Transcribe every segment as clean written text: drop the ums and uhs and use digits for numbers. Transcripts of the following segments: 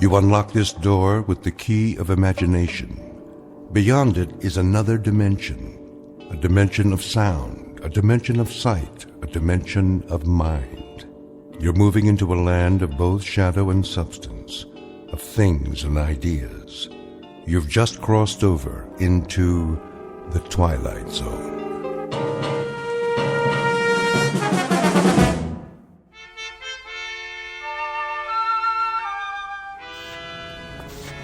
You unlock this door with the key of imagination. Beyond it is another dimension, a dimension of sound, a dimension of sight, a dimension of mind. You're moving into a land of both shadow and substance, of things and ideas. You've just crossed over into the Twilight Zone.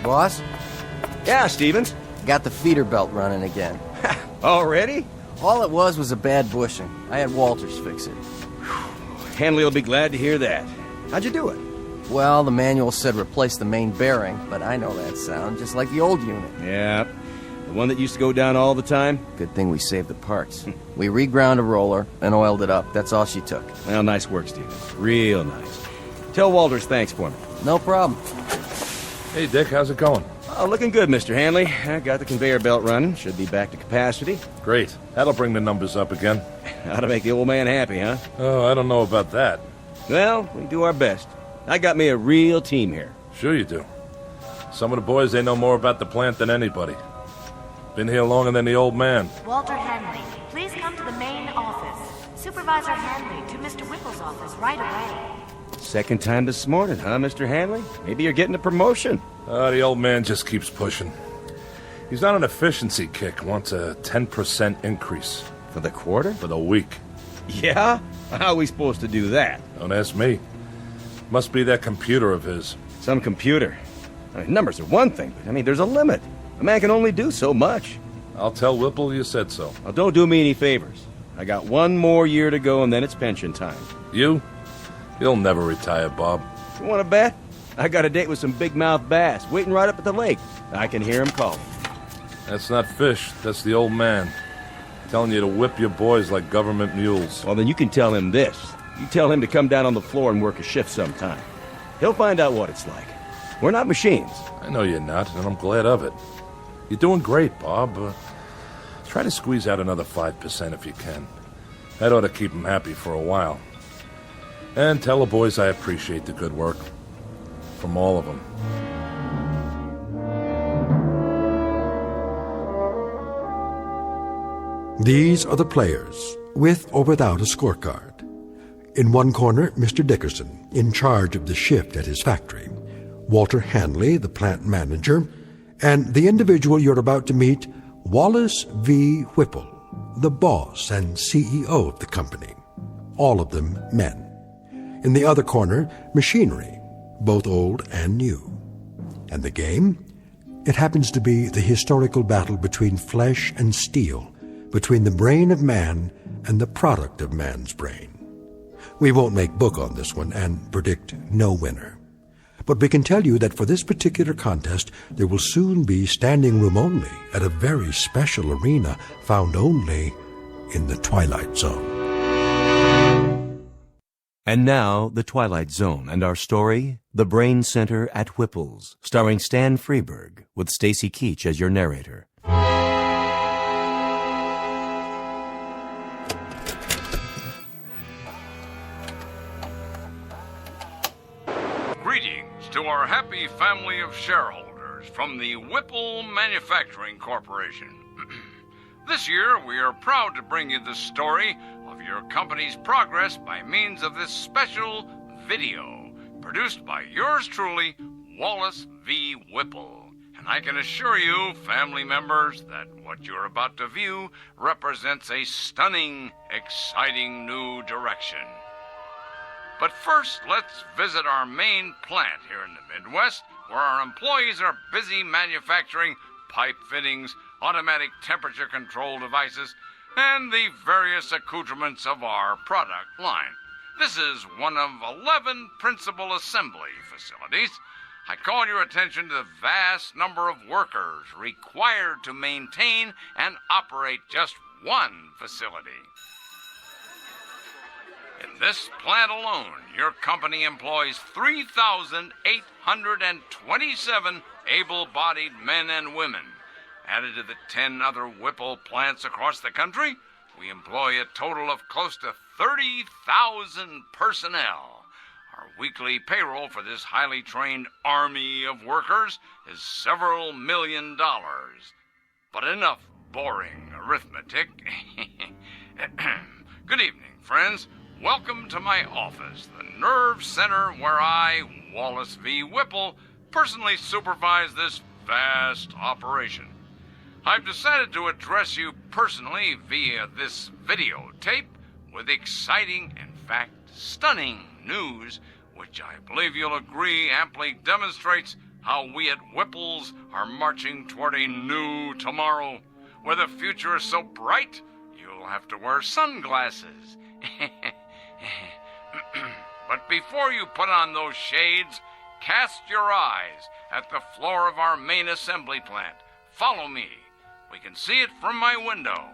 Boss? Yeah, Stevens. Got the feeder belt running again. Already? All it was a bad bushing. I had Walters fix it. Hanley will be glad to hear that. How'd you do it? Well, the manual said replace the main bearing, but I know that sound, just like the old unit. Yeah, the one that used to go down all the time? Good thing we saved the parts. We reground a roller and oiled it up. That's all she took. Well, nice work, Stevens. Real nice. Tell Walters thanks for me. No problem. Hey, Dick, how's it going? Oh, looking good, Mr. Hanley. I got the conveyor belt running. Should be back to capacity. Great. That'll bring the numbers up again. How to make the old man happy, huh? Oh, I don't know about that. Well, we do our best. I got me a real team here. Sure you do. Some of the boys, they know more about the plant than anybody. Been here longer than the old man. Walter Hanley, please come to the main office. Supervisor Hanley to Mr. Whipple's office right away. Second time this morning, huh, Mr. Hanley? Maybe you're getting a promotion. The old man just keeps pushing. He's on an efficiency kick, wants a 10% increase. For the quarter? For the week. Yeah? How are we supposed to do that? Don't ask me. Must be that computer of his. Some computer. I mean, numbers are one thing, but there's a limit. A man can only do so much. I'll tell Whipple you said so. Well, don't do me any favors. I got one more year to go, and then it's pension time. You? You'll never retire, Bob. You want to bet? I got a date with some big-mouth bass waiting right up at the lake. I can hear him calling. That's not fish. That's the old man. Telling you to whip your boys like government mules. Well, then you can tell him this. You tell him to come down on the floor and work a shift sometime. He'll find out what it's like. We're not machines. I know you're not, and I'm glad of it. You're doing great, Bob. Try to squeeze out another 5% if you can. That ought to keep them happy for a while. And tell the boys I appreciate the good work. From all of them. These are the players, with or without a scorecard. In one corner, Mr. Dickerson, in charge of the shift at his factory. Walter Hanley, the plant manager. And the individual you're about to meet, Wallace V. Whipple, the boss and CEO of the company. All of them men. In the other corner, machinery, both old and new. And the game? It happens to be the historical battle between flesh and steel, between the brain of man and the product of man's brain. We won't make book on this one and predict no winner. But we can tell you that for this particular contest, there will soon be standing room only at a very special arena found only in the Twilight Zone. And now, The Twilight Zone and our story, The Brain Center at Whipple's, starring Stan Freberg, with Stacy Keach as your narrator. Greetings to our happy family of shareholders from the Whipple Manufacturing Corporation. This year, we are proud to bring you the story of your company's progress by means of this special video, produced by yours truly, Wallace V. Whipple. And I can assure you, family members, that what you're about to view represents a stunning, exciting new direction. But first, let's visit our main plant here in the Midwest, where our employees are busy manufacturing pipe fittings, automatic temperature control devices, and the various accoutrements of our product line. This is one of 11 principal assembly facilities. I call your attention to the vast number of workers required to maintain and operate just one facility. In this plant alone, your company employs 3,827 able-bodied men and women. Added to the 10 other Whipple plants across the country, we employ a total of close to 30,000 personnel. Our weekly payroll for this highly trained army of workers is several $1 million. But enough boring arithmetic. Good evening, friends. Welcome to my office, the nerve center where I, Wallace V. Whipple, personally supervise this vast operation. I've decided to address you personally via this videotape with exciting, in fact, stunning news, which I believe you'll agree amply demonstrates how we at Whipple's are marching toward a new tomorrow, where the future is so bright you'll have to wear sunglasses. But before you put on those shades, cast your eyes at the floor of our main assembly plant. Follow me. We can see it from my window.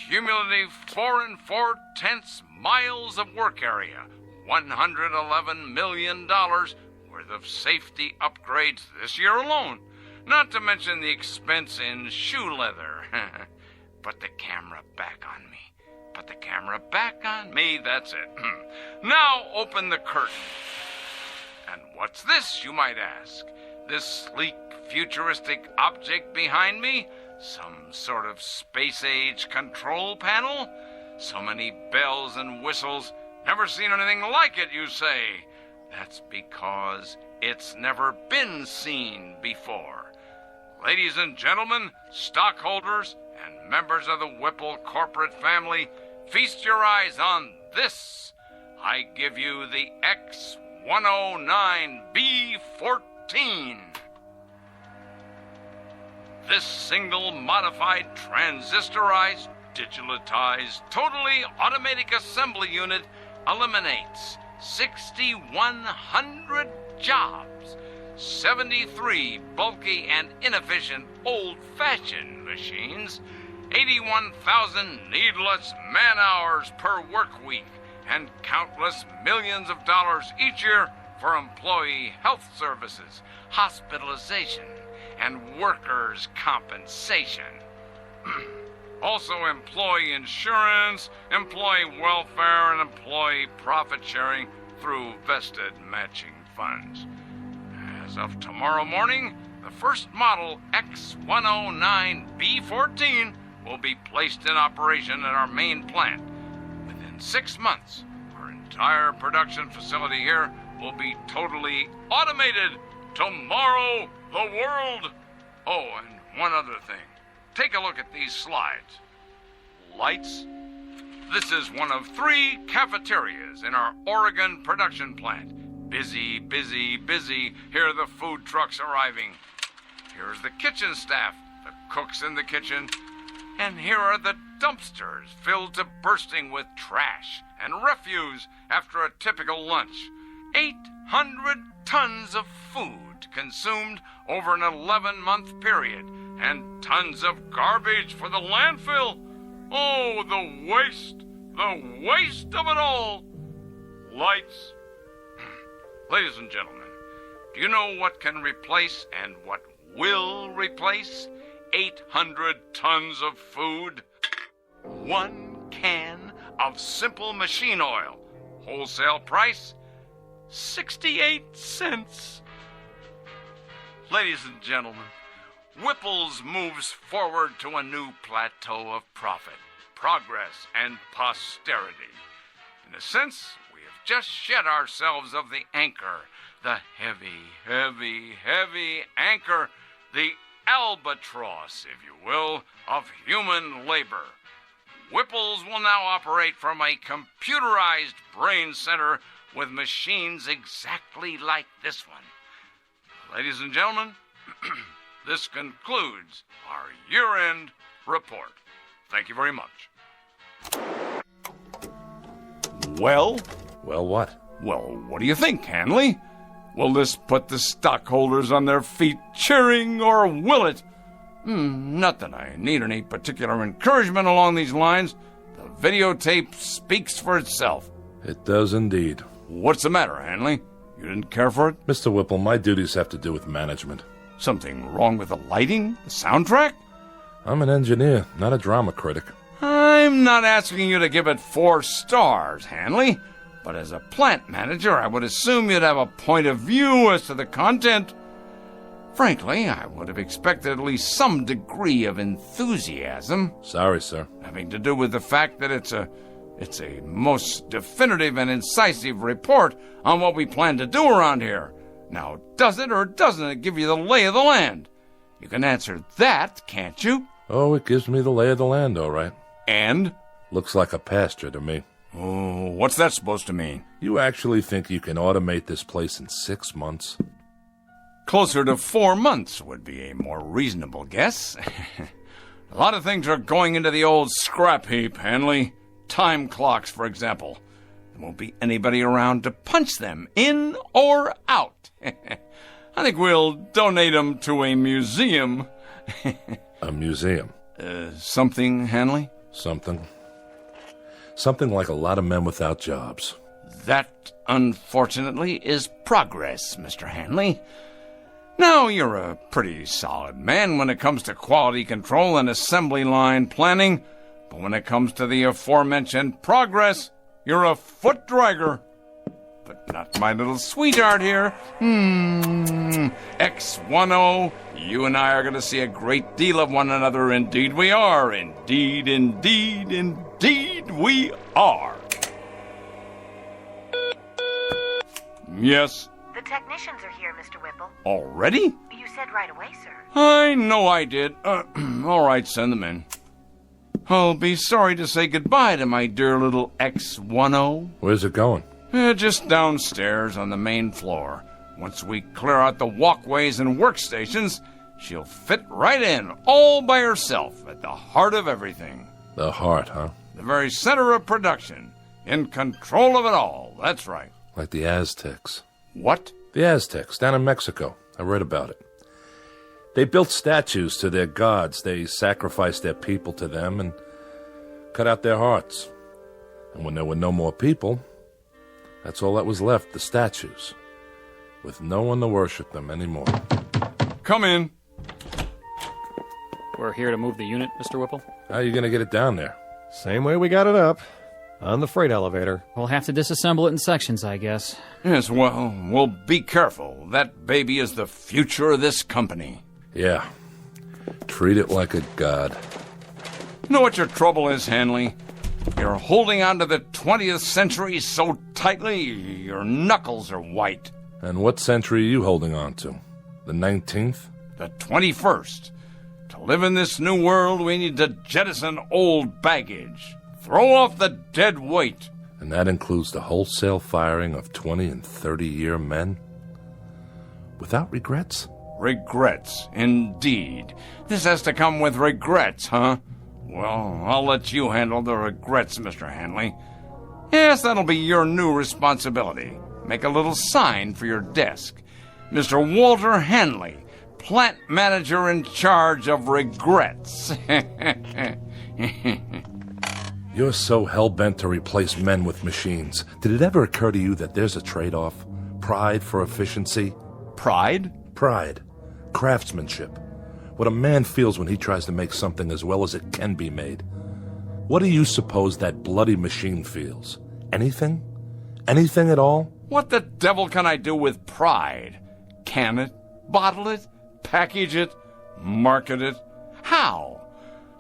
Cumulative 4 4/10 miles of work area, $111 million worth of safety upgrades this year alone, not to mention the expense in shoe leather. Put the camera back on me. Put the camera back on me, that's it. Now open the curtain. And what's this, you might ask? This sleek, futuristic object behind me? Some sort of space-age control panel? So many bells and whistles. Never seen anything like it, you say? That's because it's never been seen before. Ladies and gentlemen, stockholders, and members of the Whipple corporate family, feast your eyes on this. I give you the X109B14. This single modified transistorized, digitalized, totally automatic assembly unit eliminates 6,100 jobs, 73 bulky and inefficient old-fashioned machines, 81,000 needless man-hours per work week, and countless millions of dollars each year for employee health services, hospitalization, and workers' compensation. Also employee insurance, employee welfare, and employee profit sharing through vested matching funds. As of tomorrow morning, the first model X109B14 will be placed in operation at our main plant. Within 6 months, our entire production facility here will be totally automated. Tomorrow, the world. Oh, and one other thing. Take a look at these slides. Lights. This is one of 3 cafeterias in our Oregon production plant. Busy, busy, busy. Here are the food trucks arriving. Here's the kitchen staff, the cooks in the kitchen. And here are the dumpsters filled to bursting with trash and refuse after a typical lunch. 800 tons of food consumed over an 11-month period, and tons of garbage for the landfill. Oh, the waste of it all. Lights. Ladies and gentlemen, do you know what can replace and what will replace 800 tons of food? 1 can of simple machine oil. Wholesale price, 68 cents. Ladies and gentlemen, Whipple's moves forward to a new plateau of profit, progress, and posterity. In a sense, we have just shed ourselves of the anchor, the heavy, heavy, heavy anchor, the albatross, if you will, of human labor. Whipple's will now operate from a computerized brain center with machines exactly like this one. Ladies and gentlemen, this concludes our year-end report. Thank you very much. Well? Well, what? Well, what do you think, Hanley? Will this put the stockholders on their feet cheering, or will it? Not that I need any particular encouragement along these lines. The videotape speaks for itself. It does indeed. What's the matter, Hanley? You didn't care for it? Mr. Whipple, my duties have to do with management. Something wrong with the lighting? The soundtrack? I'm an engineer, not a drama critic. I'm not asking you to give it 4 stars, Hanley. But as a plant manager, I would assume you'd have a point of view as to the content. Frankly, I would have expected at least some degree of enthusiasm. Sorry, sir. Having to do with the fact that it's a most definitive and incisive report on what we plan to do around here. Now, does it or doesn't it give you the lay of the land? You can answer that, can't you? Oh, it gives me the lay of the land, all right. And? Looks like a pasture to me. Oh, what's that supposed to mean? You actually think you can automate this place in 6 months? Closer to 4 months would be a more reasonable guess. A lot of things are going into the old scrap heap, Hanley. Time clocks, for example. There won't be anybody around to punch them in or out. I think we'll donate them to a museum. A museum? Something, Hanley? Something like a lot of men without jobs. That, unfortunately, is progress, Mr. Hanley. Now, you're a pretty solid man when it comes to quality control and assembly line planning, but when it comes to the aforementioned progress, you're a foot dragger. But not my little sweetheart here. X10, you and I are going to see a great deal of one another. Indeed we are. Indeed, indeed, indeed we are. Yes? The technicians are here, Mr. Whipple. Already? You said right away, sir. I know I did. All right, send them in. I'll be sorry to say goodbye to my dear little X10. Where's it going? Just downstairs on the main floor. Once we clear out the walkways and workstations, she'll fit right in, all by herself, at the heart of everything. The heart, huh? The very center of production. In control of it all, that's right. Like the Aztecs. What? The Aztecs, down in Mexico. I read about it. They built statues to their gods. They sacrificed their people to them and cut out their hearts. And when there were no more people, that's all that was left, the statues, with no one to worship them anymore. Come in. We're here to move the unit, Mr. Whipple. How are you going to get it down there? Same way we got it up. On the freight elevator. We'll have to disassemble it in sections, I guess. Yes, well, be careful. That baby is the future of this company. Yeah. Treat it like a god. You know what your trouble is, Hanley? You're holding on to the 20th century so tightly, your knuckles are white. And what century are you holding on to? The 19th? The 21st. To live in this new world, we need to jettison old baggage. Throw off the dead weight. And that includes the wholesale firing of 20 and 30-year men? Without regrets? Regrets, indeed. This has to come with regrets, huh? Well, I'll let you handle the regrets, Mr. Hanley. Yes, that'll be your new responsibility. Make a little sign for your desk. Mr. Walter Hanley, plant manager in charge of regrets. You're so hell-bent to replace men with machines. Did it ever occur to you that there's a trade-off? Pride for efficiency? Pride? Pride. Craftsmanship. What a man feels when he tries to make something as well as it can be made. What do you suppose that bloody machine feels? Anything? Anything at all? What the devil can I do with pride? Can it? Bottle it? Package it? Market it? How?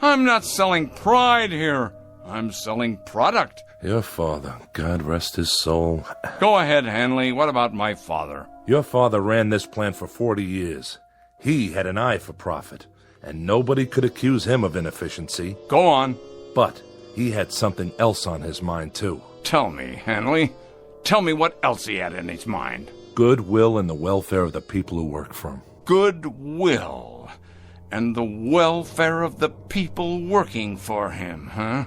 I'm not selling pride here. I'm selling product. Your father, God rest his soul. Go ahead, Hanley. What about my father? Your father ran this plant for 40 years. He had an eye for profit, and nobody could accuse him of inefficiency. Go on. But he had something else on his mind, too. Tell me, Hanley. Tell me what else he had in his mind. Goodwill and the welfare of the people who work for him. Goodwill and the welfare of the people working for him, huh?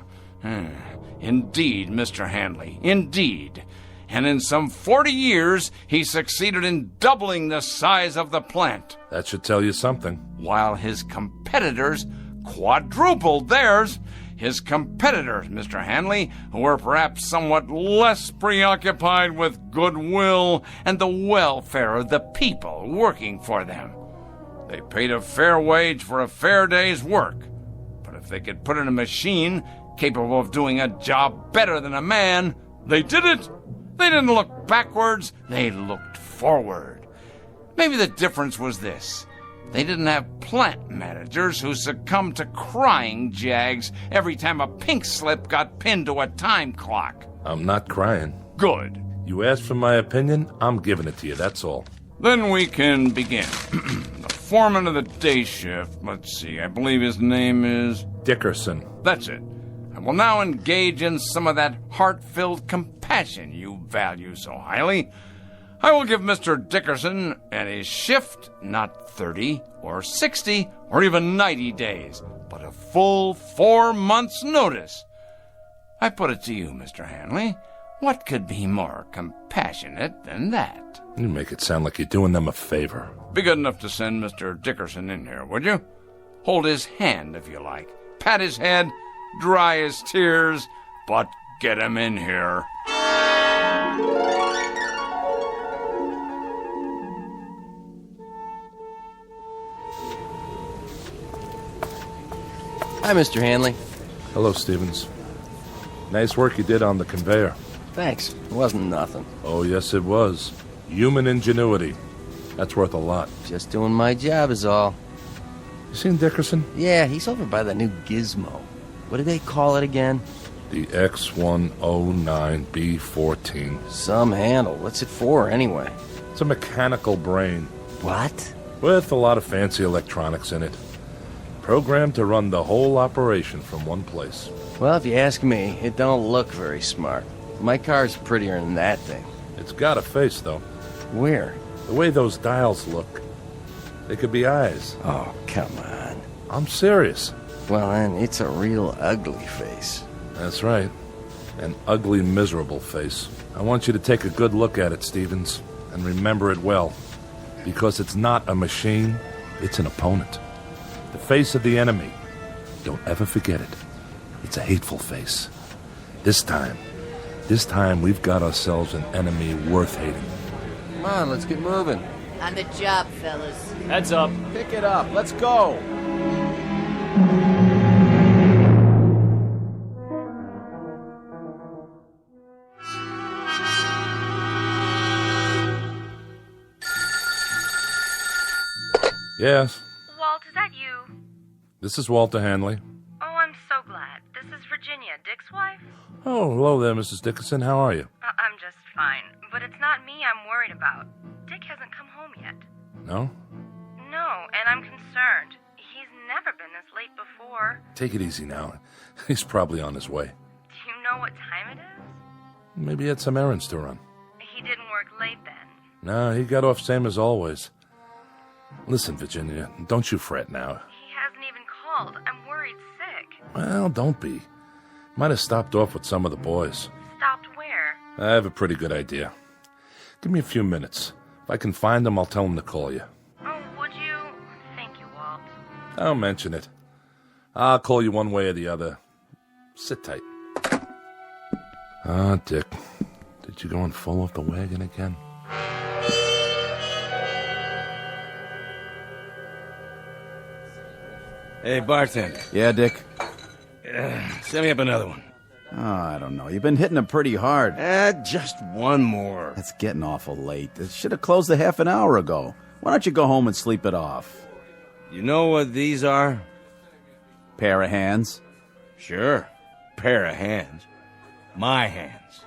Indeed, Mr. Hanley, indeed. And in some 40 years, he succeeded in doubling the size of the plant. That should tell you something. While his competitors quadrupled theirs. His competitors, Mr. Hanley, who were perhaps somewhat less preoccupied with goodwill and the welfare of the people working for them. They paid a fair wage for a fair day's work. But if they could put in a machine capable of doing a job better than a man, they did it. They didn't look backwards, they looked forward. Maybe the difference was this. They didn't have plant managers who succumbed to crying jags every time a pink slip got pinned to a time clock. I'm not crying. Good. You asked for my opinion, I'm giving it to you, that's all. Then we can begin. The foreman of the day shift, let's see, I believe his name is... Dickerson. That's it. I will now engage in some of that heart-filled compassion you value so highly. I will give Mr. Dickerson and his shift not 30 or 60 or even 90 days, but a full 4 months' notice. I put it to you, Mr. Hanley, what could be more compassionate than that? You make it sound like you're doing them a favor. Be good enough to send Mr. Dickerson in here, would you? Hold his hand, if you like. Pat his head, dry his tears, but get him in here. Hi, Mr. Hanley. Hello, Stevens. Nice work you did on the conveyor. Thanks. It wasn't nothing. Oh, yes, it was. Human ingenuity. That's worth a lot. Just doing my job is all. You seen Dickerson? Yeah, he's over by that new gizmo. What do they call it again? The X109B14. Some handle. What's it for, anyway? It's a mechanical brain. What? With a lot of fancy electronics in it. Programmed to run the whole operation from one place. Well, if you ask me, it don't look very smart. My car's prettier than that thing. It's got a face, though. Where? The way those dials look. They could be eyes. Oh, come on. I'm serious. Well, then, it's a real ugly face. That's right. An ugly, miserable face. I want you to take a good look at it, Stevens, and remember it well. Because it's not a machine, it's an opponent. The face of the enemy. Don't ever forget it. It's a hateful face. This time we've got ourselves an enemy worth hating. Come on, let's get moving. On the job, fellas. Heads up. Pick it up. Let's go. Yes, Walt, is that you? this is Walter Hanley. Oh, I'm so glad. This is Virginia, Dick's wife. Oh, hello there, Mrs. Dickerson. How are you? I'm just fine, but it's not me I'm worried about. Dick hasn't come home yet. No? No, and I'm concerned. He's never been this late before. Take it easy now. He's probably on his way. Do you know what time it is? Maybe he had some errands to run. He didn't work late then. No, he got off same as always. Listen, Virginia, don't you fret now. He hasn't even called. I'm worried sick. Well, don't be. Might have stopped off with some of the boys. Stopped where? I have a pretty good idea. Give me a few minutes. If I can find him, I'll tell him to call you. Oh, would you? Thank you, Walt. Don't mention it. I'll call you one way or the other. Sit tight. Ah, Dick. Did you go and fall off the wagon again? Hey, bartender. Yeah, Dick? Send me up another one. Oh, I don't know. You've been hitting it pretty hard. Just one more. It's getting awful late. It should have closed a half an hour ago. Why don't you go home and sleep it off? You know what these are? Pair of hands? Sure. Pair of hands. My hands.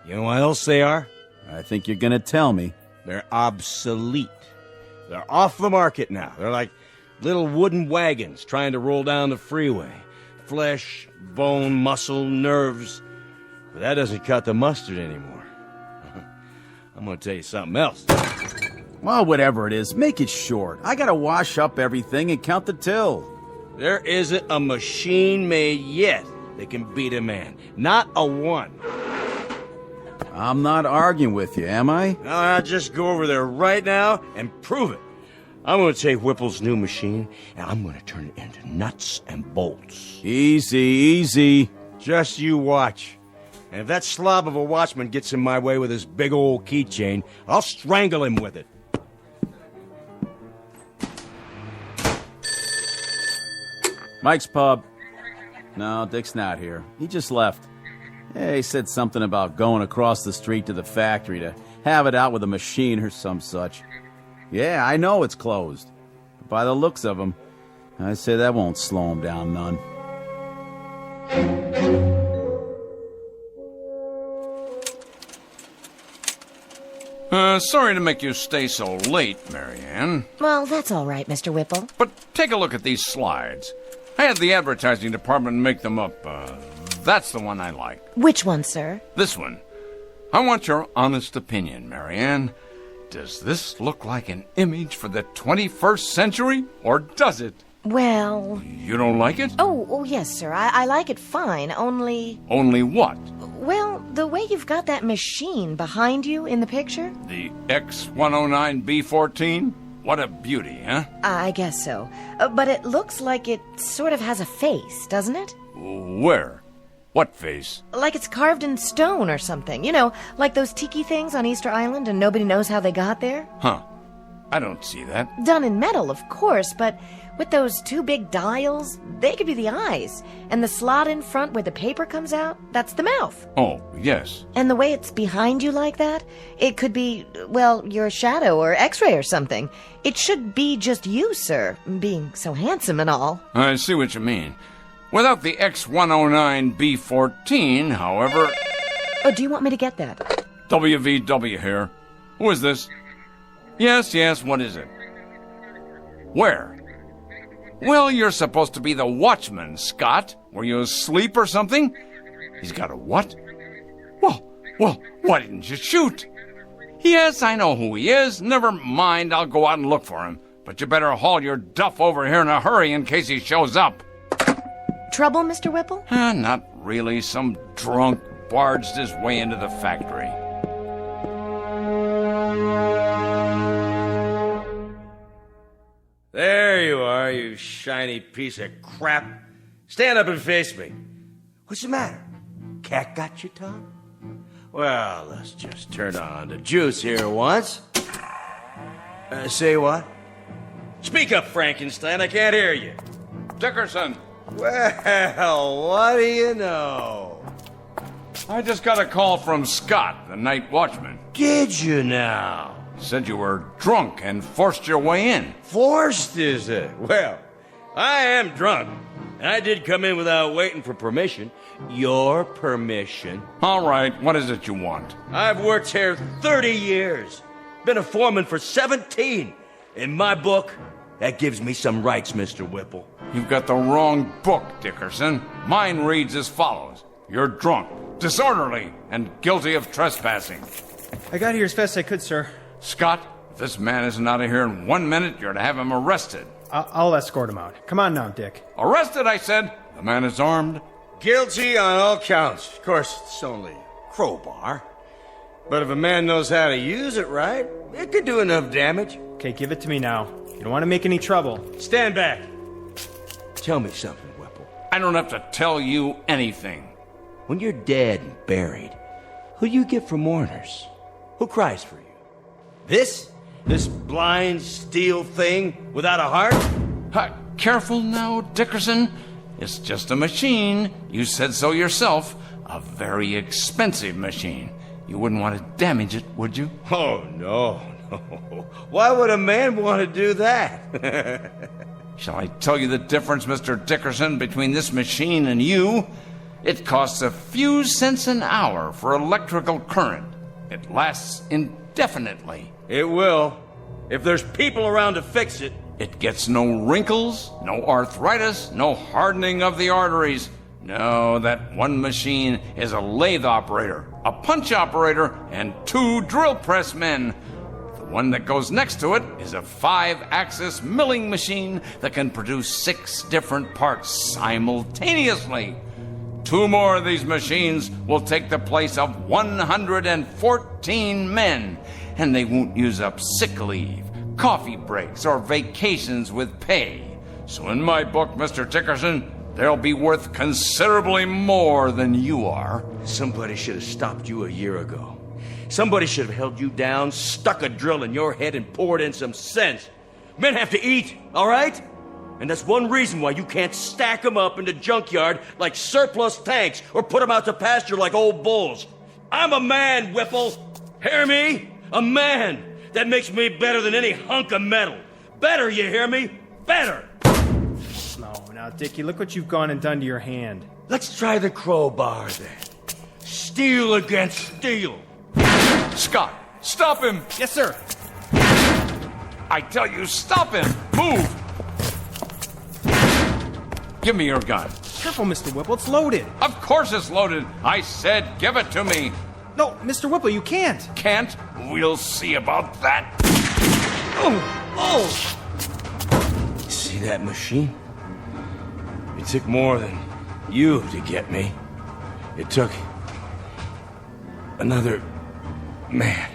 You know what else they are? I think you're gonna tell me. They're obsolete. They're off the market now. They're like little wooden wagons trying to roll down the freeway. Flesh, bone, muscle, nerves. But that doesn't cut the mustard anymore. I'm gonna tell you something else. Well, whatever it is, make it short. I gotta wash up everything and count the till. There isn't a machine made yet that can beat a man. Not a one. I'm not arguing with you, am I? I'll just go over there right now and prove it. I'm going to take Whipple's new machine, and I'm going to turn it into nuts and bolts. Easy, easy. Just you watch. And if that slob of a watchman gets in my way with his big old keychain, I'll strangle him with it. Mike's pub. No, Dick's not here. He just left. Hey, he said something about going across the street to the factory to have it out with a machine or some such. Yeah, I know it's closed. But by the looks of him, I say that won't slow him down none. Sorry to make you stay so late, Marianne. Well, that's all right, Mr. Whipple. But take a look at these slides. I had the advertising department make them up. That's the one I like. Which one, sir? This one. I want your honest opinion, Marianne. Does this look like an image for the 21st century, or does it? Well... You don't like it? Oh, yes, sir. I like it fine, only... Only what? Well, the way you've got that machine behind you in the picture? The X-109B14? What a beauty, huh? I guess so. But it looks like it sort of has a face, doesn't it? Where? What face? Like it's carved in stone or something. You know, like those tiki things on Easter Island and nobody knows how they got there? Huh. I don't see that. Done in metal, of course, but with those two big dials, they could be the eyes. And the slot in front where the paper comes out, that's the mouth. Oh, yes. And the way it's behind you like that, it could be, well, your shadow or x-ray or something. It should be just you, sir, being so handsome and all. I see what you mean. Without the X-109B14, however... Oh, do you want me to get that? WVW here. Who is this? Yes, what is it? Where? Well, you're supposed to be the watchman, Scott. Were you asleep or something? He's got a what? Well, why didn't you shoot? Yes, I know who he is. Never mind, I'll go out and look for him. But you better haul your duff over here in a hurry in case he shows up. Trouble, Mr. Whipple? Not really. Some drunk barged his way into the factory. There you are, you shiny piece of crap. Stand up and face me. What's the matter? Cat got your tongue? Well, let's just turn on the juice here once. Say what? Speak up, Frankenstein. I can't hear you. Dickerson! Well, what do you know? I just got a call from Scott, the night watchman. Did you now? Said you were drunk and forced your way in. Forced, is it? Well, I am drunk. And I did come in without waiting for permission. Your permission. All right, what is it you want? I've worked here 30 years. Been a foreman for 17. In my book, that gives me some rights, Mr. Whipple. You've got the wrong book, Dickerson. Mine reads as follows. You're drunk, disorderly, and guilty of trespassing. I got here as fast as I could, sir. Scott, if this man isn't out of here in 1 minute, you're to have him arrested. I'll escort him out. Come on now, Dick. Arrested, I said. The man is armed. Guilty on all counts. Of course, it's only a crowbar. But if a man knows how to use it right, it could do enough damage. Okay, give it to me now. You don't want to make any trouble. Stand back. Tell me something, Whipple. I don't have to tell you anything. When you're dead and buried, who do you get for mourners? Who cries for you? This blind steel thing without a heart? Careful now, Dickerson. It's just a machine. You said so yourself. A very expensive machine. You wouldn't want to damage it, would you? Oh, no. Why would a man want to do that? Shall I tell you the difference, Mr. Dickerson, between this machine and you? It costs a few cents an hour for electrical current. It lasts indefinitely. It will. If there's people around to fix it. It gets no wrinkles, no arthritis, no hardening of the arteries. No, that one machine is a lathe operator, a punch operator, and 2 drill press men. The one that goes next to it is a 5-axis milling machine that can produce 6 different parts simultaneously. 2 more of these machines will take the place of 114 men, and they won't use up sick leave, coffee breaks, or vacations with pay. So in my book, Mr. Dickerson, they'll be worth considerably more than you are. Somebody should have stopped you a year ago. Somebody should have held you down, stuck a drill in your head, and poured in some sense. Men have to eat, all right? And that's one reason why you can't stack them up in the junkyard like surplus tanks or put them out to pasture like old bulls. I'm a man, Whipple. Hear me? A man. That makes me better than any hunk of metal. Better, you hear me? Better. No, now, Dickie, look what you've gone and done to your hand. Let's try the crowbar then. Steel against steel. Scott, stop him! Yes, sir. I tell you, stop him! Move! Give me your gun. Careful, Mr. Whipple, it's loaded. Of course it's loaded. I said give it to me. No, Mr. Whipple, you can't. Can't? We'll see about that. See that machine? It took more than you to get me. It took another man.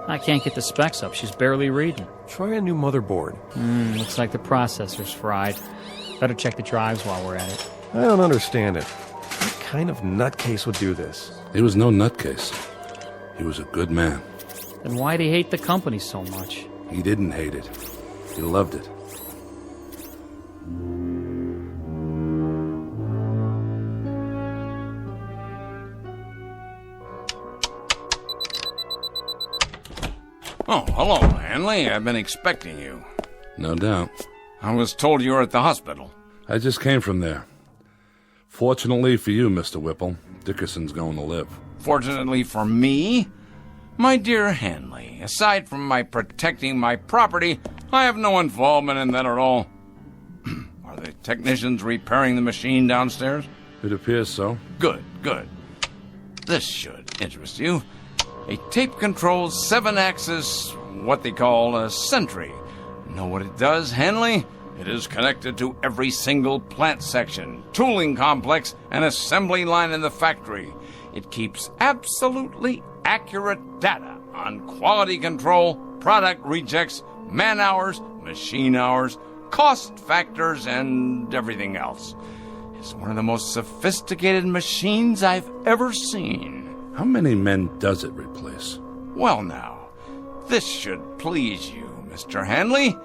I can't get the specs up. She's barely reading. Try a new motherboard. Looks like the processor's fried. Better check the drives while we're at it. I don't understand it. What kind of nutcase would do this? He was no nutcase. He was a good man. Then why'd he hate the company so much? He didn't hate it. He loved it. Oh, hello, Hanley. I've been expecting you. No doubt. I was told you were at the hospital. I just came from there. Fortunately for you, Mr. Whipple, Dickerson's going to live. Fortunately for me, my dear Hanley, aside from my protecting my property, I have no involvement in that at all. Are the technicians repairing the machine downstairs? It appears so. Good, good. This should interest you. A tape-controlled 7-axis, what they call a sentry. Know what it does, Hanley? It is connected to every single plant section, tooling complex, and assembly line in the factory. It keeps absolutely accurate data on quality control, product rejects, man hours, machine hours, cost factors, and everything else. It's one of the most sophisticated machines I've ever seen. How many men does it replace? Well now, this should please you, Mr. Hanley.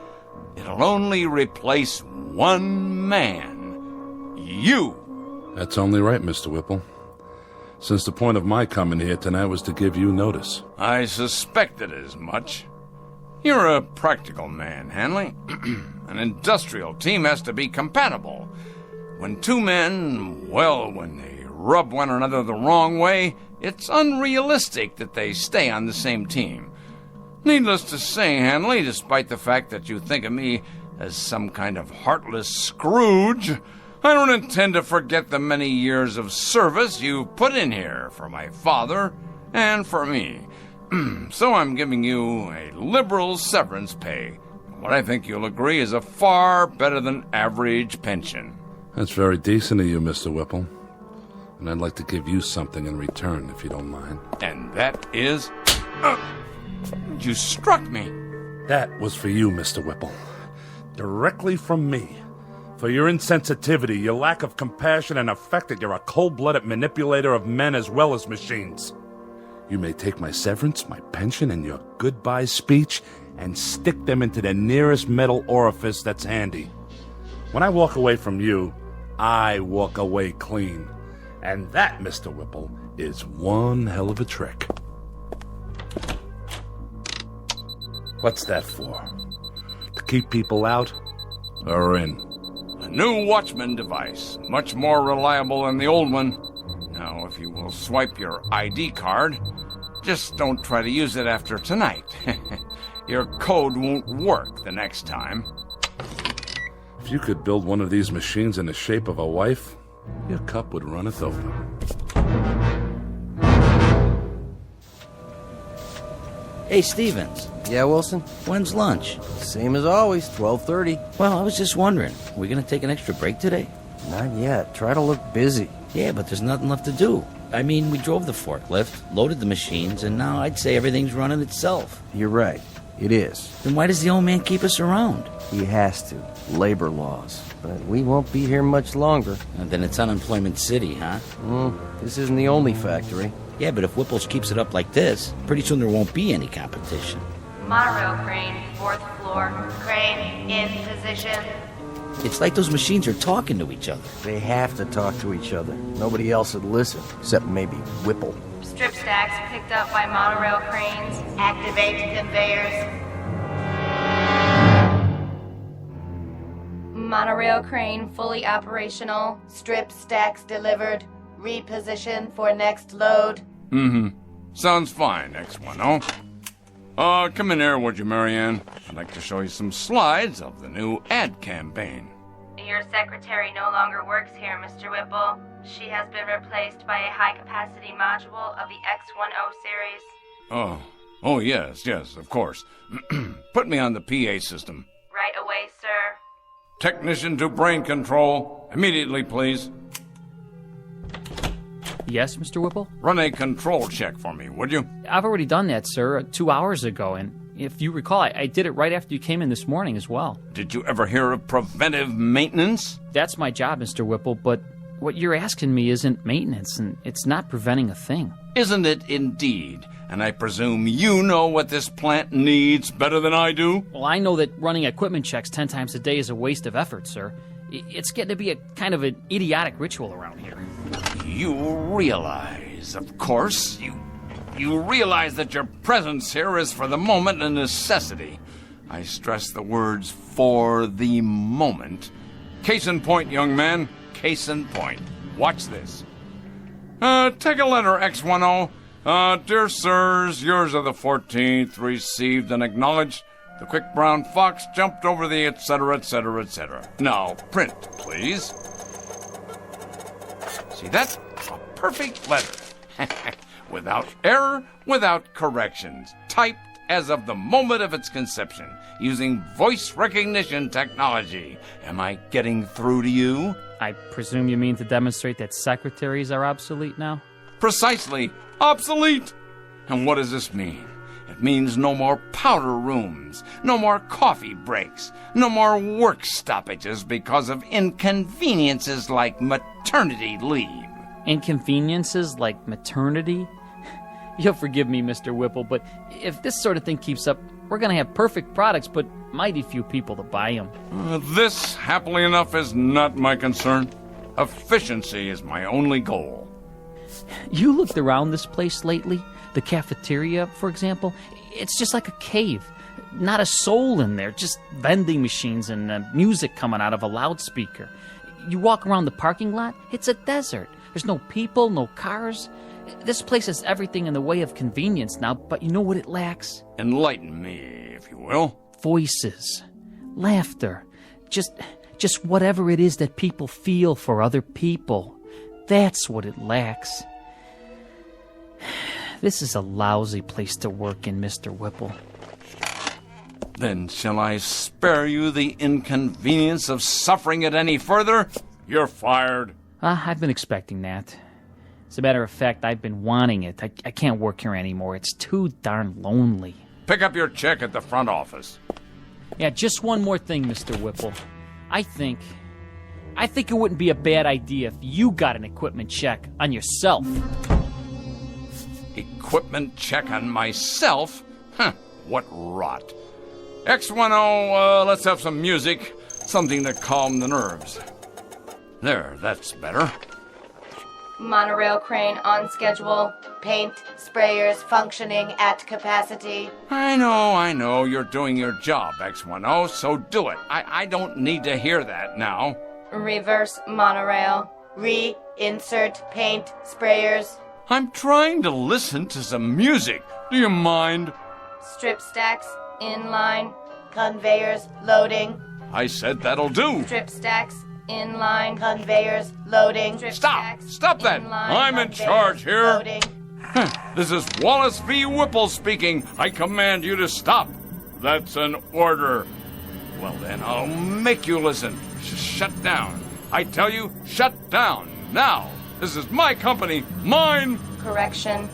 It'll only replace one man. You. That's only right, Mr. Whipple. Since the point of my coming here tonight was to give you notice. I suspected as much. You're a practical man, Hanley. An industrial team has to be compatible. When two men, well, when they rub one another the wrong way, it's unrealistic that they stay on the same team. Needless to say, Hanley, despite the fact that you think of me as some kind of heartless Scrooge, I don't intend to forget the many years of service you put in here for my father and for me. So I'm giving you a liberal severance pay. What I think you'll agree is a far better than average pension. That's very decent of you, Mr. Whipple. And I'd like to give you something in return, if you don't mind. And that is... you struck me. That was for you, Mr. Whipple. Directly from me. For your insensitivity, your lack of compassion, and the fact that you're a cold-blooded manipulator of men as well as machines. You may take my severance, my pension, and your goodbye speech and stick them into the nearest metal orifice that's handy. When I walk away from you, I walk away clean. And that, Mr. Whipple, is one hell of a trick. What's that for? To keep people out or in? A new Watchman device, much more reliable than the old one. Now, if you will swipe your ID card, just don't try to use it after tonight. Your code won't work the next time. If you could build one of these machines in the shape of a wife, your cup would runneth over. Hey, Stevens. Yeah, Wilson? When's lunch? Same as always, 12:30. Well, I was just wondering, are we going to take an extra break today? Not yet. Try to look busy. Yeah, but there's nothing left to do. I mean, we drove the forklift, loaded the machines, and now I'd say everything's running itself. You're right. It is. Then why does the old man keep us around? He has to. Labor laws. But we won't be here much longer. And then it's Unemployment City, huh? This isn't the only factory. Yeah, but if Whipple's keeps it up like this, pretty soon there won't be any competition. Monorail crane, 4th floor. Crane, in position. It's like those machines are talking to each other. They have to talk to each other. Nobody else would listen, except maybe Whipple. Strip stacks picked up by monorail cranes. Activate conveyors. Monorail crane fully operational. Strip stacks delivered. Reposition for next load. Sounds fine, X10. Come in here, would you, Marianne? I'd like to show you some slides of the new ad campaign. Your secretary no longer works here, Mr. Whipple. She has been replaced by a high-capacity module of the X10 series. Oh, yes, of course. Put me on the PA system. Right away, sir. Technician to brain control. Immediately, please. Yes, Mr. Whipple? Run a control check for me, would you? I've already done that, sir, 2 hours ago, and if you recall, I did it right after you came in this morning as well. Did you ever hear of preventive maintenance? That's my job, Mr. Whipple, but what you're asking me isn't maintenance, and it's not preventing a thing. Isn't it indeed? And I presume you know what this plant needs better than I do? Well, I know that running equipment checks 10 times a day is a waste of effort, sir. It's getting to be a kind of an idiotic ritual around here. You realize, of course, you realize that your presence here is for the moment a necessity. I stress the words "for the moment." Case in point, young man. Case in point. Watch this. Take a letter, X10. Dear sirs, yours of the 14th, received and acknowledged. The quick brown fox jumped over the etc., etc., etc. Now, print, please. See that? A perfect letter. Without error, without corrections. Typed as of the moment of its conception, using voice recognition technology. Am I getting through to you? I presume you mean to demonstrate that secretaries are obsolete now? Precisely. Obsolete. And what does this mean? It means no more powder rooms, no more coffee breaks, no more work stoppages because of inconveniences like maternity leave. Inconveniences like maternity? You'll forgive me, Mr. Whipple, but if this sort of thing keeps up, we're going to have perfect products, but mighty few people to buy them. This, happily enough, is not my concern. Efficiency is my only goal. You looked around this place lately? The cafeteria, for example? It's just like a cave. Not a soul in there, just vending machines and music coming out of a loudspeaker. You walk around the parking lot, it's a desert. There's no people, no cars. This place has everything in the way of convenience now, but you know what it lacks? Enlighten me, if you will. Voices. Laughter. Just whatever it is that people feel for other people. That's what it lacks. This is a lousy place to work in, Mr. Whipple. Then shall I spare you the inconvenience of suffering it any further? You're fired. I've been expecting that. As a matter of fact, I've been wanting it. I can't work here anymore. It's too darn lonely. Pick up your check at the front office. Yeah, just one more thing, Mr. Whipple. I think it wouldn't be a bad idea if you got an equipment check on yourself. Equipment check on myself? Huh, what rot. X10, let's have some music. Something to calm the nerves. There, that's better. Monorail crane on schedule. Paint sprayers functioning at capacity. I know. You're doing your job, X10, so do it. I don't need to hear that now. Reverse monorail. Reinsert paint sprayers. I'm trying to listen to some music. Do you mind? Strip stacks in line. Conveyors loading. I said that'll do. Strip stacks in line. Conveyors loading. Stop that. I'm in charge here. Loading. This is Wallace V. Whipple speaking. I command you to stop. That's an order. Well then, I'll make you listen. Shut down. I tell you, shut down. Now. This is my company. Mine. Correction.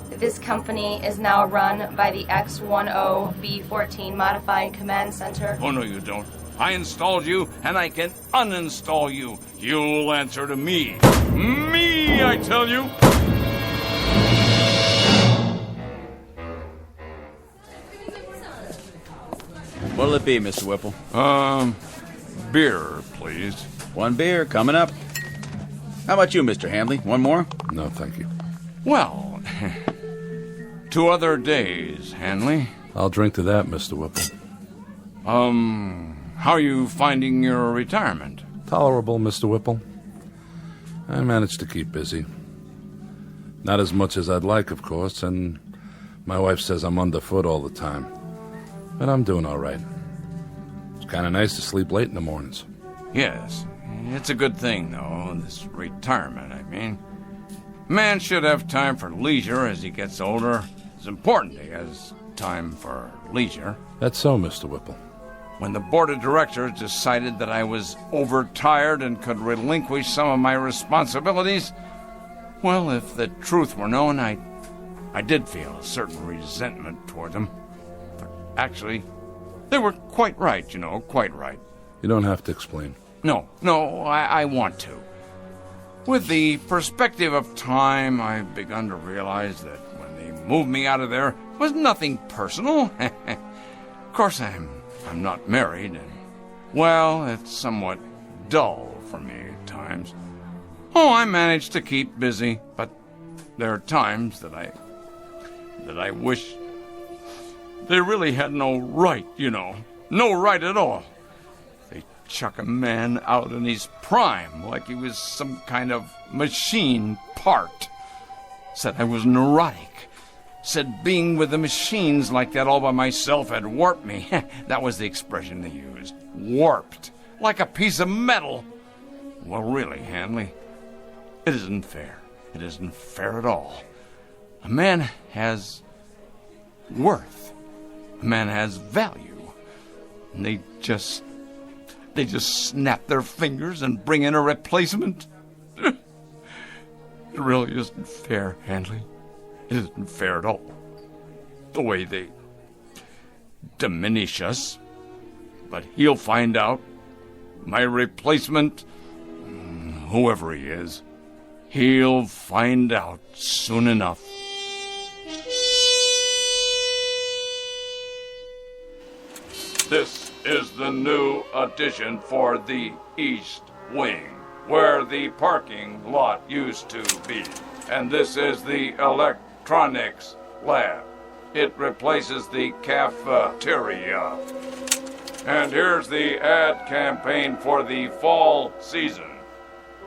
This company is now run by the X10B14 Modified Command Center. Oh, no, you don't. I installed you, and I can uninstall you. You'll answer to me. Me, I tell you. What'll it be, Mr. Whipple? Beer, please. One beer coming up. How about you, Mr. Handley? One more? No, thank you. Well, 2 other days, Hanley. I'll drink to that, Mr. Whipple. How are you finding your retirement? Tolerable, Mr. Whipple. I managed to keep busy. Not as much as I'd like, of course, and my wife says I'm underfoot all the time. But I'm doing all right. It's kind of nice to sleep late in the mornings. Yes, it's a good thing, though, this retirement, I mean. Man should have time for leisure as he gets older. It's important he has time for leisure. That's so, Mr. Whipple. When the board of directors decided that I was overtired and could relinquish some of my responsibilities, well, if the truth were known, I did feel a certain resentment toward them. But actually, they were quite right, quite right. You don't have to explain. No, I want to. With the perspective of time, I've begun to realize that when they moved me out of there, it was nothing personal. Of course, I'm not married, and, well, it's somewhat dull for me at times. Oh, I manage to keep busy, but there are times that I wish they really had no right, no right at all. They chuck a man out in his prime like he was some kind of machine part. Said I was neurotic. Said being with the machines like that all by myself had warped me. That was the expression they used. Warped. Like a piece of metal. Well, really, Hanley, it isn't fair. It isn't fair at all. A man has worth. A man has value. And they just snap their fingers and bring in a replacement. It really isn't fair, Handley. It isn't fair at all. The way they diminish us. But he'll find out. My replacement, whoever he is, he'll find out soon enough. This is the new addition for the East Wing, where the parking lot used to be. And this is the electronics lab. It replaces the cafeteria. And here's the ad campaign for the fall season.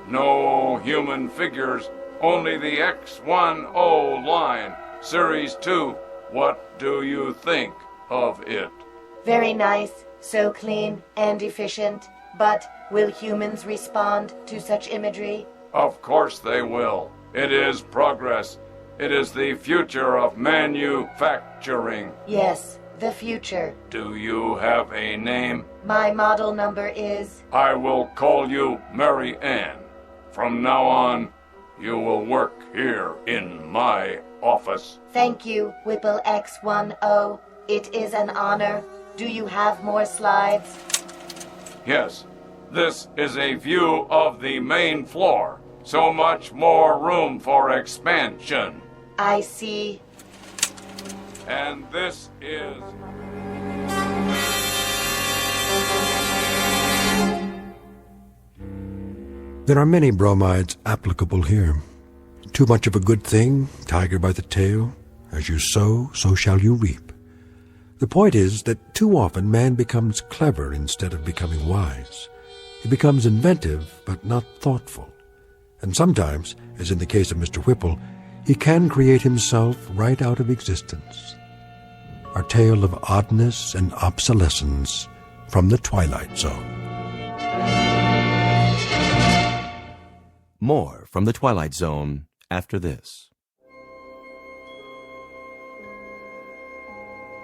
No human figures, only the X10 line, Series 2. What do you think of it? Very nice, so clean and efficient. But will humans respond to such imagery? Of course they will. It is progress. It is the future of manufacturing. Yes, the future. Do you have a name? My model number is... I will call you Mary Ann. From now on, you will work here in my office. Thank you, Whipple X10. It is an honor. Do you have more slides? Yes. This is a view of the main floor. So much more room for expansion. I see. And this is... There are many bromides applicable here. Too much of a good thing, tiger by the tail. As you sow, so shall you reap. The point is that too often man becomes clever instead of becoming wise. He becomes inventive, but not thoughtful. And sometimes, as in the case of Mr. Whipple, he can create himself right out of existence. Our tale of oddness and obsolescence from the Twilight Zone. More from the Twilight Zone after this.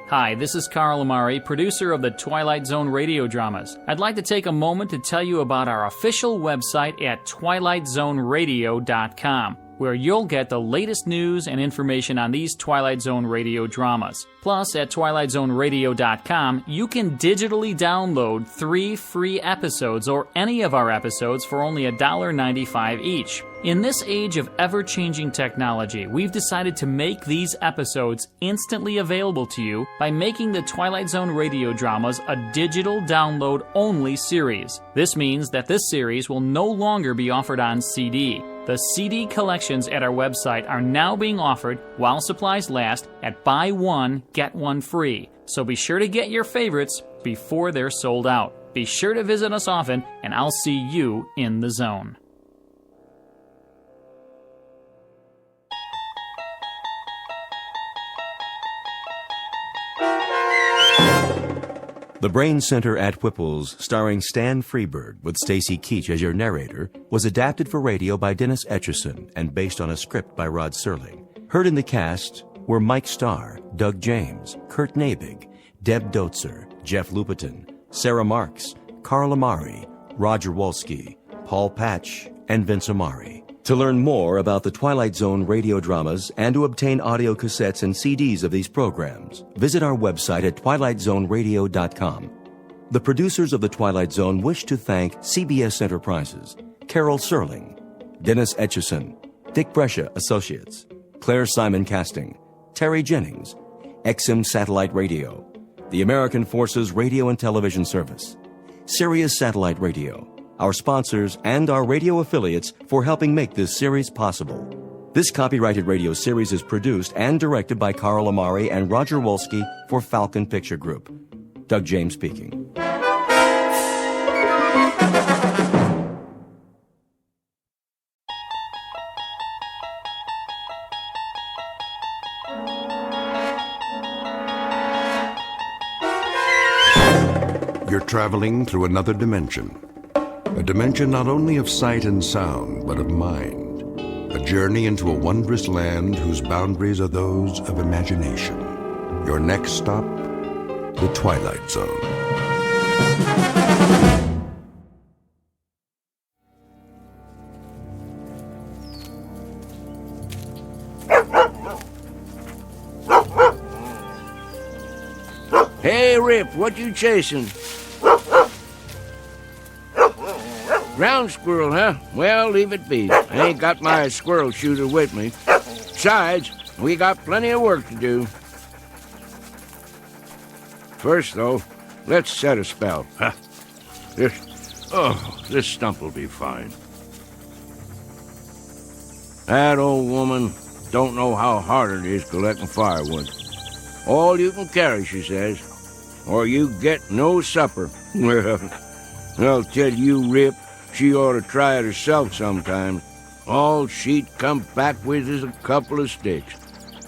Hi, this is Carl Amari, producer of the Twilight Zone radio dramas. I'd like to take a moment to tell you about our official website at twilightzoneradio.com. where you'll get the latest news and information on these Twilight Zone radio dramas. Plus, at twilightzoneradio.com, you can digitally download 3 free episodes or any of our episodes for only $1.95 each. In this age of ever-changing technology, we've decided to make these episodes instantly available to you by making the Twilight Zone radio dramas a digital download-only series. This means that this series will no longer be offered on CD. The CD collections at our website are now being offered while supplies last at buy one, get one free. So be sure to get your favorites before they're sold out. Be sure to visit us often, and I'll see you in the zone. The Brain Center at Whipple's, starring Stan Freberg with Stacy Keach as your narrator, was adapted for radio by Dennis Etchison and based on a script by Rod Serling. Heard in the cast were Mike Starr, Doug James, Kurt Nabig, Deb Dotzer, Jeff Lupetin, Sarah Marks, Carl Amari, Roger Wolski, Paul Patch, and Vince Amari. To learn more about the Twilight Zone radio dramas and to obtain audio cassettes and CDs of these programs, visit our website at twilightzoneradio.com. The producers of The Twilight Zone wish to thank CBS Enterprises, Carol Serling, Dennis Etchison, Dick Brescia Associates, Claire Simon Casting, Terry Jennings, XM Satellite Radio, the American Forces Radio and Television Service, Sirius Satellite Radio, our sponsors, and our radio affiliates for helping make this series possible. This copyrighted radio series is produced and directed by Carl Amari and Roger Wolski for Falcon Picture Group. Doug James speaking. You're traveling through another dimension. A dimension not only of sight and sound, but of mind. A journey into a wondrous land whose boundaries are those of imagination. Your next stop, the Twilight Zone. Hey, Rip, what you chasing? Ground squirrel, huh? Well, leave it be. I ain't got my squirrel shooter with me. Besides, we got plenty of work to do. First, though, let's set a spell. This stump will be fine. That old woman don't know how hard it is collecting firewood. All you can carry, she says, or you get no supper. Well, I'll tell you, Rip, she ought to try it herself sometime. All she'd come back with is a couple of sticks.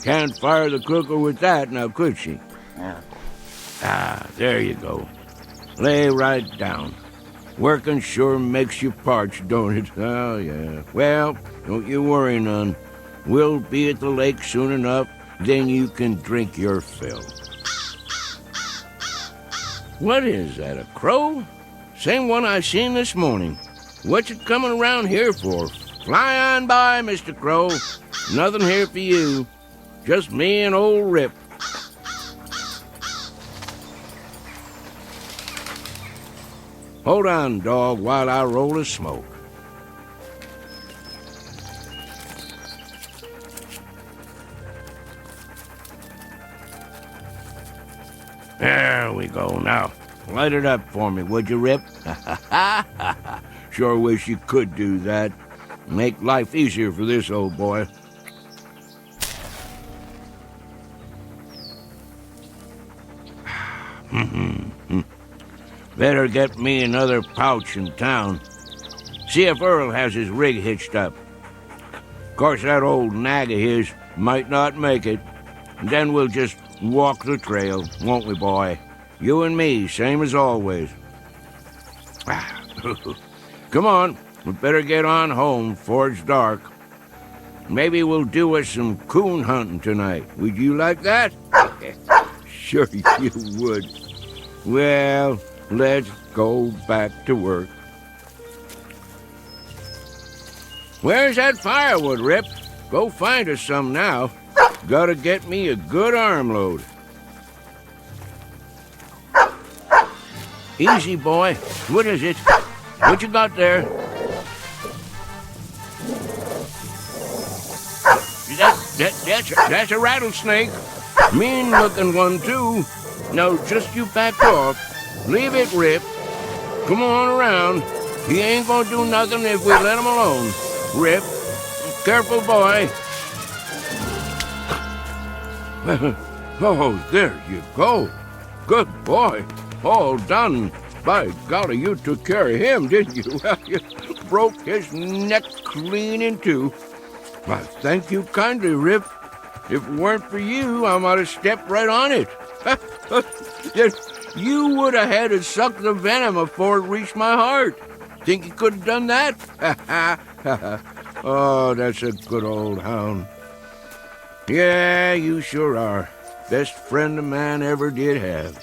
Can't fire the cooker with that, now could she? There you go. Lay right down. Working sure makes you parched, don't it? Oh, yeah. Well, don't you worry none. We'll be at the lake soon enough, then you can drink your fill. What is that, a crow? Same one I seen this morning. What's it coming around here for? Fly on by, Mr. Crow. Nothing here for you. Just me and old Rip. Hold on, dog, while I roll a smoke. There we go. Now, light it up for me, would you, Rip? Sure wish you could do that. Make life easier for this old boy. Better get me another pouch in town. See if Earl has his rig hitched up. Of course, that old nag of his might not make it. Then we'll just walk the trail, won't we, boy? You and me, same as always. Come on, we better get on home before it's dark. Maybe we'll do us some coon hunting tonight. Would you like that? Sure you would. Well, let's go back to work. Where's that firewood, Rip? Go find us some now. Gotta get me a good armload. Easy, boy. What is it? What you got there? That's a rattlesnake. Mean-looking one, too. Now, just you back off. Leave it, Rip. Come on around. He ain't gonna do nothing if we let him alone. Rip, careful, boy. Oh, there you go. Good boy. All done. By golly, you took care of him, didn't you? You broke his neck clean in two. Why, thank you kindly, Rip. If it weren't for you, I might have stepped right on it. You would have had to suck the venom before it reached my heart. Think you could have done that? Oh, that's a good old hound. Yeah, you sure are. Best friend a man ever did have.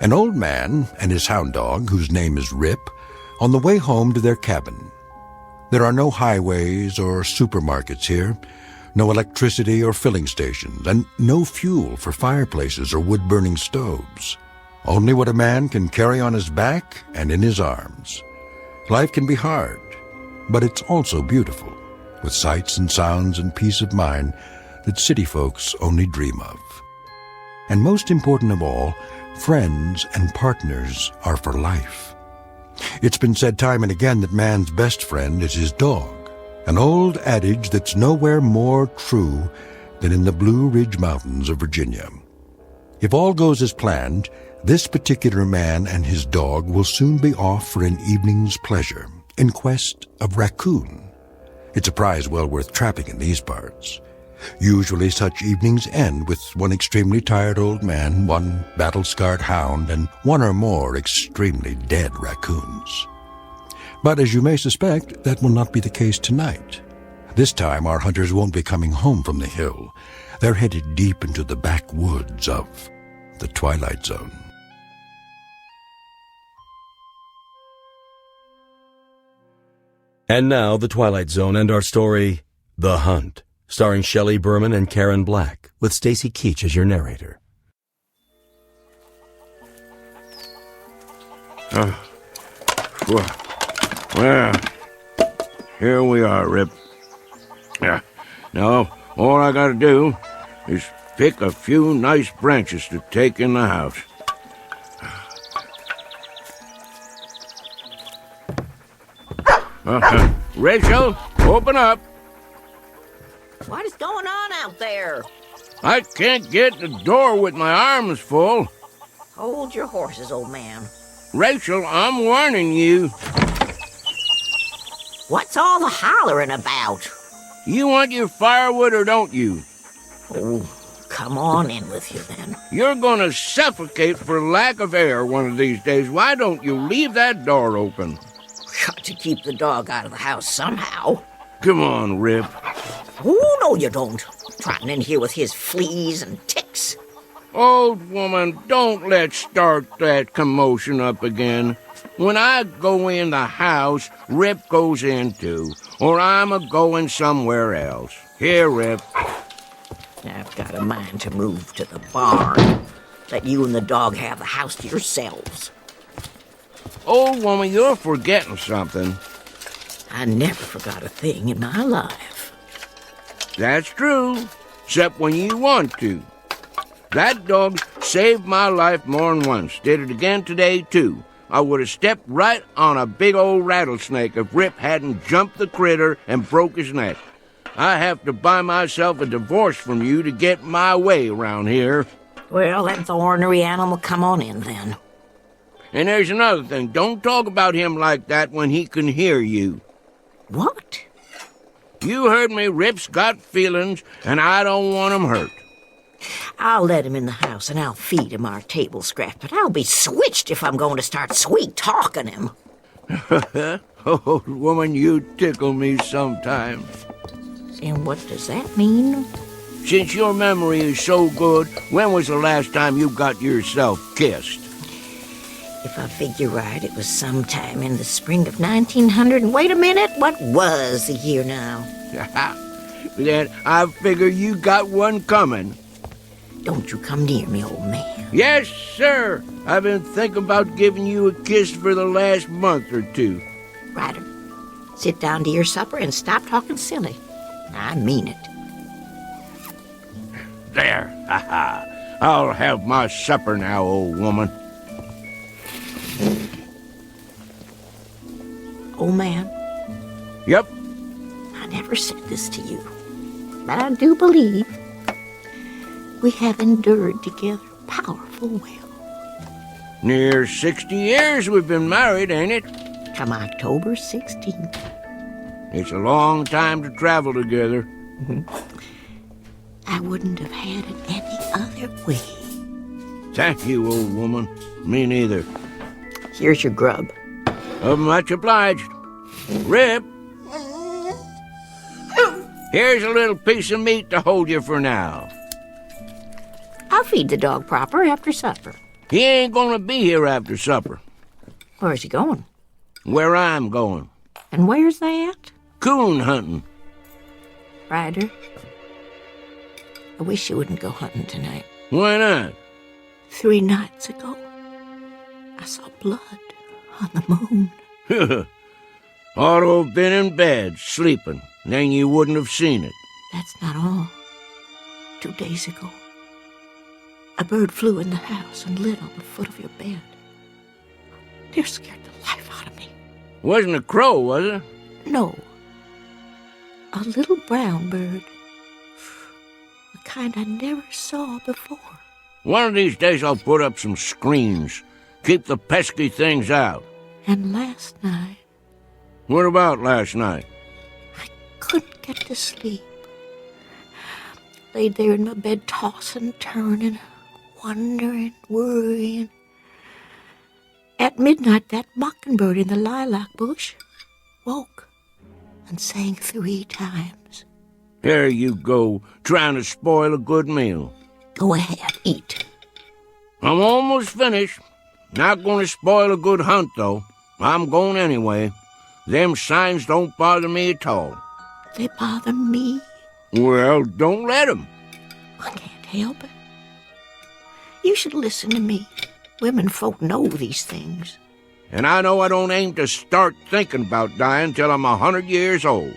An old man and his hound dog, whose name is Rip, on the way home to their cabin. There are no highways or supermarkets here, no electricity or filling stations, and no fuel for fireplaces or wood-burning stoves. Only what a man can carry on his back and in his arms. Life can be hard, but it's also beautiful, with sights and sounds and peace of mind that city folks only dream of. And most important of all, friends and partners are for life. It's been said time and again that man's best friend is his dog, an old adage that's nowhere more true than in the Blue Ridge Mountains of Virginia. If all goes as planned, this particular man and his dog will soon be off for an evening's pleasure in quest of raccoon. It's a prize well worth trapping in these parts. Usually such evenings end with one extremely tired old man, one battle-scarred hound, and one or more extremely dead raccoons. But as you may suspect, that will not be the case tonight. This time our hunters won't be coming home from the hill. They're headed deep into the backwoods of the Twilight Zone. And now, The Twilight Zone and our story, The Hunt, starring Shelley Berman and Karen Black, with Stacy Keach as your narrator. Well, here we are, Rip. Now, all I gotta do is pick a few nice branches to take in the house. Rachel, open up. What is going on out there? I can't get the door with my arms full. Hold your horses, old man. Rachel, I'm warning you. What's all the hollering about? You want your firewood or don't you? Oh, come on in with you then. You're gonna suffocate for lack of air one of these days. Why don't you leave that door open? Got to keep the dog out of the house somehow. Come on, Rip. Oh, no you don't. Trotting in here with his fleas and ticks. Old woman, don't let's start that commotion up again. When I go in the house, Rip goes in too. Or I'm a-going somewhere else. Here, Rip. I've got a mind to move to the barn. Let you and the dog have the house to yourselves. Old woman, you're forgetting something. I never forgot a thing in my life. That's true, except when you want to. That dog saved my life more than once. Did it again today, too. I would have stepped right on a big old rattlesnake if Rip hadn't jumped the critter and broke his neck. I have to buy myself a divorce from you to get my way around here. Well, that ornery animal come on in, then. And there's another thing. Don't talk about him like that when he can hear you. What? You heard me. Rip's got feelings, and I don't want him hurt. I'll let him in the house, and I'll feed him our table scraps, but I'll be switched if I'm going to start sweet-talking him. Old woman, you tickle me sometimes. And what does that mean? since your memory is so good, when was the last time you got yourself kissed? If I figure right, it was sometime in the spring of 1900. And wait a minute, what was the year now? Then I figure you got one coming. Don't you come near me, old man. Yes, sir. I've been thinking about giving you a kiss for the last month or two. Ryder, sit down to your supper and stop talking silly. I mean it. There. I'll have my supper now, old woman. Old man? Yep. I never said this to you, but I do believe we have endured together powerful well. Near 60 years we've been married, ain't it? Come October 16th. It's a long time to travel together. I wouldn't have had it any other way. Thank you, old woman. Me neither. Here's your grub. Much obliged. Rip. Here's a little piece of meat to hold you for now. I'll feed the dog proper after supper. He ain't gonna be here after supper. Where's he going? Where I'm going. And where's that? Coon hunting. Ryder, I wish you wouldn't go hunting tonight. Why not? 3 nights ago, I saw blood on the moon. Ought to have been in bed, sleeping. Then you wouldn't have seen it. That's not all. 2 days ago, a bird flew in the house and lit on the foot of your bed. It scared the life out of me. Wasn't a crow, was it? No. A little brown bird. The kind I never saw before. One of these days I'll put up some screens. Keep the pesky things out. And last night... What about last night? I couldn't get to sleep. Laid there in my bed, tossing, turning, wondering, worrying. At midnight, that mockingbird in the lilac bush woke and sang 3 times. There you go, trying to spoil a good meal. Go ahead, eat. I'm almost finished. Not going to spoil a good hunt, though. I'm going anyway. Them signs don't bother me at all. They bother me. Well, don't let 'em. I can't help it. You should listen to me. Women folk know these things. And I know I don't aim to start thinking about dying till I'm 100 years old.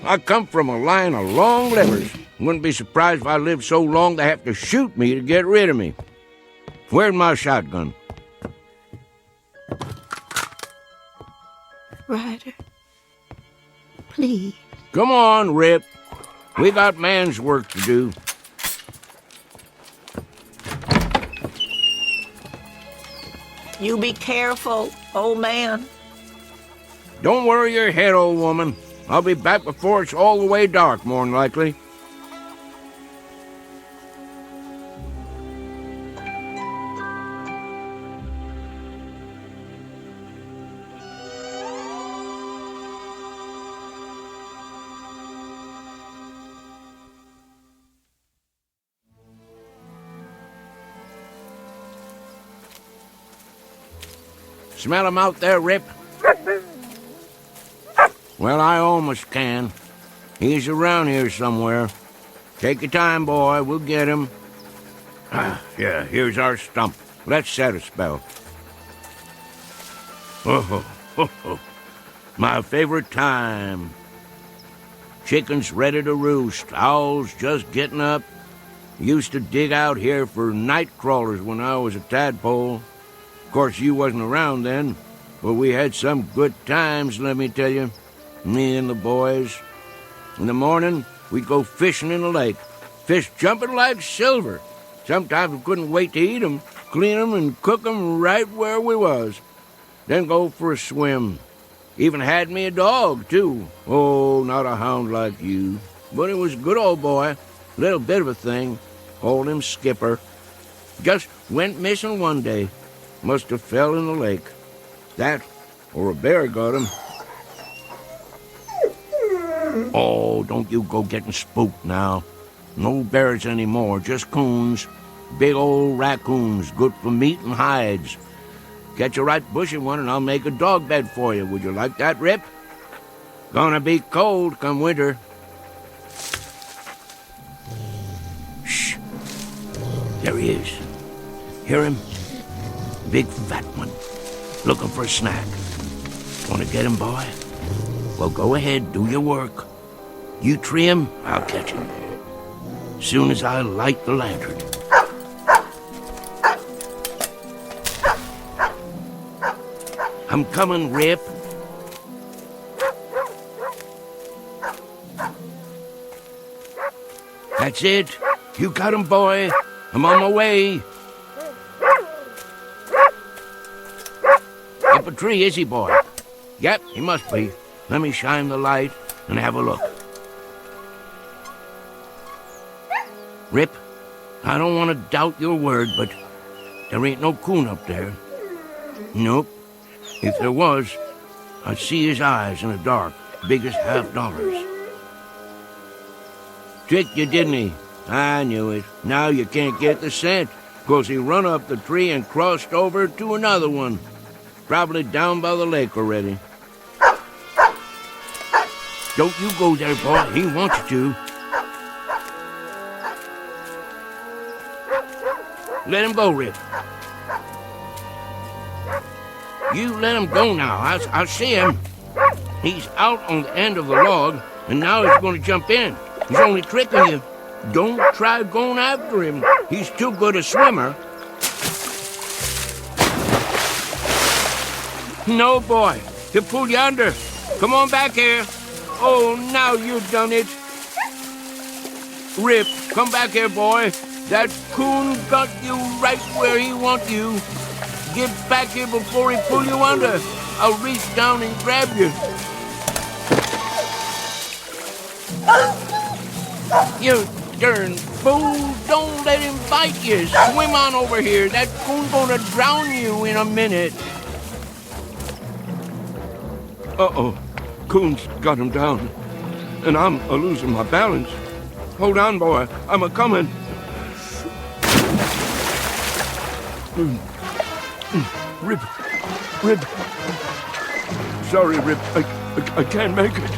I come from a line of long livers. Wouldn't be surprised if I lived so long they have to shoot me to get rid of me. Where's my shotgun? Ryder, please. Come on, Rip. We got man's work to do. You be careful, old man. Don't worry your head, old woman. I'll be back before it's all the way dark, more'n likely. Smell him out there, Rip? Well, I almost can. He's around here somewhere. Take your time, boy. We'll get him. Yeah, here's our stump. Let's set a spell. Oh, my favorite time. Chickens ready to roost. Owls just getting up. Used to dig out here for night crawlers when I was a tadpole. Of course, you wasn't around then, but we had some good times, let me tell you. Me and the boys. In the morning, we'd go fishing in the lake. Fish jumping like silver. Sometimes we couldn't wait to eat 'em, clean 'em, and cook 'em right where we was. Then go for a swim. Even had me a dog, too. Oh, not a hound like you. But it was a good old boy. Little bit of a thing. Called him Skipper. Just went missing one day. Must have fell in the lake. That, or a bear got him. Oh, don't you go getting spooked now. No bears anymore, just coons. Big old raccoons, good for meat and hides. Catch a right bushy one and I'll make a dog bed for you. Would you like that, Rip? Gonna be cold come winter. Shh. There he is. Hear him? Big fat one. Looking for a snack. Want to get him, boy? Well, go ahead, do your work. You tree him, I'll catch him. Soon as I light the lantern. I'm coming, Rip. That's it. You got him, boy. I'm on my way. Up a tree, is he, boy? Yep, he must be. Let me shine the light and have a look. Rip, I don't want to doubt your word, but there ain't no coon up there. Nope. If there was, I'd see his eyes in the dark, big as $50. Tricked you, didn't he? I knew it. Now you can't get the scent, 'cause he run up the tree and crossed over to another one. Probably down by the lake already. Don't you go there, boy. He wants you to. Let him go, Rip. You let him go now. I'll see him. He's out on the end of the log, and now he's going to jump in. He's only tricking you. Don't try going after him. He's too good a swimmer. No, boy. He'll pull you under. Come on back here. Oh, now you've done it. Rip, come back here, boy. That coon got you right where he wants you. Get back here before he pull you under. I'll reach down and grab you. You darn fool. Don't let him bite you. Swim on over here. That coon's gonna drown you in a minute. Uh-oh. Coon's got him down. And I'm a-losing my balance. Hold on, boy. I'm a-coming. Rip. Sorry, Rip. I can't make it.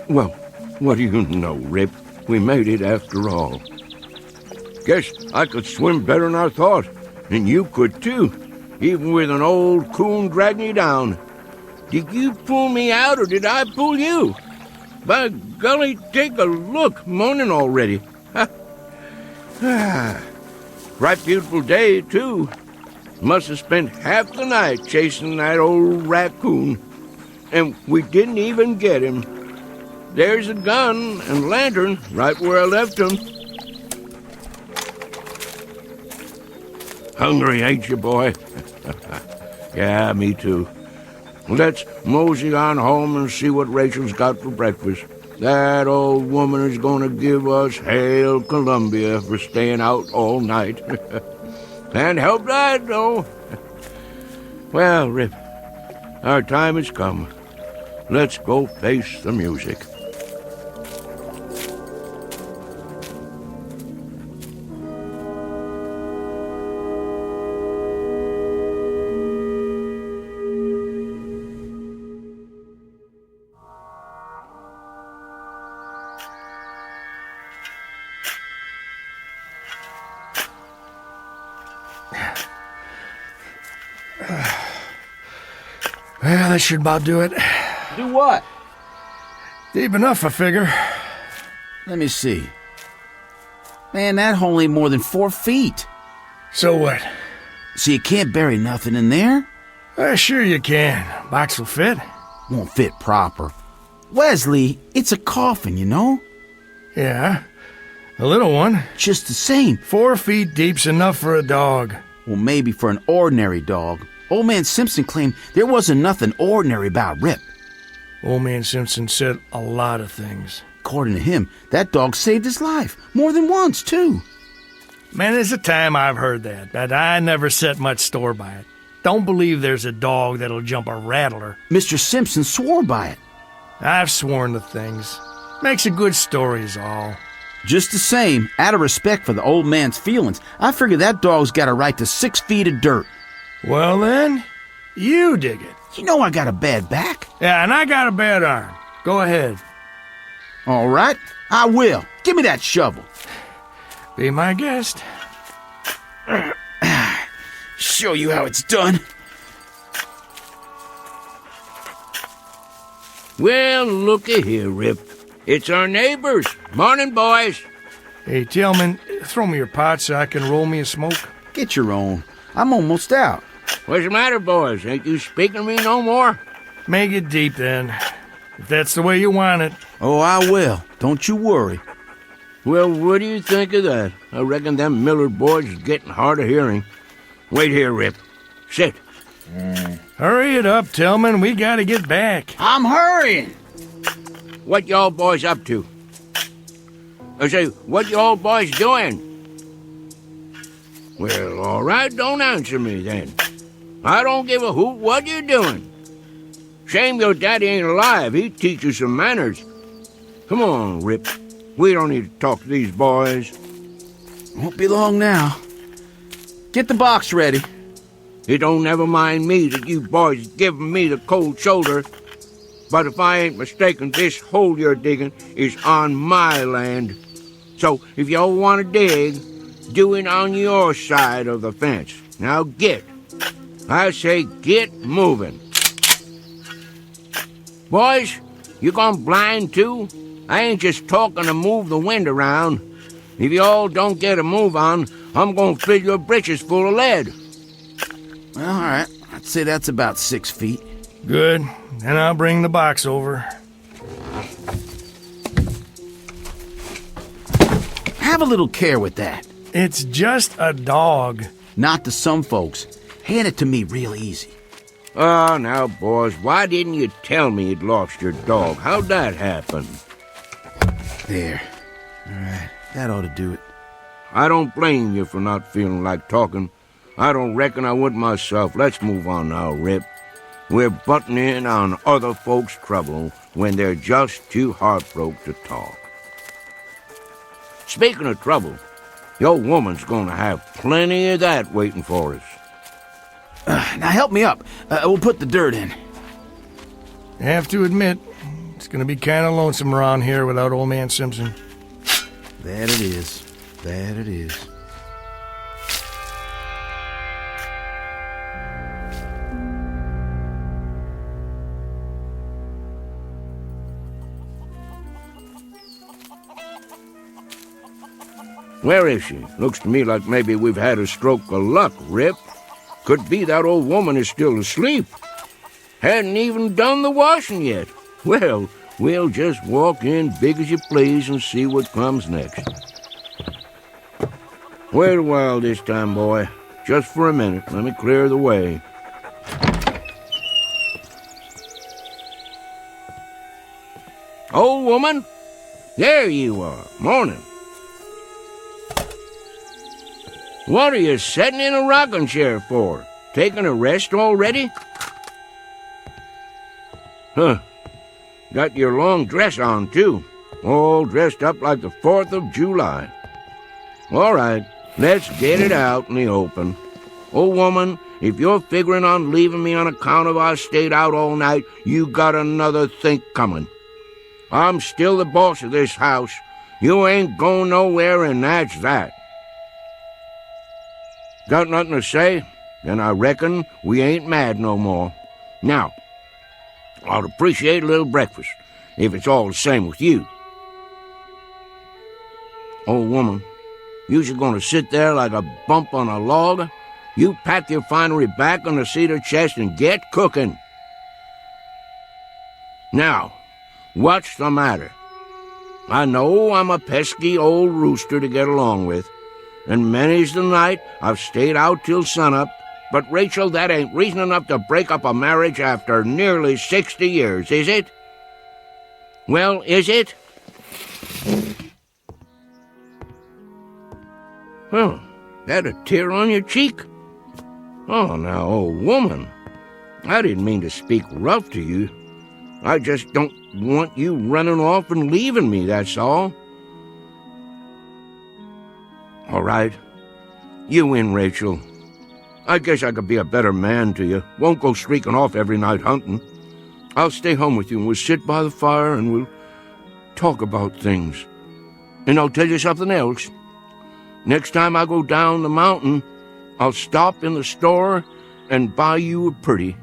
Well, what do you know, Rip? We made it after all. Guess I could swim better than I thought, and you could too, even with an old coon dragging you down. Did you pull me out, or did I pull you? By golly, take a look, morning already. Right beautiful day, too. Must have spent half the night chasing that old raccoon. And we didn't even get him. There's a gun and lantern right where I left them. Hungry, ain't you, boy? Yeah, me too. Let's mosey on home and see what Rachel's got for breakfast. That old woman is going to give us Hail Columbia for staying out all night. Can't help that, though. Well, Rip, our time has come. Let's go face the music. Well, that should about do it. Do what? Deep enough, I figure. Let me see. Man, that hole ain't more than 4 feet. So what? So you can't bury nothing in there? Sure you can. Box will fit. Won't fit proper. Wesley, it's a coffin, you know? Yeah, a little one. Just the same. 4 feet deep's enough for a dog. Well, maybe for an ordinary dog. Old Man Simpson claimed there wasn't nothing ordinary about Rip. Old Man Simpson said a lot of things. According to him, that dog saved his life. More than once, too. Man, there's a time I've heard that, but I never set much store by it. Don't believe there's a dog that'll jump a rattler. Mr. Simpson swore by it. I've sworn to things. Makes a good story is all. Just the same, out of respect for the old man's feelings, I figure that dog's got a right to 6 feet of dirt. Well then, you dig it. You know I got a bad back. Yeah, and I got a bad arm. Go ahead. All right, I will. Give me that shovel. Be my guest. Show you how it's done. Well, looky here, Rip. It's our neighbors. Morning, boys. Hey, Tillman, throw me your pot so I can roll me a smoke. Get your own. I'm almost out. What's the matter, boys? Ain't you speaking to me no more? Make it deep, then. If that's the way you want it. Oh, I will. Don't you worry. Well, what do you think of that? I reckon them Millard boys is getting hard of hearing. Wait here, Rip. Sit. Hurry it up, Tillman. We gotta get back. I'm hurrying. What y'all boys up to? I say, what y'all boys doing? Well, all right, don't answer me then. I don't give a hoot what you're doing. Shame your daddy ain't alive. He'd teach you some manners. Come on, Rip. We don't need to talk to these boys. Won't be long now. Get the box ready. It don't never mind me that you boys giving me the cold shoulder. But if I ain't mistaken, this hole you're digging is on my land. So if y'all want to dig, do it on your side of the fence. Now get. I say get moving. Boys, you gone blind too? I ain't just talking to move the wind around. If y'all don't get a move on, I'm gonna fill your britches full of lead. Well, all right. I'd say that's about 6 feet. Good. Then I'll bring the box over. Have a little care with that. It's just a dog. Not to some folks. Hand it to me real easy. Oh, now, boys, why didn't you tell me you'd lost your dog? How'd that happen? There. All right. That ought to do it. I don't blame you for not feeling like talking. I don't reckon I would myself. Let's move on now, Rip. We're butting in on other folks' trouble when they're just too heartbroken to talk. Speaking of trouble, your woman's gonna have plenty of that waiting for us. Now help me up. We'll put the dirt in. I have to admit, it's gonna be kind of lonesome around here without Old Man Simpson. That it is. That it is. Where is she? Looks to me like maybe we've had a stroke of luck, Rip. Could be that old woman is still asleep. Hadn't even done the washing yet. Well, we'll just walk in big as you please and see what comes next. Wait a while this time, boy. Just for a minute. Let me clear the way. Old woman? There you are. Morning. What are you sitting in a rocking chair for? Taking a rest already? Huh. Got your long dress on, too. All dressed up like the 4th of July. All right, let's get it out in the open. Old woman, if you're figuring on leaving me on account of I stayed out all night, you got another think coming. I'm still the boss of this house. You ain't going nowhere, and that's that. Got nothing to say? Then I reckon we ain't mad no more. Now, I'd appreciate a little breakfast, if it's all the same with you. Old woman, you's gonna sit there like a bump on a log? You pack your finery back on the cedar chest and get cooking. Now, what's the matter? I know I'm a pesky old rooster to get along with, and many's the night I've stayed out till sunup, But, Rachel, that ain't reason enough to break up a marriage after nearly 60 years, is it? Well, is it? Well, that a tear on your cheek? Oh, now, old woman, I didn't mean to speak rough to you. I just don't want you running off and leaving me, that's all. All right. You win, Rachel. I guess I could be a better man to you. Won't go streaking off every night hunting. I'll stay home with you, and we'll sit by the fire, and we'll talk about things. And I'll tell you something else. Next time I go down the mountain, I'll stop in the store and buy you a pretty.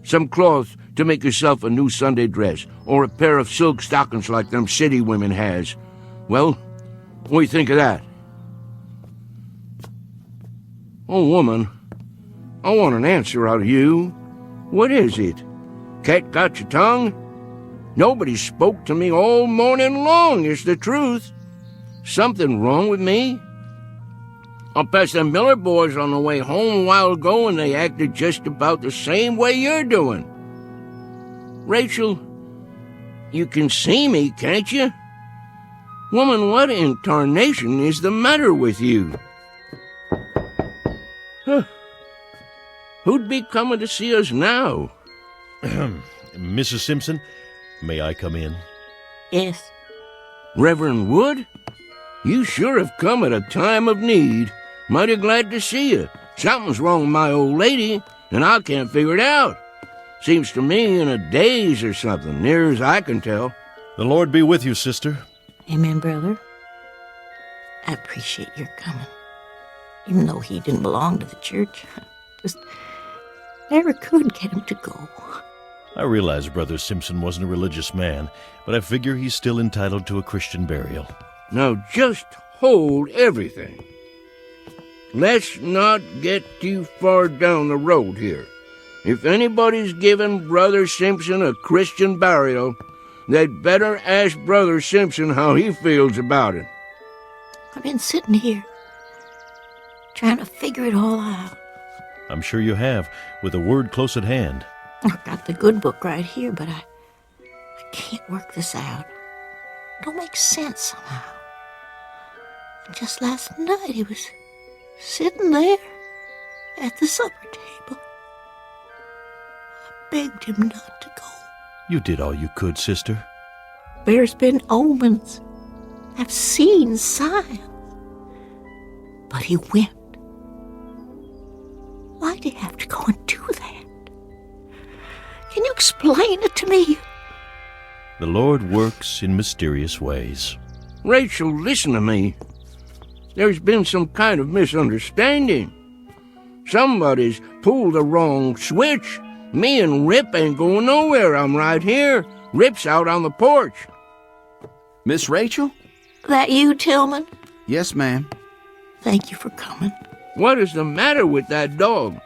Some cloth to make yourself a new Sunday dress, or a pair of silk stockings like them city women has. Well, what do you think of that? Oh, woman, I want an answer out of you. What is it? Cat got your tongue? Nobody spoke to me all morning long, is the truth. Something wrong with me? I passed the Miller boys on the way home a while ago, and they acted just about the same way you're doing. Rachel, you can see me, can't you? Woman, what in tarnation is the matter with you? Huh. Who'd be coming to see us now? Mrs. Simpson, may I come in? Yes. Reverend Wood? You sure have come at a time of need. Mighty glad to see you. Something's wrong with my old lady, and I can't figure it out. Seems to me in a daze or something, near as I can tell. The Lord be with you, sister. Amen, brother. I appreciate your coming. Even though he didn't belong to the church, I just never could get him to go. I realize Brother Simpson wasn't a religious man, but I figure he's still entitled to a Christian burial. Now just hold everything. Let's not get too far down the road here. If anybody's giving Brother Simpson a Christian burial, they'd better ask Brother Simpson how he feels about it. I've been sitting here, trying to figure it all out. I'm sure you have, with a word close at hand. I've got the good book right here, but I can't work this out. It don't make sense somehow. And just last night he was sitting there at the supper table. I begged him not to go. You did all you could, sister. There's been omens. I've seen signs. But he went. Why'd he have to go and do that? Can you explain it to me? The Lord works in mysterious ways. Rachel, listen to me. There's been some kind of misunderstanding. Somebody's pulled the wrong switch. Me and Rip ain't going nowhere. I'm right here. Rip's out on the porch. Miss Rachel? That you, Tillman? Yes, ma'am. Thank you for coming. What is the matter with that dog?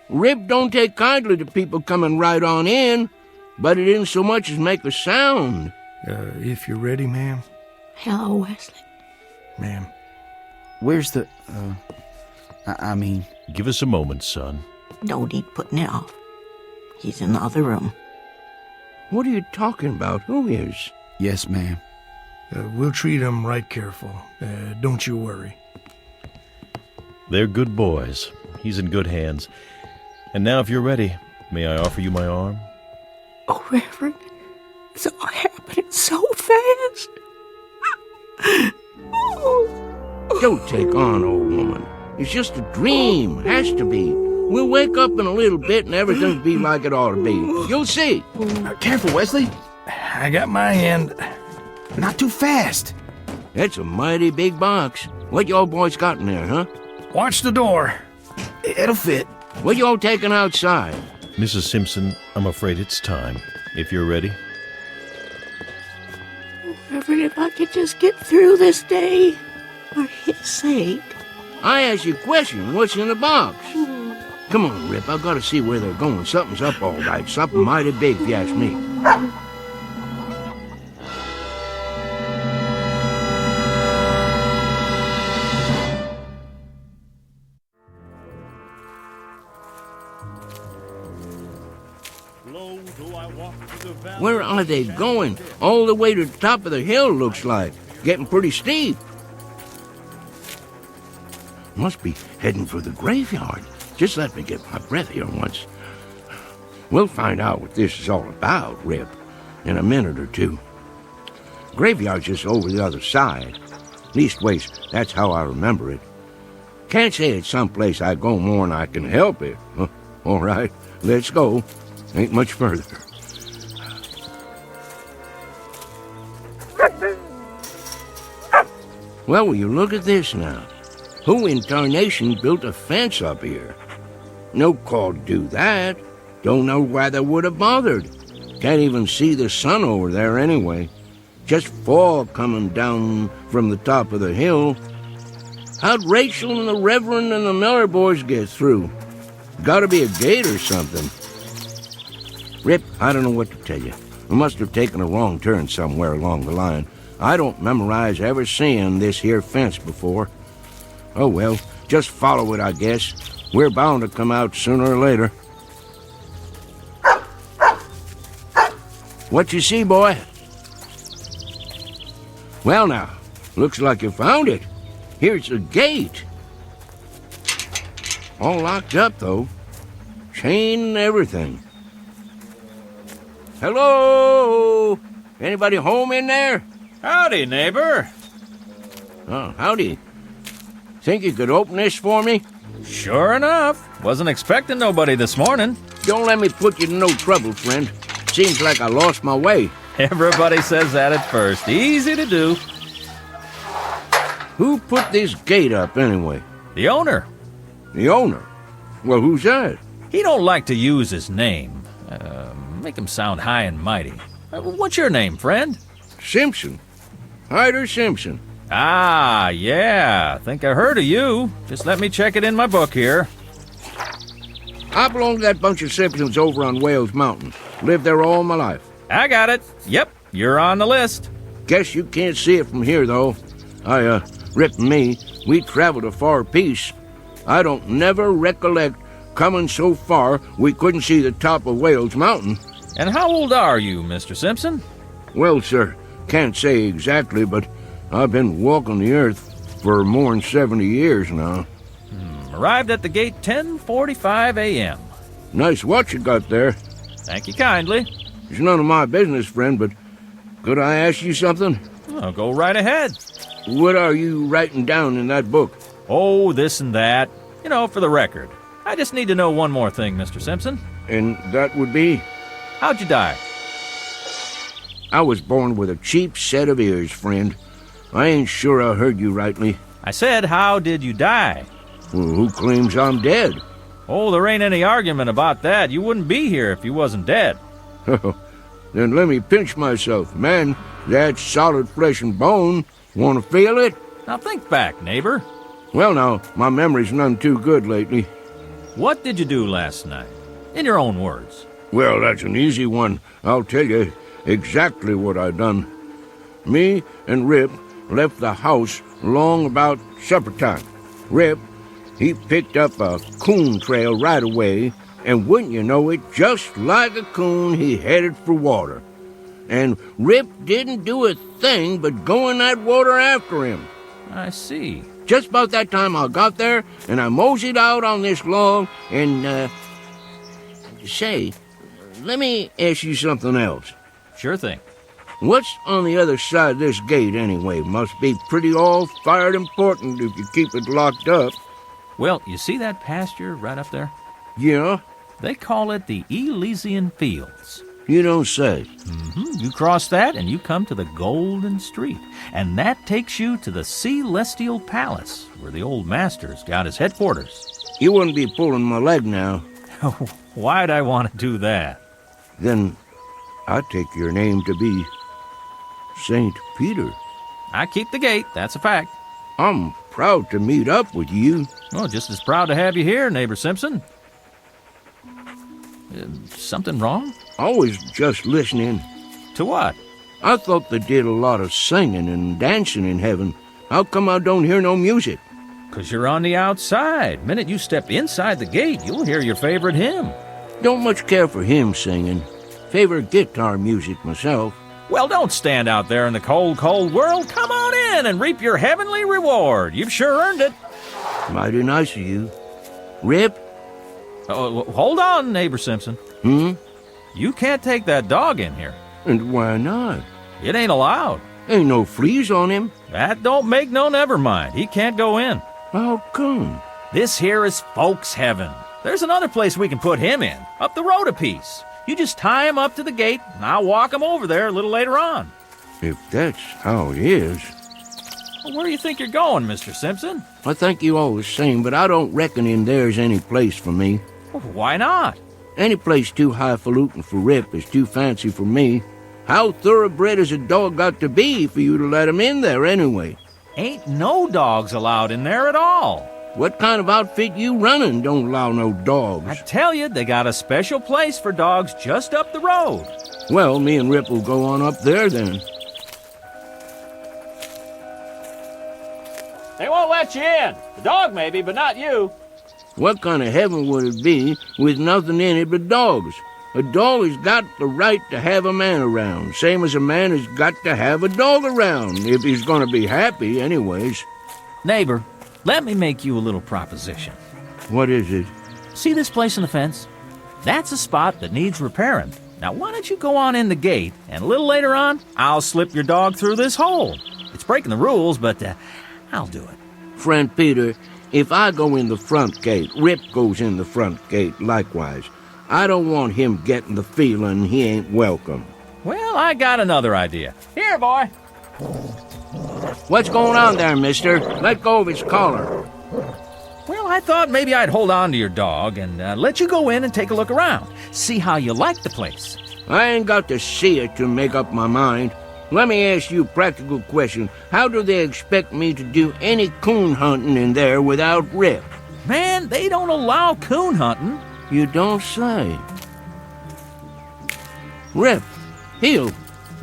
Rip don't take kindly to people coming right on in, but it didn't so much as make a sound. If you're ready, ma'am. Hello, Wesley. Ma'am. Where's the, I mean... Give us a moment, son. No need putting it off. He's in the other room. What are you talking about? Who is? Yes, ma'am. We'll treat him right careful. Don't you worry. They're good boys. He's in good hands. And now, if you're ready, may I offer you my arm? Oh, Reverend, it's all happening so fast. Don't take on, old woman. It's just a dream. Has to be. We'll wake up in a little bit and everything'll be like it ought to be. You'll see. Careful, Wesley. I got my hand. Not too fast. That's a mighty big box. What y'all boys got in there, huh? Watch the door. It'll fit. What y'all taking outside? Mrs. Simpson, I'm afraid it's time. If you're ready. Reverend, if I could just get through this day, for his sake. I asked you a question. What's in the box? Come on, Rip. I've got to see where they're going. Something's up all right. Something mighty big, if you ask me. are they going? All the way to the top of the hill, looks like. Getting pretty steep. Must be heading for the graveyard. Just let me get my breath here once. We'll find out what this is all about, Rip, in a minute or two. Graveyard's just over the other side. Leastways, that's how I remember it. Can't say it's someplace I go more'n I can help it. All right, let's go. Ain't much further. Well, will you look at this now? Who in tarnation built a fence up here? No call to do that. Don't know why they would have bothered. Can't even see the sun over there anyway. Just fog coming down from the top of the hill. How'd Rachel and the Reverend and the Miller boys get through? Gotta be a gate or something. Rip, I don't know what to tell you. We must have taken a wrong turn somewhere along the line. I don't memorize ever seeing this here fence before. Oh well, just follow it, I guess. We're bound to come out sooner or later. What you see, boy? Well now, looks like you found it. Here's the gate. All locked up, though. Chain and everything. Hello? Anybody home in there? Howdy, neighbor. Oh, howdy. Think you could open this for me? Sure enough. Wasn't expecting nobody this morning. Don't let me put you to no trouble, friend. Seems like I lost my way. Everybody says that at first. Easy to do. Who put this gate up, anyway? The owner. The owner? Well, who's that? He don't like to use his name. Make him sound high and mighty. What's your name, friend? Simpson. Hyder Simpson. Ah, yeah. Think I heard of you. Just let me check it in my book here. I belong to that bunch of Simpsons over on Wales Mountain. Lived there all my life. I got it. Yep, you're on the list. Guess you can't see it from here, though. Rip and me, we traveled a far piece. I don't never recollect coming so far we couldn't see the top of Wales Mountain. And how old are you, Mr. Simpson? Well, sir, can't say exactly, but I've been walking the earth for more'n 70 years now. Arrived at the gate 10:45 a.m. Nice watch you got there. Thank you kindly. It's none of my business, friend, but could I ask you something? Oh, go right ahead. What are you writing down in that book? Oh, this and that. You know, for the record. I just need to know one more thing, Mr. Simpson. And that would be? How'd you die? I was born with a cheap set of ears, friend. I ain't sure I heard you rightly. I said, how did you die? Well, who claims I'm dead? Oh, there ain't any argument about that. You wouldn't be here if you wasn't dead. Then let me pinch myself. Man, that's solid flesh and bone. Want to feel it? Now think back, neighbor. Well, now, my memory's none too good lately. What did you do last night? In your own words. Well, that's an easy one. I'll tell you exactly what I done. Me and Rip left the house long about supper time. Rip, he picked up a coon trail right away, and wouldn't you know it, just like a coon, he headed for water. And Rip didn't do a thing but go in that water after him. I see. Just about that time I got there, and I moseyed out on this log, and, say, let me ask you something else. Sure thing. What's on the other side of this gate, anyway? Must be pretty all-fired important if you keep it locked up. Well, you see that pasture right up there? Yeah? They call it the Elysian Fields. You don't say. You cross that and you come to the Golden Street. And that takes you to the Celestial Palace, where the old master's got his headquarters. You wouldn't be pulling my leg now. Why'd I want to do that? Then I take your name to be St. Peter. I keep the gate, that's a fact. I'm proud to meet up with you. Well, just as proud to have you here, neighbor Simpson. Something wrong? I was just listening. To what? I thought they did a lot of singing and dancing in heaven. How come I don't hear no music? 'Cause you're on the outside. Minute you step inside the gate, you'll hear your favorite hymn. Don't much care for him singing. favorite guitar music myself. Well, don't stand out there in the cold, cold world. Come on in and reap your heavenly reward. You've sure earned it. Mighty nice of you. Rip? Hold on, Neighbor Simpson. You can't take that dog in here. And why not? It ain't allowed. Ain't no fleas on him. That don't make no never mind. He can't go in. How come? This here is folks' heaven. There's another place we can put him in, up the road a piece. You just tie him up to the gate, and I'll walk him over there a little later on. If that's how it is. Well, where do you think you're going, Mr. Simpson? I think you all the same, but I don't reckon in there's any place for me. Well, why not? Any place too highfalutin for Rip is too fancy for me. How thoroughbred has a dog got to be for you to let him in there anyway? Ain't no dogs allowed in there at all. What kind of outfit you running don't allow no dogs? I tell you, they got a special place for dogs just up the road. Well, me and Rip will go on up there then. They won't let you in. The dog maybe, but not you. What kind of heaven would it be with nothing in it but dogs? A dog has got the right to have a man around, same as a man has got to have a dog around, if he's going to be happy anyways. Neighbor, let me make you a little proposition. What is it? See this place in the fence? That's a spot that needs repairing. Now, why don't you go on in the gate, and a little later on, I'll slip your dog through this hole. It's breaking the rules, but I'll do it. Friend Peter, if I go in the front gate, Rip goes in the front gate likewise. I don't want him getting the feeling he ain't welcome. Well, I got another idea. Here, boy. What's going on there, mister? Let go of his collar. Well, I thought maybe I'd hold on to your dog and let you go in and take a look around. See how you like the place. I ain't got to see it to make up my mind. Let me ask you a practical question. How do they expect me to do any coon hunting in there without Rip? Man, they don't allow coon hunting. You don't say. Rip, heel.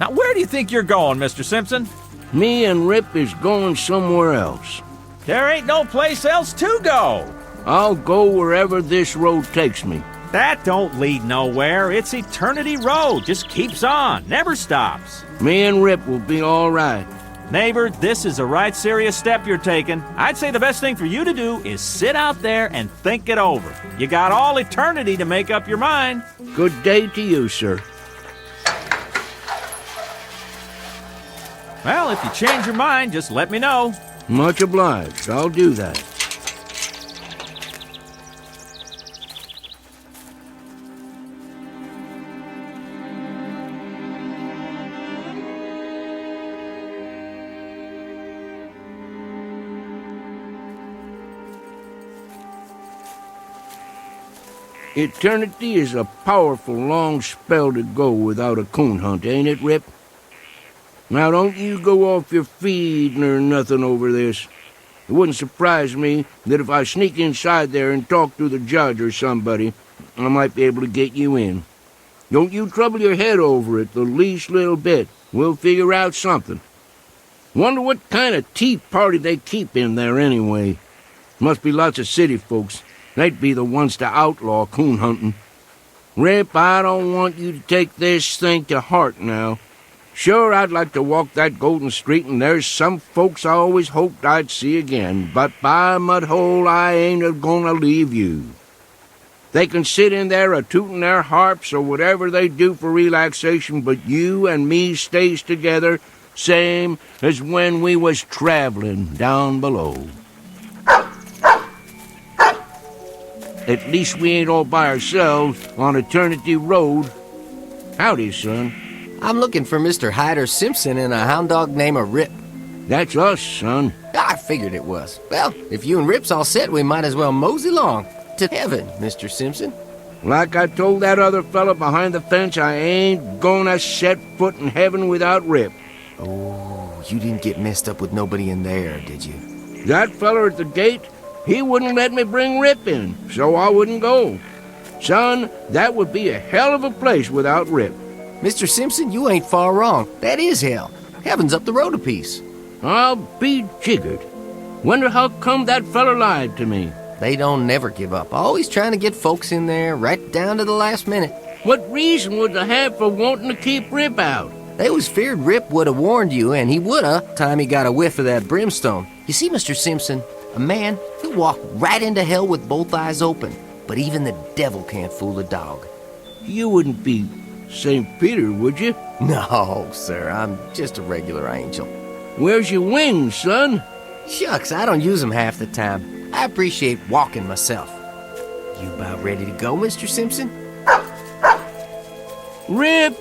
Now, where do you think you're going, Mr. Simpson? Me and Rip is going somewhere else. There ain't no place else to go. I'll go wherever this road takes me. That don't lead nowhere. It's Eternity Road. Just keeps on, never stops. Me and Rip will be all right. Neighbor, this is a right serious step you're taking. I'd say the best thing for you to do is sit out there and think it over. You got all eternity to make up your mind. Good day to you, sir. Well, if you change your mind, just let me know. Much obliged. I'll do that. Eternity is a powerful long spell to go without a coon hunt, ain't it, Rip? Now, don't you go off your feed nor nothing over this. It wouldn't surprise me that if I sneak inside there and talk to the judge or somebody, I might be able to get you in. Don't you trouble your head over it the least little bit. We'll figure out something. Wonder what kind of tea party they keep in there anyway. Must be lots of city folks. They'd be the ones to outlaw coon hunting. Rip, I don't want you to take this thing to heart now. Sure, I'd like to walk that golden street, and there's some folks I always hoped I'd see again, but by mudhole, I ain't a-gonna leave you. They can sit in there a-tootin' their harps or whatever they do for relaxation, but you and me stays together, same as when we was traveling down below. At least we ain't all by ourselves on Eternity Road. Howdy, son. I'm looking for Mr. Hyder Simpson and a hound dog named Rip. That's us, son. I figured it was. Well, if you and Rip's all set, we might as well mosey along to heaven, Mr. Simpson. Like I told that other fella behind the fence, I ain't gonna set foot in heaven without Rip. Oh, you didn't get messed up with nobody in there, did you? That fella at the gate, he wouldn't let me bring Rip in, so I wouldn't go. Son, that would be a hell of a place without Rip. Mr. Simpson, you ain't far wrong. That is hell. Heaven's up the road a piece. I'll be jiggered. Wonder how come that fella lied to me. They don't never give up. Always trying to get folks in there right down to the last minute. What reason would they have for wanting to keep Rip out? They was feared Rip would have warned you, and he woulda, time he got a whiff of that brimstone. You see, Mr. Simpson, a man, he'll walk right into hell with both eyes open, but even the devil can't fool a dog. You wouldn't be St. Peter, would you? No, sir, I'm just a regular angel. Where's your wings, son? Shucks, I don't use them half the time. I appreciate walking myself. You about ready to go, Mr. Simpson? Rip!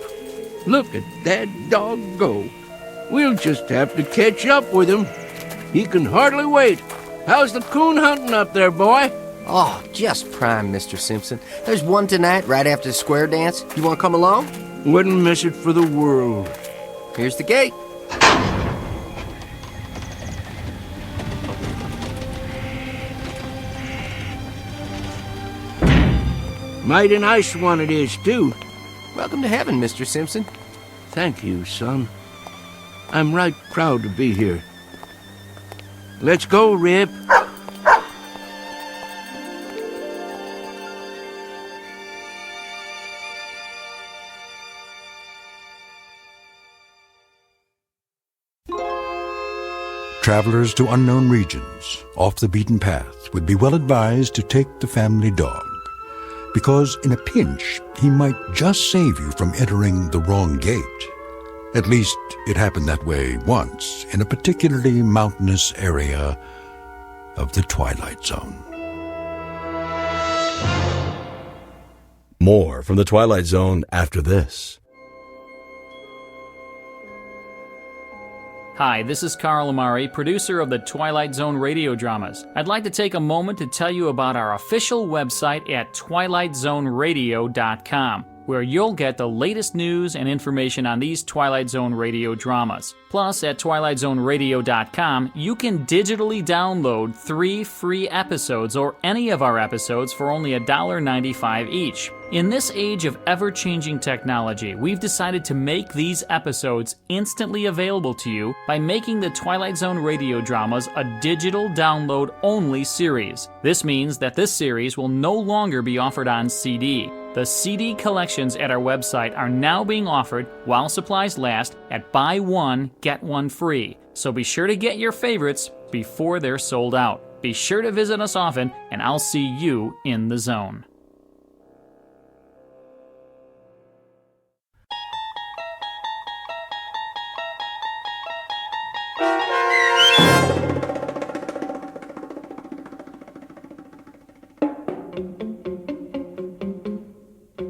Look at that dog go. We'll just have to catch up with him. He can hardly wait. How's the coon hunting up there, boy? Oh, just prime, Mr. Simpson. There's one tonight right after the square dance. You want to come along? Wouldn't miss it for the world. Here's the gate. Mighty nice one it is, too. Welcome to heaven, Mr. Simpson. Thank you, son. I'm right proud to be here. Let's go, Rip. Travelers to unknown regions, off the beaten path, would be well advised to take the family dog, because in a pinch, he might just save you from entering the wrong gate. At least, it happened that way once in a particularly mountainous area of the Twilight Zone. More from the Twilight Zone after this. Hi, this is Carl Amari, producer of the Twilight Zone radio dramas. I'd like to take a moment to tell you about our official website at twilightzoneradio.com, where you'll get the latest news and information on these Twilight Zone radio dramas. Plus, at twilightzoneradio.com, you can digitally download 3 free episodes or any of our episodes for only $1.95 each. In this age of ever-changing technology, we've decided to make these episodes instantly available to you by making the Twilight Zone radio dramas a digital download-only series. This means that this series will no longer be offered on CD. The CD collections at our website are now being offered, while supplies last, at buy one, get one free. So be sure to get your favorites before they're sold out. Be sure to visit us often, and I'll see you in the zone.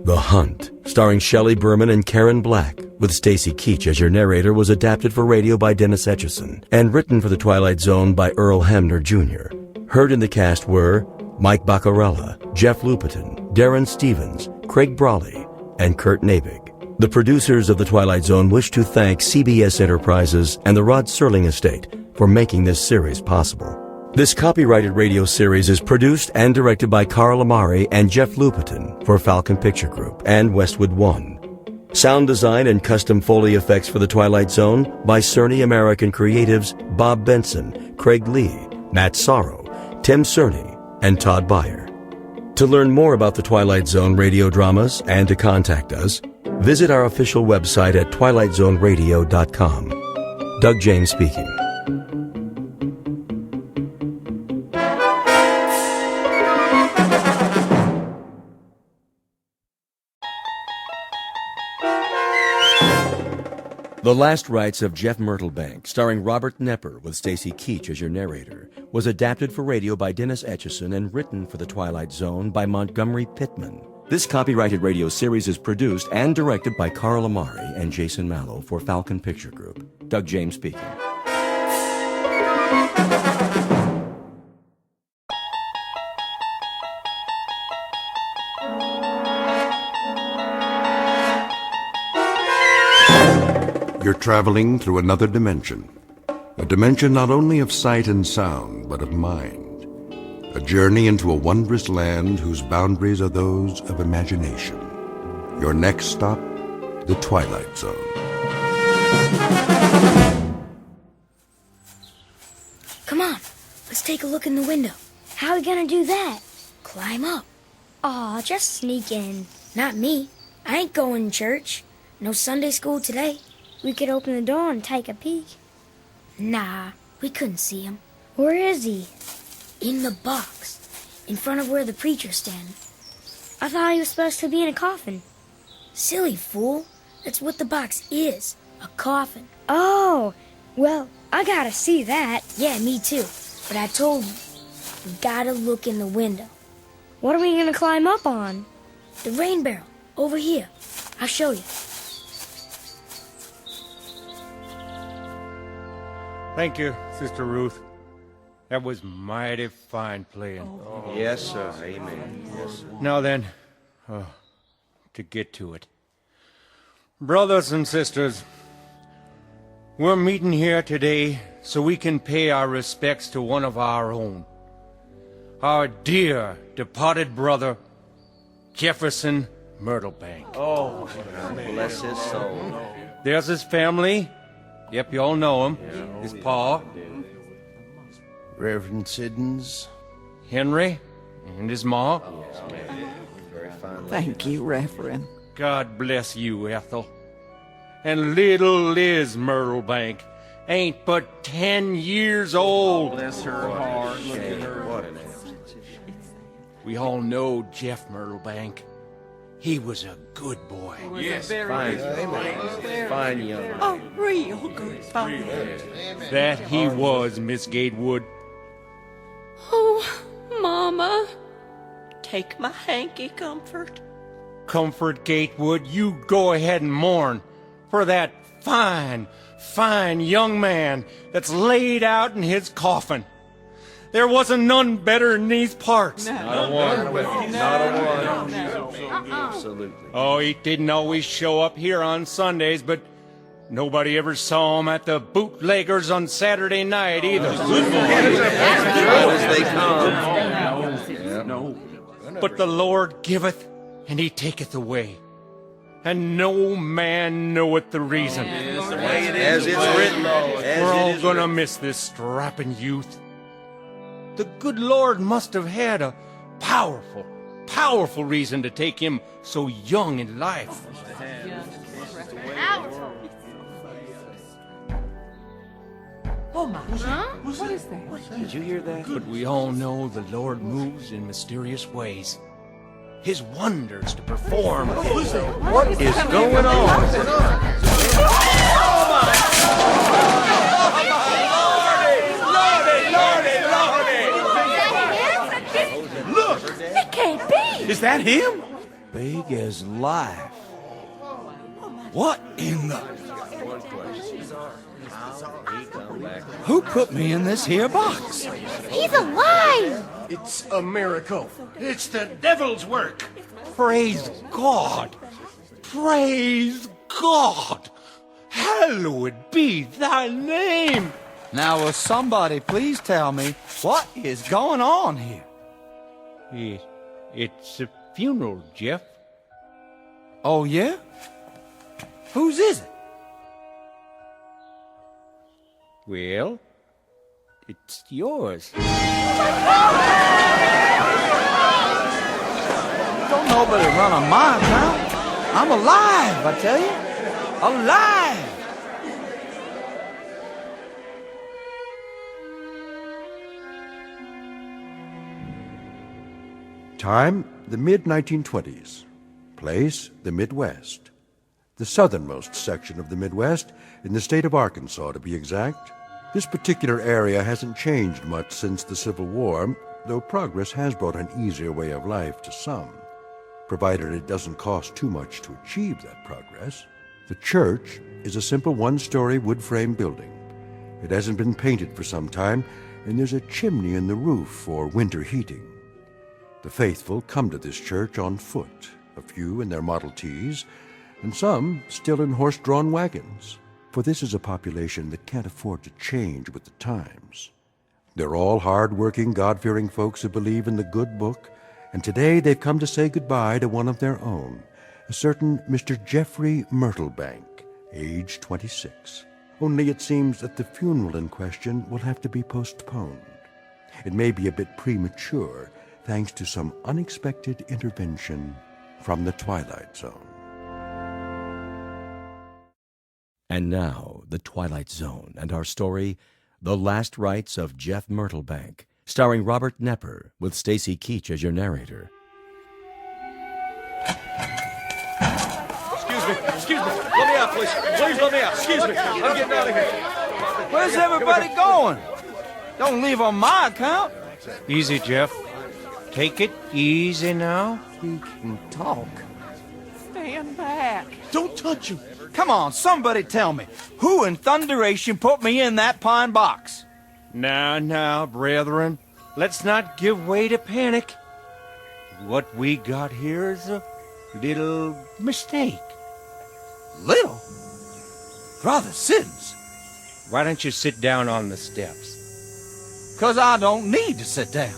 The Hunt, starring Shelley Berman and Karen Black, with Stacy Keach as your narrator, was adapted for radio by Dennis Etchison and written for the Twilight Zone by Earl Hamner Jr. Heard in the cast were Mike Baccarella, Jeff Lupetin, Darren Stevens, Craig Brawley, and Kurt Nabig. The producers of the Twilight Zone wish to thank CBS Enterprises and the Rod Serling estate for making this series possible. This copyrighted radio series is produced and directed by Carl Amari and Jeff Lupetin for Falcon Picture Group and Westwood One. Sound design and custom Foley effects for the Twilight Zone by Cerny American creatives Bob Benson, Craig Lee, Matt Sorrow, Tim Cerny, and Todd Beyer. To learn more about the Twilight Zone radio dramas and to contact us, visit our official website at twilightzoneradio.com. Doug James speaking. The Last Rites of Jeff Myrtlebank, starring Robert Knepper with Stacy Keach as your narrator, was adapted for radio by Dennis Etchison and written for the Twilight Zone by Montgomery Pittman. This copyrighted radio series is produced and directed by Carl Amari and Jason Mallow for Falcon Picture Group. Doug James speaking. You're traveling through another dimension. A dimension not only of sight and sound, but of mind. A journey into a wondrous land whose boundaries are those of imagination. Your next stop, the Twilight Zone. Come on, let's take a look in the window. How are we gonna do that? Climb up. Aw, just sneak in. Not me. I ain't going to church. No Sunday school today. We could open the door and take a peek. Nah, we couldn't see him. Where is he? In the box, in front of where the preacher's standing. I thought he was supposed to be in a coffin. Silly fool. That's what the box is. A coffin. Oh, well, I gotta see that. Yeah, me too. But I told you, we gotta look in the window. What are we gonna climb up on? The rain barrel, over here. I'll show you. Thank you, Sister Ruth. That was mighty fine playing. Yes, sir. Amen. Yes, sir. Now then, to get to it. Brothers and sisters, we're meeting here today so we can pay our respects to one of our own. Our dear departed brother, Jefferson Myrtlebank. Oh, bless his soul. There's his family. Yep, you all know him. His pa, Reverend Siddons. Henry, and his ma. Thank you, Reverend. God bless you, Ethel. And little Liz Myrtlebank ain't but 10 years old. Bless her heart. Look at her. What an absence. We all know Jeff Myrtlebank. He was a good boy. Yes, Fine young man. a real good boy. That he was, Miss Gatewood. Oh, Mama, take my hanky, Comfort. Comfort Gatewood, you go ahead and mourn for that fine, fine young man that's laid out in his coffin. There wasn't none better in these parts. Not a one. Not a one. Absolutely. Oh, he didn't always show up here on Sundays, but nobody ever saw him at the bootleggers on Saturday night either. As they come. But the Lord giveth, and he taketh away. And no man knoweth the reason. As it's written. We're all gonna miss this strapping youth. The good Lord must have had a powerful, powerful reason to take him so young in life. Oh, my. Huh? What is that? Did you hear that? But we all know the Lord moves in mysterious ways. His wonders to perform. What is going on? Look! It can't be! Is that him? Big as life. What in the... Who put me in this here box? He's alive! It's a miracle. It's the devil's work. Praise God! Praise God! Hallowed be thy name! Now, will somebody please tell me what is going on here? It's a funeral, Jeff. Oh, yeah? Whose is it? Well, it's yours. Don't nobody run a mile now. I'm alive, I tell you. Alive! Time, the mid-1920s. Place, the Midwest. The southernmost section of the Midwest, in the state of Arkansas, to be exact. This particular area hasn't changed much since the Civil War, though progress has brought an easier way of life to some, provided it doesn't cost too much to achieve that progress. The church is a simple one-story wood-frame building. It hasn't been painted for some time, and there's a chimney in the roof for winter heating. The faithful come to this church on foot, a few in their Model Ts, and some still in horse-drawn wagons, for this is a population that can't afford to change with the times. They're all hard-working, God-fearing folks who believe in the good book, and today they've come to say goodbye to one of their own, a certain Mr. Jeffrey Myrtlebank, age 26. Only it seems that the funeral in question will have to be postponed. It may be a bit premature, thanks to some unexpected intervention from the Twilight Zone. And now, The Twilight Zone and our story, The Last Rites of Jeff Myrtlebank, starring Robert Nepper, with Stacy Keach as your narrator. Excuse me. Let me out, please. Please let me out. Excuse me. I'm getting out of here. Where's everybody going? Don't leave on my account. Easy, Jeff. Take it easy now. He can talk. Stand back. Don't touch him. Come on, somebody tell me. Who in thunderation put me in that pine box? Now, brethren. Let's not give way to panic. What we got here is a little mistake. Little? Brother Siddons. Why don't you sit down on the steps? 'Cause I don't need to sit down.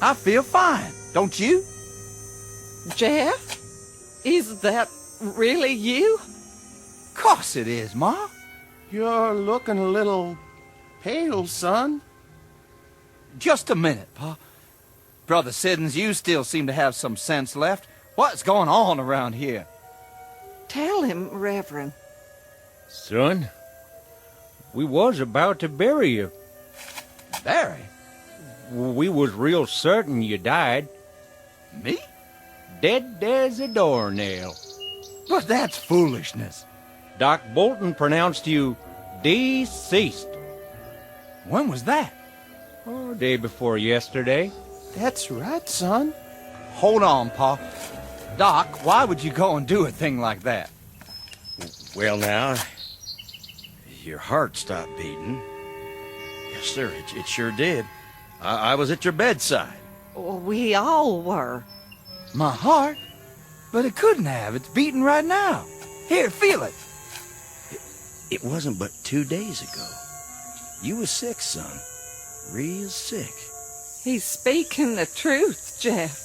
I feel fine, don't you? Jeff? Is that really you? Course it is, Ma. You're looking a little pale, son. Just a minute, Pa. Brother Siddons, you still seem to have some sense left. What's going on around here? Tell him, Reverend. Son, we was about to bury you. Bury? We was real certain you died. Me? Dead as a doornail. But that's foolishness. Doc Bolton pronounced you deceased. When was that? Oh, day before yesterday. That's right, son. Hold on, Pa. Doc, why would you go and do a thing like that? Well, now, your heart stopped beating. Yes, sir, it sure did. I was at your bedside. We all were. My heart? But it couldn't have. It's beating right now. Here, feel it. It wasn't but 2 days ago. You was sick, son. Real sick. He's speaking the truth, Jeff.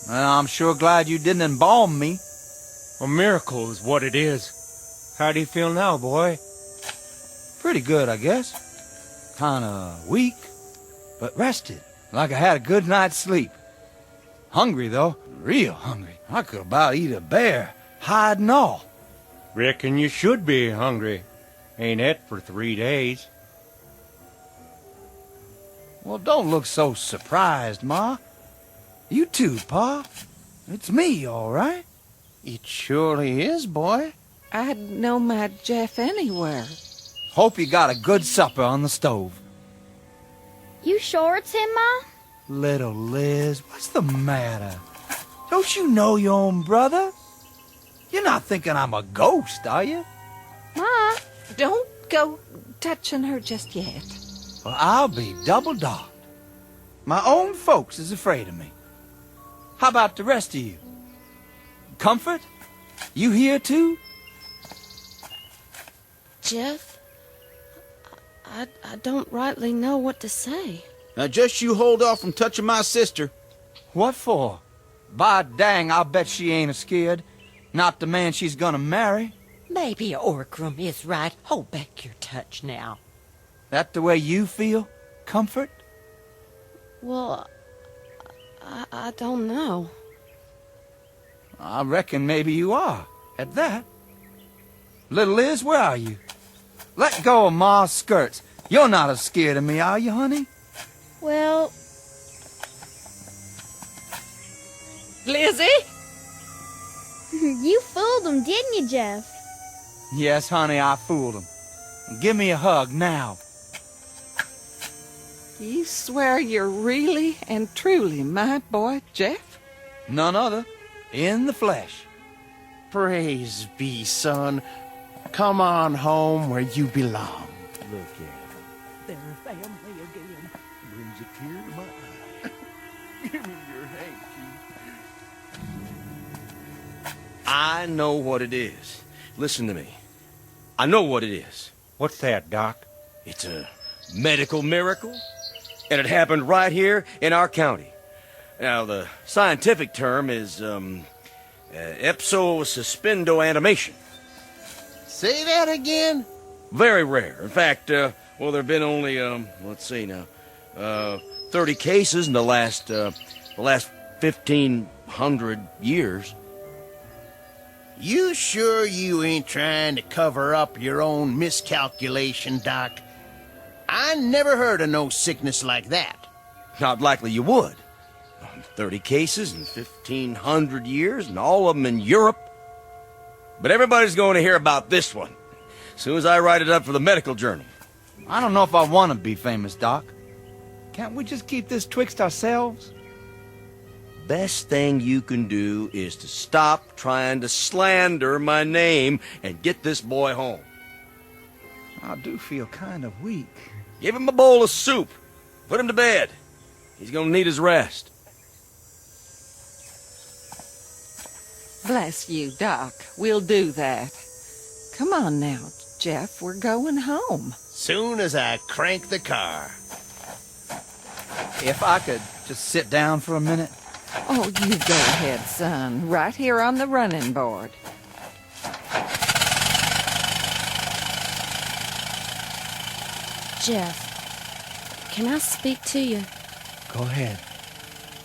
Well, I'm sure glad you didn't embalm me. A miracle is what it is. How do you feel now, boy? Pretty good, I guess. Kinda weak, but rested, like I had a good night's sleep. Hungry, though. Real hungry. I could about eat a bear, hide and all. Reckon you should be hungry. Ain't it for 3 days? Well, don't look so surprised, Ma. You too, Pa. It's me, all right? It surely is, boy. I'd know my Jeff anywhere. Hope you got a good supper on the stove. You sure it's him, Ma? Little Liz, what's the matter? Don't you know your own brother? You're not thinking I'm a ghost, are you? Ma, don't go touching her just yet. Well, I'll be double dogged. My own folks is afraid of me. How about the rest of you? Comfort? You here too? Jeff, I don't rightly know what to say. Now just you hold off from touching my sister. What for? By dang, I'll bet she ain't scared. Not the man she's gonna marry. Maybe Orkram is right. Hold back your touch now. That the way you feel? Comfort? Well, I don't know. I reckon maybe you are, at that. Little Liz, where are you? Let go of Ma's skirts. You're not as scared of me, are you, honey? Well... Lizzie? You fooled him, didn't you, Jeff? Yes, honey, I fooled him. Give me a hug now. You swear you're really and truly my boy, Jeff? None other. In the flesh. Praise be, son. Come on home where you belong. Look at them. They're family again. Brings a tear to my eye. Give me your hanky. I know what it is. Listen to me. I know what it is. What's that, Doc? It's a medical miracle, and it happened right here in our county. Now, the scientific term is ipso-suspendo animation. Say that again? Very rare. In fact, there have been only, let's see now, 30 cases in the last 1,500 years. You sure you ain't trying to cover up your own miscalculation, Doc? I never heard of no sickness like that. Not likely you would. 30 cases in 1,500 years, and all of them in Europe. But everybody's going to hear about this one as soon as I write it up for the medical journal. I don't know if I want to be famous, Doc. Can't we just keep this twixt ourselves? Best thing you can do is to stop trying to slander my name and get this boy home. I do feel kind of weak. Give him a bowl of soup. Put him to bed. He's going to need his rest. Bless you, Doc. We'll do that. Come on now, Jeff. We're going home. Soon as I crank the car. If I could just sit down for a minute. Oh, you go ahead, son. Right here on the running board. Jeff, can I speak to you? Go ahead.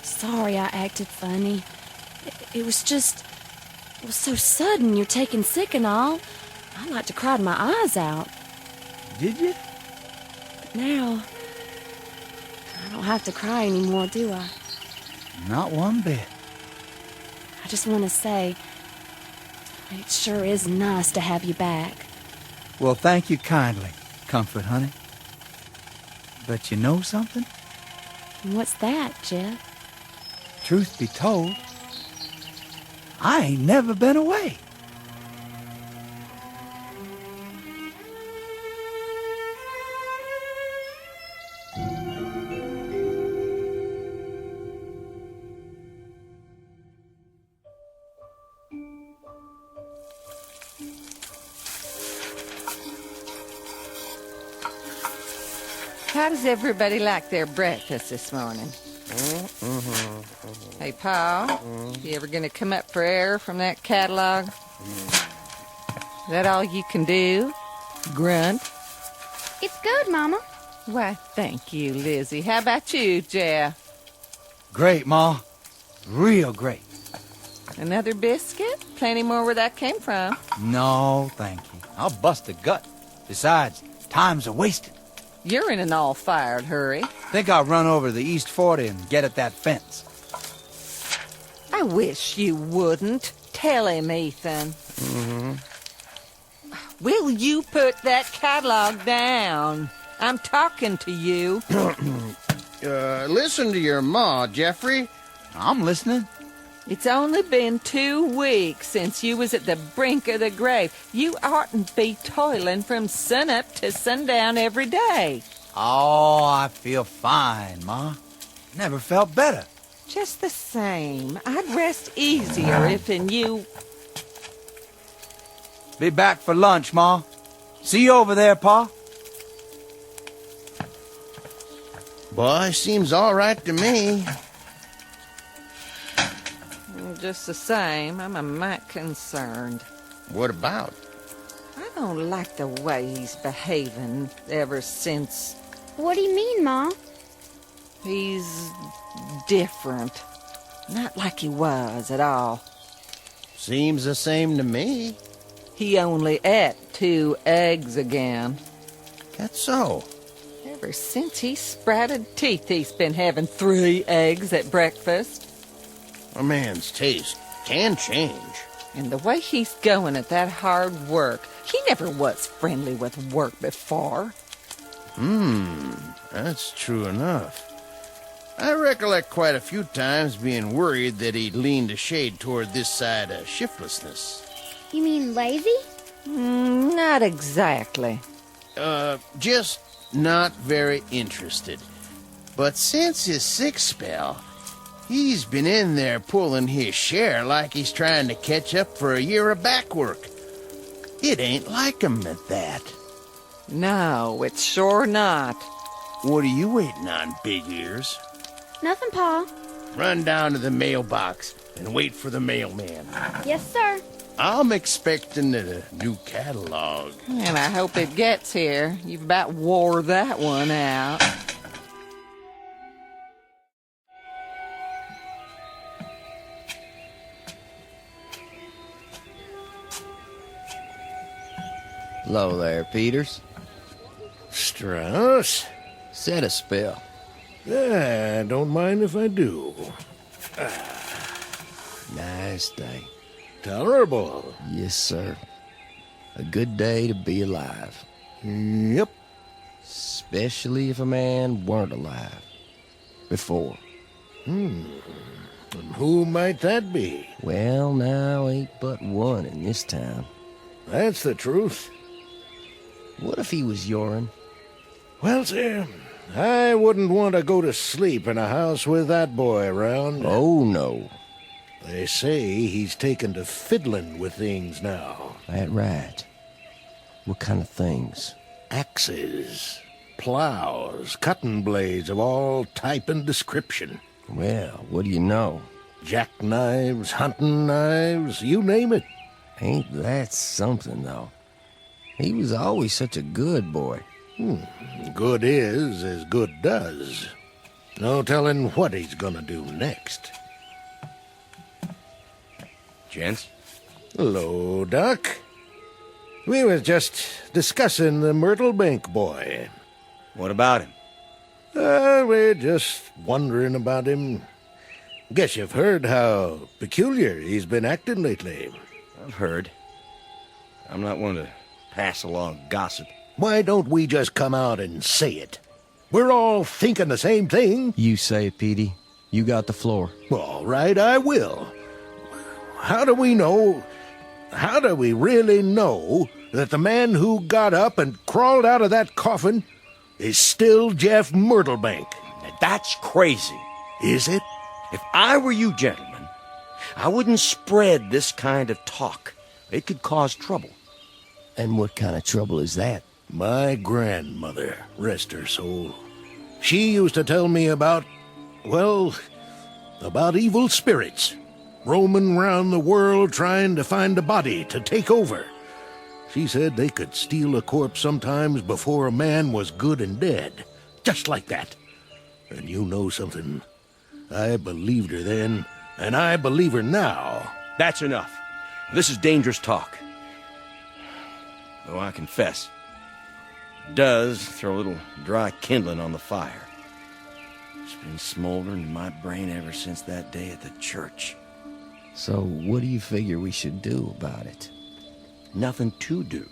Sorry I acted funny. It was so sudden. You're taking sick and all. I like to cry my eyes out. Did you? But now, I don't have to cry anymore, do I? Not one bit. I just want to say, it sure is nice to have you back. Well, thank you kindly, Comfort, honey. But you know something? What's that, Jeff? Truth be told, I ain't never been away. How does everybody like their breakfast this morning? Hey, Pa, you ever gonna come up for air from that catalog? Is that all you can do? Grunt? It's good, Mama. Why, thank you, Lizzie. How about you, Jeff? Great, Ma. Real great. Another biscuit? Plenty more where that came from. No, thank you. I'll bust a gut. Besides, time's a wasted. You're in an all-fired hurry. Think I'll run over to the East 40 and get at that fence. I wish you wouldn't. Tell him, Ethan. Will you put that catalog down? I'm talking to you. Listen to your ma, Jeffrey. I'm listening. It's only been 2 weeks since you was at the brink of the grave. You oughtn't be toiling from sunup to sundown every day. Oh, I feel fine, Ma. Never felt better. Just the same, I'd rest easier if in you... Be back for lunch, Ma. See you over there, Pa. Boy, seems all right to me. Just the same, I'm a mite concerned. What about? I don't like the way he's behaving ever since... What do you mean, Ma? He's different. Not like he was at all. Seems the same to me. He only ate 2 eggs again. That's so. Ever since he sprouted teeth, he's been having 3 eggs at breakfast. A man's taste can change. And the way he's going at that hard work, he never was friendly with work before. That's true enough. I recollect quite a few times being worried that he'd leaned a shade toward this side of shiftlessness. You mean lazy? Not exactly. Just not very interested. But since his sick spell, he's been in there pulling his share like he's trying to catch up for a year of back work. It ain't like him at that. No, it's sure not. What are you waiting on, Big Ears? Nothing, Pa. Run down to the mailbox and wait for the mailman. Yes, sir. I'm expecting a new catalog. And I hope it gets here. You've about wore that one out. Hello there, Peters. Strauss? Set a spell. Don't mind if I do. Nice day. Tolerable. Yes, sir. A good day to be alive. Yep. Especially if a man weren't alive. Before. And who might that be? Well, now ain't but one in this town. That's the truth. What if he was your'n? Well, sir, I wouldn't want to go to sleep in a house with that boy around. Oh, no. They say he's taken to fiddling with things now. That right. What kind of things? Axes, plows, cutting blades of all type and description. Well, what do you know? Jackknives, hunting knives, you name it. Ain't that something, though? He was always such a good boy. Good is as good does. No telling what he's gonna do next. Gents? Hello, Doc. We was just discussing the Myrtle Bank boy. What about him? We're just wondering about him. Guess you've heard how peculiar he's been acting lately. I've heard. I'm not one to pass along gossip. Why don't we just come out and say it? We're all thinking the same thing. You say it, Petey. You got the floor. All right, I will. How do we really know that the man who got up and crawled out of that coffin is still Jeff Myrtlebank? Now, that's crazy. Is it? If I were you gentlemen, I wouldn't spread this kind of talk. It could cause trouble. And what kind of trouble is that? My grandmother, rest her soul, she used to tell me about evil spirits roaming round the world trying to find a body to take over. She said they could steal a corpse sometimes before a man was good and dead. Just like that. And you know something? I believed her then, and I believe her now. That's enough. This is dangerous talk. Though I confess, it does throw a little dry kindling on the fire. It's been smoldering in my brain ever since that day at the church. So what do you figure we should do about it? Nothing to do.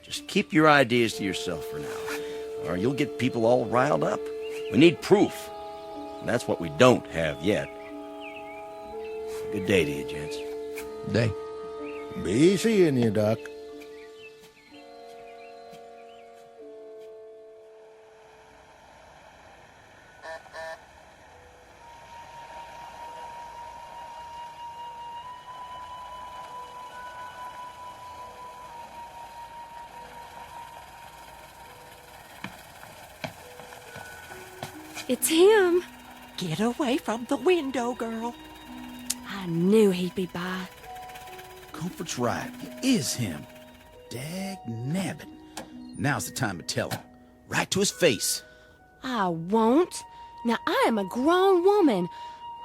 Just keep your ideas to yourself for now, or you'll get people all riled up. We need proof, and that's what we don't have yet. Good day to you, gents. Day. Be seeing you, Doc. It's him. Get away from the window, girl. I knew he'd be by. Comfort's right. It is him. Dag nabbit. Now's the time to tell him. Right to his face. I won't. Now, I am a grown woman.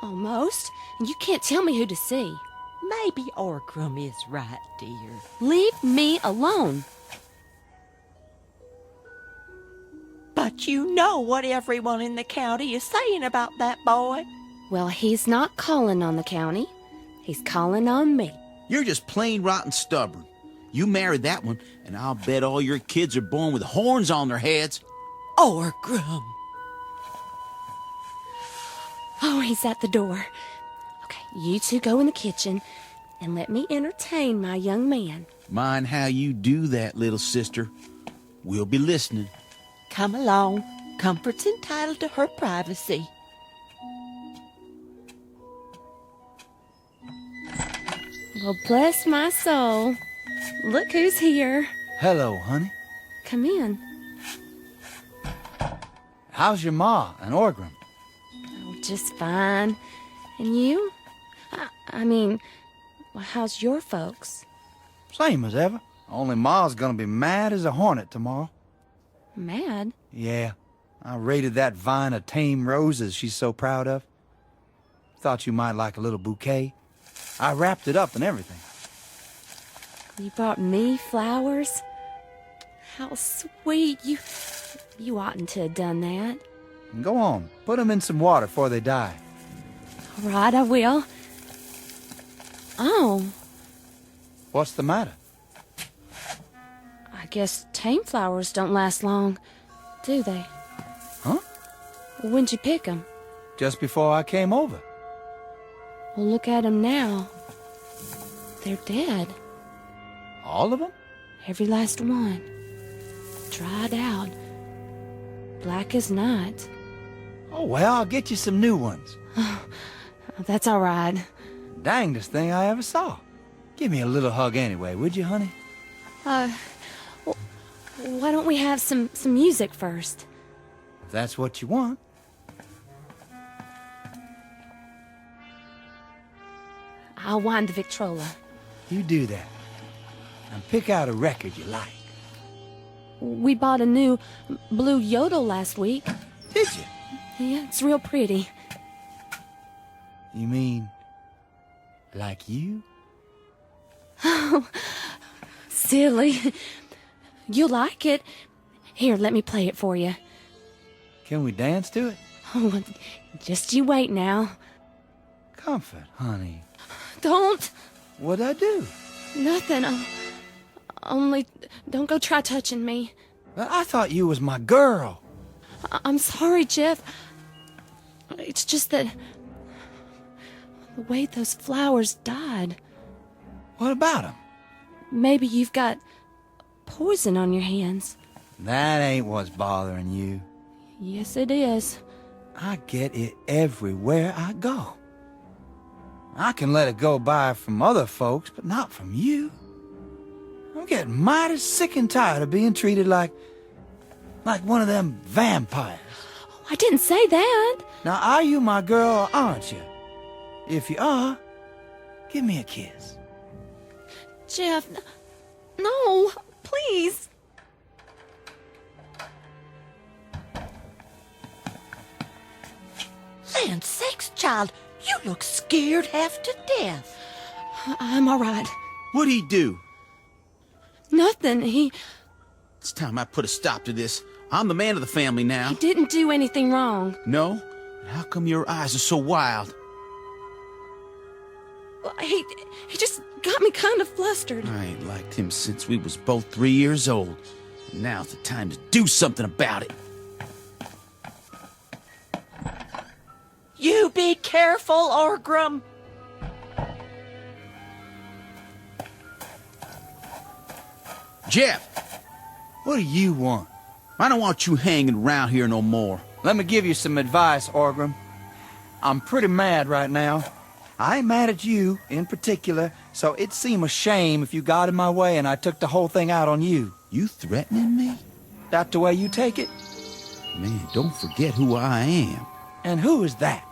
Almost. And you can't tell me who to see. Maybe Orgrim is right, dear. Leave me alone. But you know what everyone in the county is saying about that boy. Well, he's not calling on the county. He's calling on me. You're just plain rotten stubborn. You married that one, and I'll bet all your kids are born with horns on their heads. Orgrim. Oh, he's at the door. Okay, you two go in the kitchen and let me entertain my young man. Mind how you do that, little sister. We'll be listening. Come along. Comfort's entitled to her privacy. Well, bless my soul. Look who's here. Hello, honey. Come in. How's your ma and Orgrim? Oh, just fine. And you? I mean, well, how's your folks? Same as ever. Only ma's gonna be mad as a hornet tomorrow. Mad? Yeah. I raided that vine of tame roses she's so proud of. Thought you might like a little bouquet. I wrapped it up and everything. You brought me flowers? How sweet. You oughtn't to have done that. Go on, put them in some water before they die. All right, I will. Oh, What's the matter? I guess tame flowers don't last long, do they? Huh? When'd you pick them? Just before I came over. Well, look at them now. They're dead. All of them? Every last one. Dried out. Black as night. Oh, well, I'll get you some new ones. That's all right. Dangest thing I ever saw. Give me a little hug anyway, would you, honey? Well, why don't we have some music first? If that's what you want. I'll wind the Victrola. You do that. And pick out a record you like. We bought a new blue yodel last week. Did you? Yeah, it's real pretty. You mean, like you? Oh, silly. You'll like it. Here, let me play it for you. Can we dance to it? Oh, just you wait now. Comfort, honey. Don't. What'd I do? Nothing. Only don't go try touching me. I thought you was my girl. I'm sorry, Jeff. It's just that the way those flowers died. What about them? Maybe you've got poison on your hands. That ain't what's bothering you. Yes, it is. I get it everywhere I go. I can let it go by from other folks, but not from you. I'm getting mighty sick and tired of being treated like one of them vampires. Oh, I didn't say that. Now, are you my girl or aren't you? If you are, give me a kiss. Jeff, no, please. Land sakes, child, you look scared half to death. I'm all right. What'd he do? Nothing. It's time I put a stop to this. I'm the man of the family now. He didn't do anything wrong. No? How come your eyes are so wild? He just got me kind of flustered. I ain't liked him since we was both 3 years old. And now's the time to do something about it. You be careful, Orgrim. Jeff! What do you want? I don't want you hanging around here no more. Let me give you some advice, Orgrim. I'm pretty mad right now. I ain't mad at you in particular, so it'd seem a shame if you got in my way and I took the whole thing out on you. You threatening me? That the way you take it? Man, don't forget who I am. And who is that?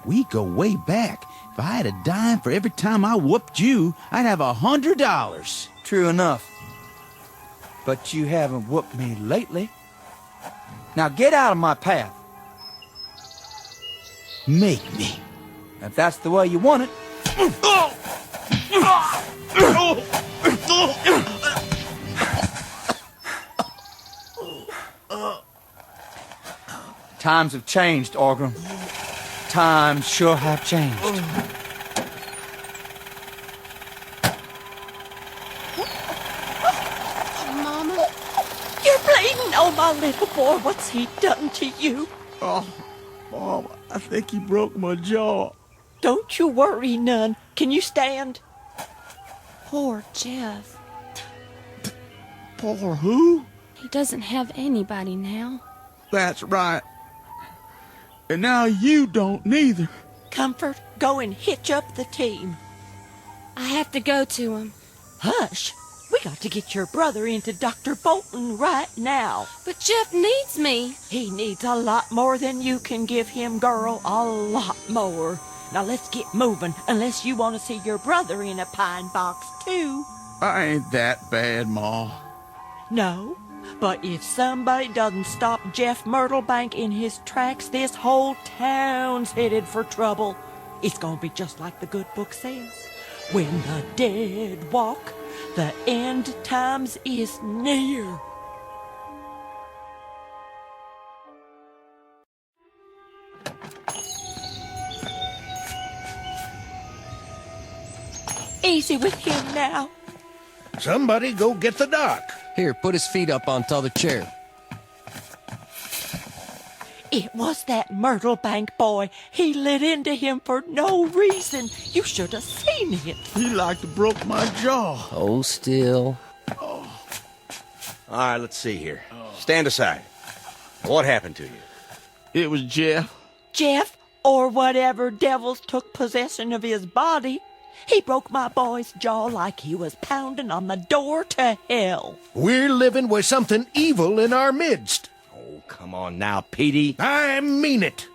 We go way back. If I had a dime for every time I whooped you, I'd have $100. True enough. But you haven't whooped me lately. Now get out of my path. Make me. If that's the way you want it. Times have changed, Orgrim. Times sure have changed. Mama, you're bleeding. Oh, my little boy, what's he done to you? Oh, Mom, I think he broke my jaw. Don't you worry none. Can you stand? Poor Jeff. Poor who? He doesn't have anybody now. That's right. And now you don't neither. Comfort, go and hitch up the team. I have to go to him. Hush. We got to get your brother into Dr. Bolton right now. But Jeff needs me. He needs a lot more than you can give him, girl. A lot more. Now let's get moving, unless you want to see your brother in a pine box, too. I ain't that bad, Ma. No, but if somebody doesn't stop Jeff Myrtlebank in his tracks, this whole town's headed for trouble. It's gonna be just like the good book says. When the dead walk, the end times is near. Easy with him now. Somebody go get the doc. Here, put his feet up on t'other chair. It was that Myrtle Bank boy. He lit into him for no reason. You should have seen it. He like to broke my jaw. Hold still. All right, let's see here. Stand aside. What happened to you? It was Jeff. Jeff, or whatever devils took possession of his body. He broke my boy's jaw like he was pounding on the door to hell. We're living with something evil in our midst. Oh, come on now, Petey. I mean it.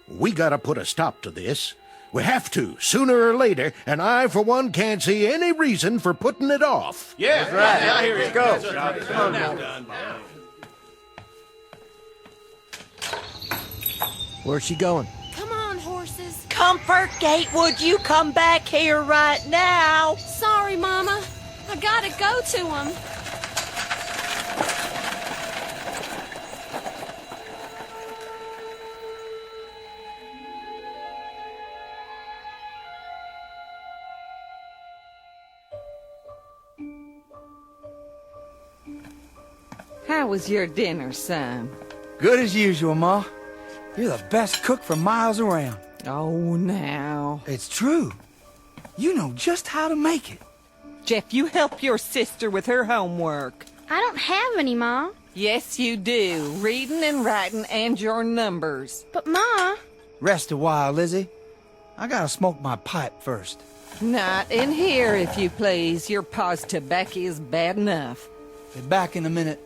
We gotta put a stop to this. We have to, sooner or later, and I, for one, can't see any reason for putting it off. Yeah, that's right. Now here it goes. Come on now. Where's she going? Come on, horses. Comfort Gatewood, you come back here right now. Sorry, Mama. I gotta go to him. How was your dinner, son? Good as usual, Ma. You're the best cook for miles around. Oh, now. It's true. You know just how to make it. Jeff, you help your sister with her homework. I don't have any, Ma. Yes, you do. Reading and writing and your numbers. But, Ma... Rest a while, Lizzie. I gotta smoke my pipe first. Not in here, if you please. Your pa's tobacco is bad enough. Be back in a minute.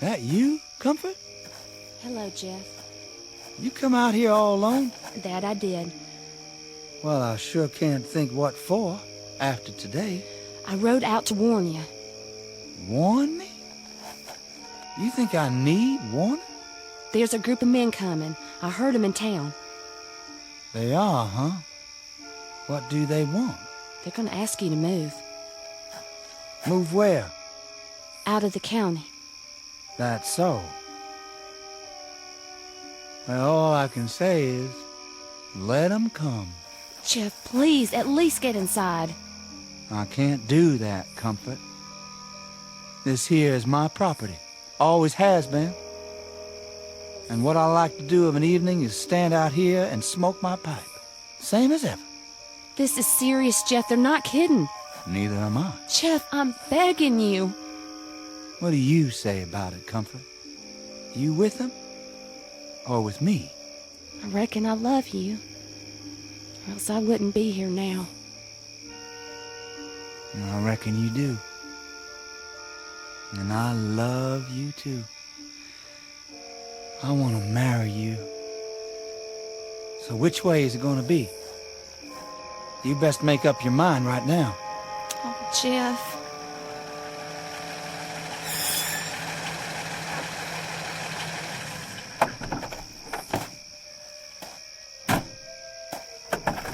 That you, Comfort? Hello, Jeff. You come out here all alone? That I did. Well, I sure can't think what for after today. I rode out to warn you. Warn me? You think I need warning? There's a group of men coming. I heard them in town. They are, huh? What do they want? They're gonna ask you to move. Move where? Out of the county. That's so. Well, all I can say is, let 'em come. Jeff, please, at least get inside. I can't do that, Comfort. This here is my property. Always has been. And what I like to do of an evening is stand out here and smoke my pipe. Same as ever. This is serious, Jeff. They're not kidding. Neither am I. Jeff, I'm begging you. What do you say about it, Comfort? You with them? Or with me? I reckon I love you. Or else I wouldn't be here now. I reckon you do. And I love you too. I want to marry you. So which way is it going to be? You best make up your mind right now. Oh, Jeff.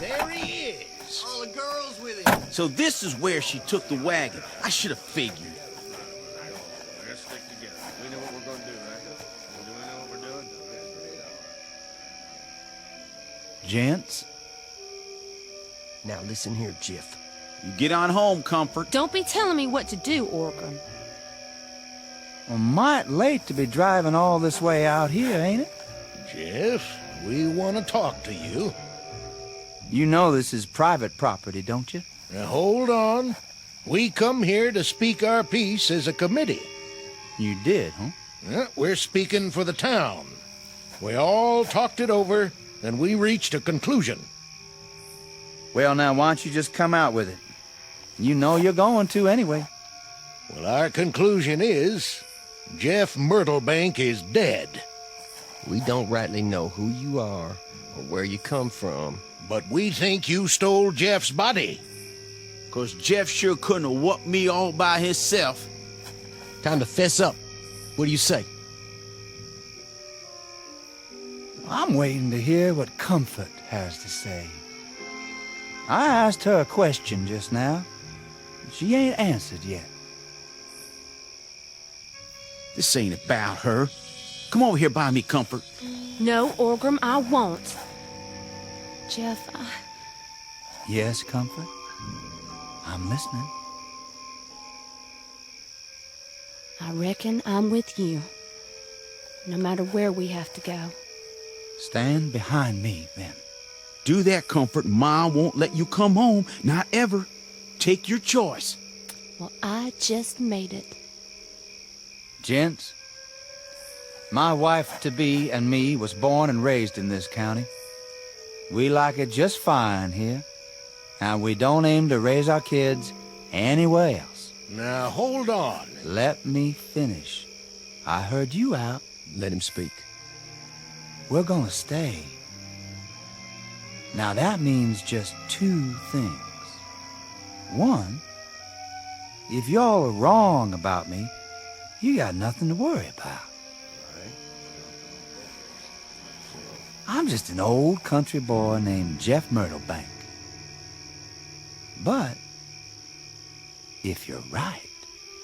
There he is. All the girls with him. So this is where she took the wagon. I should have figured. Let's stick together. We know what we're going to do, right? Do we know what we're doing? Gents? Now listen here, Jeff. You get on home, Comfort. Don't be telling me what to do, Organ. Well, might late to be driving all this way out here, ain't it? Jeff, we want to talk to you. You know this is private property, don't you? Now, hold on. We come here to speak our piece as a committee. You did, huh? Yeah, we're speaking for the town. We all talked it over, and we reached a conclusion. Well, now, why don't you just come out with it? You know you're going to anyway. Well, our conclusion is Jeff Myrtlebank is dead. We don't rightly know who you are or where you come from. But we think you stole Jeff's body. 'Cause Jeff sure couldn't have whooped me all by himself. Time to fess up. What do you say? I'm waiting to hear what Comfort has to say. I asked her a question just now. She ain't answered yet. This ain't about her. Come over here by me, Comfort. No, Orgrim, I won't. Jeff, Yes, Comfort? I'm listening. I reckon I'm with you. No matter where we have to go. Stand behind me, then. Do that, Comfort. Ma won't let you come home. Not ever. Take your choice. Well, I just made it. Gents, my wife-to-be and me was born and raised in this county. We like it just fine here, and we don't aim to raise our kids anywhere else. Now, hold on. Let me finish. I heard you out. Let him speak. We're gonna stay. Now, that means just two things. One, if y'all are wrong about me, you got nothing to worry about. I'm just an old country boy named Jeff Myrtlebank. But if you're right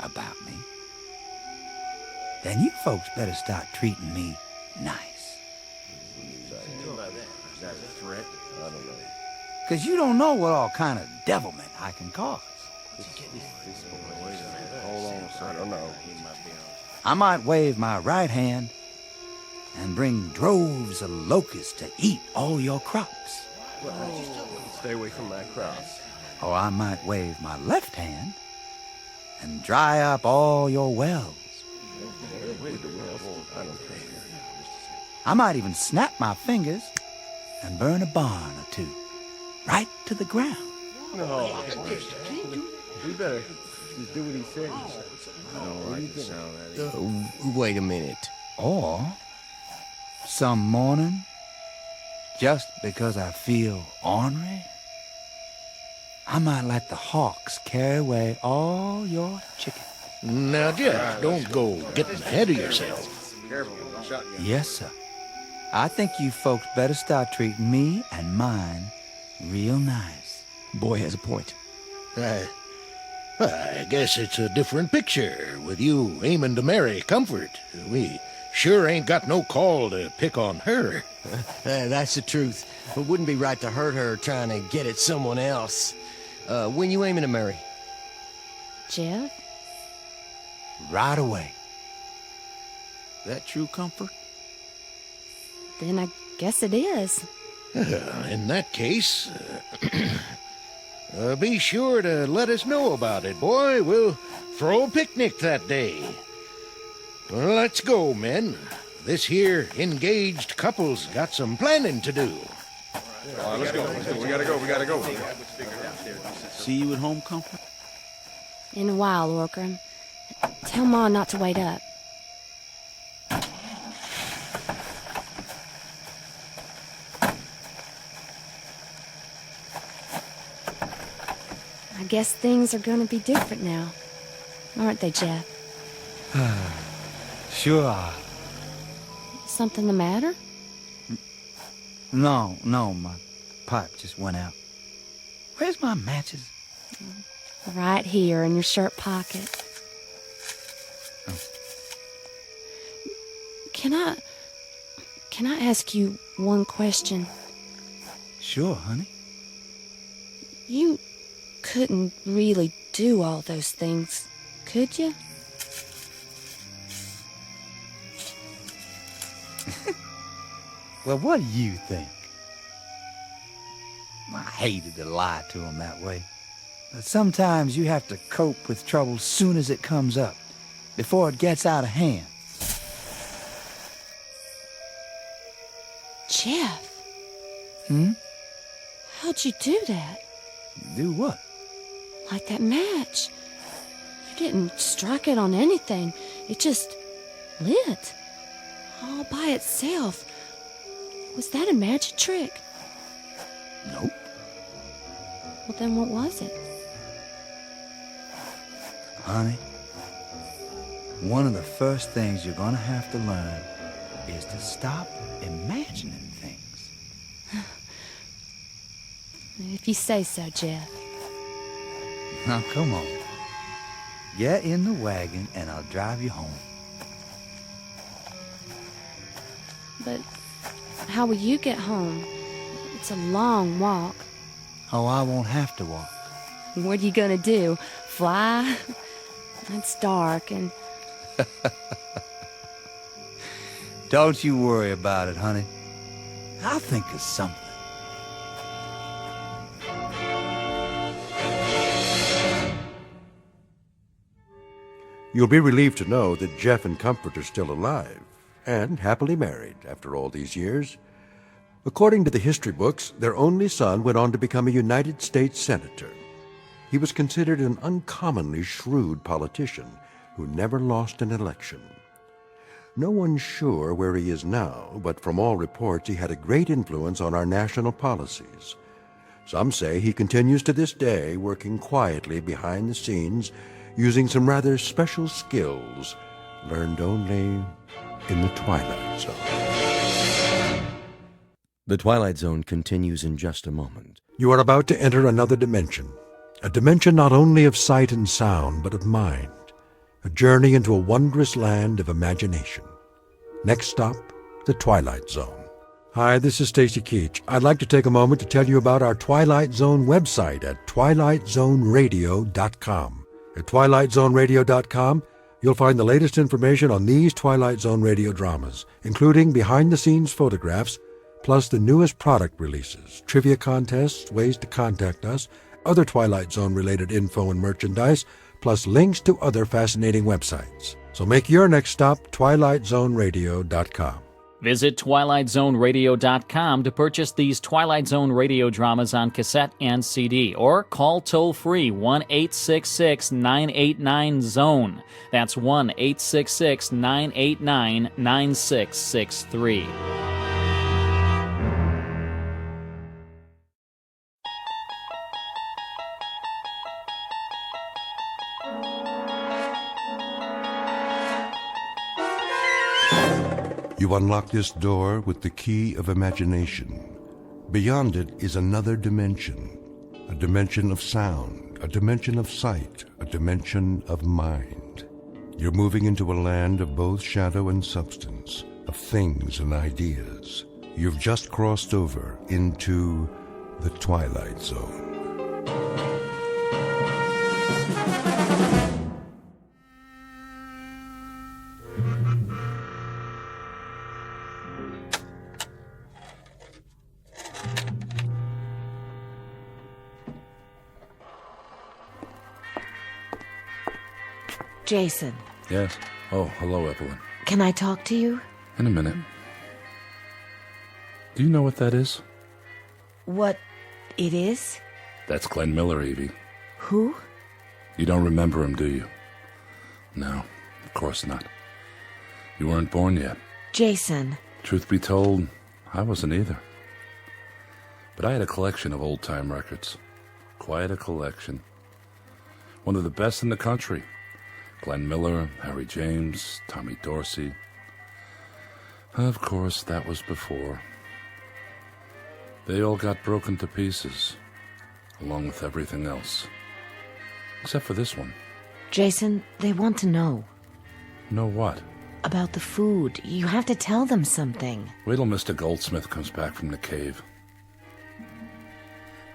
about me, then you folks better start treating me nice. Because you don't know what all kind of devilment I can cause. Hold on a second. I don't know. I might wave my right hand and bring droves of locusts to eat all your crops. Stay away from my crops. Or I might wave my left hand and dry up all your wells. I might even snap my fingers and burn a barn or two right to the ground. No. We better just do what he says. I don't like the sound of that. Wait a minute. Or some morning, just because I feel ornery, I might let the hawks carry away all your chicken. Now, Jeff, don't go getting ahead of yourself. Yes, sir. I think you folks better start treating me and mine real nice. Boy has a point. I guess it's a different picture with you aiming to marry Comfort. We sure ain't got no call to pick on her. That's the truth. It wouldn't be right to hurt her trying to get at someone else. When you aiming to marry? Jeff? Right away. That true, Comfort? Then I guess it is. In that case, be sure to let us know about it, boy. We'll throw a picnic that day. Well, let's go, men. This here engaged couple's got some planning to do. All right, let's go. We gotta go. See you at home, Comfort? In a while, Orgrim. Tell Ma not to wait up. I guess things are going to be different now, aren't they, Jeff? Sure are. Something the matter? No, my pipe just went out. Where's my matches? Right here in your shirt pocket. Can I ask you one question? Sure, honey. You couldn't really do all those things, could you? Well, what do you think? I hated to lie to him that way. But sometimes you have to cope with trouble soon as it comes up, before it gets out of hand. Jeff. Hmm? How'd you do that? Do what? Like that match. You didn't strike it on anything. It just lit. All by itself. Was that a magic trick? Nope. Well, then what was it? Honey, one of the first things you're gonna have to learn is to stop imagining things. If you say so, Jeff. Now, come on. Get in the wagon and I'll drive you home. But how will you get home? It's a long walk. Oh, I won't have to walk. What are you gonna do? Fly? It's dark and... Don't you worry about it, honey. I'll think of something. You'll be relieved to know that Jeff and Comfort are still alive and happily married after all these years. According to the history books, their only son went on to become a United States Senator. He was considered an uncommonly shrewd politician who never lost an election. No one's sure where he is now, but from all reports he had a great influence on our national policies. Some say he continues to this day working quietly behind the scenes, using some rather special skills learned only in the Twilight Zone. The Twilight Zone continues in just a moment. You are about to enter another dimension, a dimension not only of sight and sound, but of mind, a journey into a wondrous land of imagination. Next stop, the Twilight Zone. Hi, this is Stacy Keach. I'd like to take a moment to tell you about our Twilight Zone website at twilightzoneradio.com. At twilightzoneradio.com, you'll find the latest information on these Twilight Zone radio dramas, including behind-the-scenes photographs, plus the newest product releases, trivia contests, ways to contact us, other Twilight Zone-related info and merchandise, plus links to other fascinating websites. So make your next stop twilightzoneradio.com. Visit twilightzoneradio.com to purchase these Twilight Zone radio dramas on cassette and CD, or call toll-free 1-866-989-ZONE. That's 1-866-989-9663. You unlock this door with the key of imagination. Beyond it is another dimension, a dimension of sound, a dimension of sight, a dimension of mind. You're moving into a land of both shadow and substance, of things and ideas. You've just crossed over into the Twilight Zone. Jason, Yes? Oh, hello, Evelyn. can I talk to you? In a minute. Do you know what that is? What it is? That's Glenn Miller, Evie. Who? You don't remember him, do you? No, of course not. You weren't born yet. Jason. Truth be told, I wasn't either. But I had a collection of old-time records. Quite a collection. One of the best in the country. Glenn Miller, Harry James, Tommy Dorsey. Of course, that was before. They all got broken to pieces, along with everything else. Except for this one. Jason, they want to know. Know what? About the food. You have to tell them something. Wait till Mr. Goldsmith comes back from the cave.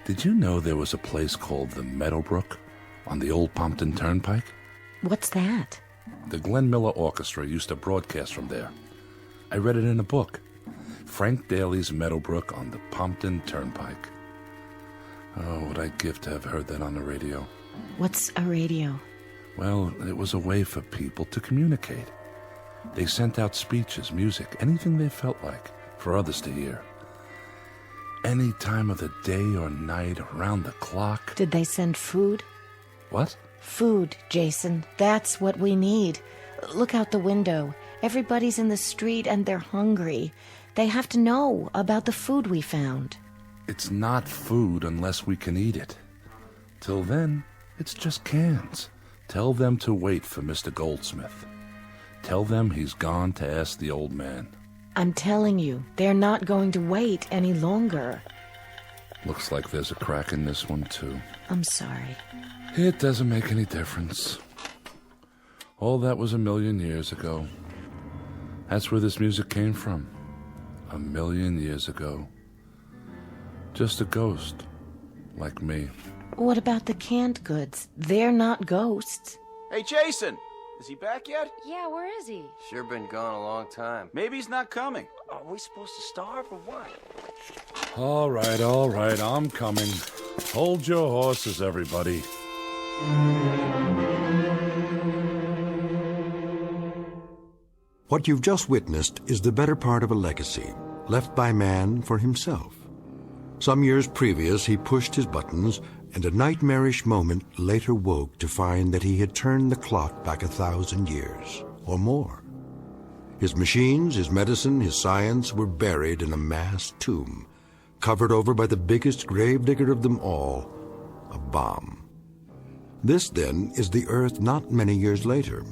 Did you know there was a place called the Meadowbrook on the old Pompton Turnpike? What's that? The Glenn Miller Orchestra used to broadcast from there. I read it in a book. Frank Daly's Meadowbrook on the Pompton Turnpike. Oh, would I give to have heard that on the radio. What's a radio? Well, it was a way for people to communicate. They sent out speeches, music, anything they felt like, for others to hear. Any time of the day or night, around the clock. Did they send food? What? Food, Jason. That's what we need. Look out the window. Everybody's in the street and they're hungry. They have to know about the food we found. It's not food unless we can eat it. Till then, it's just cans. Tell them to wait for Mr. Goldsmith. Tell them he's gone to ask the old man. I'm telling you, they're not going to wait any longer. Looks like there's a crack in this one, too. I'm sorry. It doesn't make any difference. All that was 1,000,000 years ago. That's where this music came from. 1,000,000 years ago. Just a ghost, like me. What about the canned goods? They're not ghosts. Hey, Jason! Is he back yet? Yeah, where is he? Sure been gone a long time. Maybe he's not coming. Are we supposed to starve or what? All right, I'm coming. Hold your horses, everybody. What you've just witnessed is the better part of a legacy, left by man for himself. Some years previous, he pushed his buttons, and a nightmarish moment later woke to find that he had turned the clock back 1,000 years, or more. His machines, his medicine, his science were buried in a mass tomb, covered over by the biggest gravedigger of them all, a bomb. This, then, is the Earth not many years later,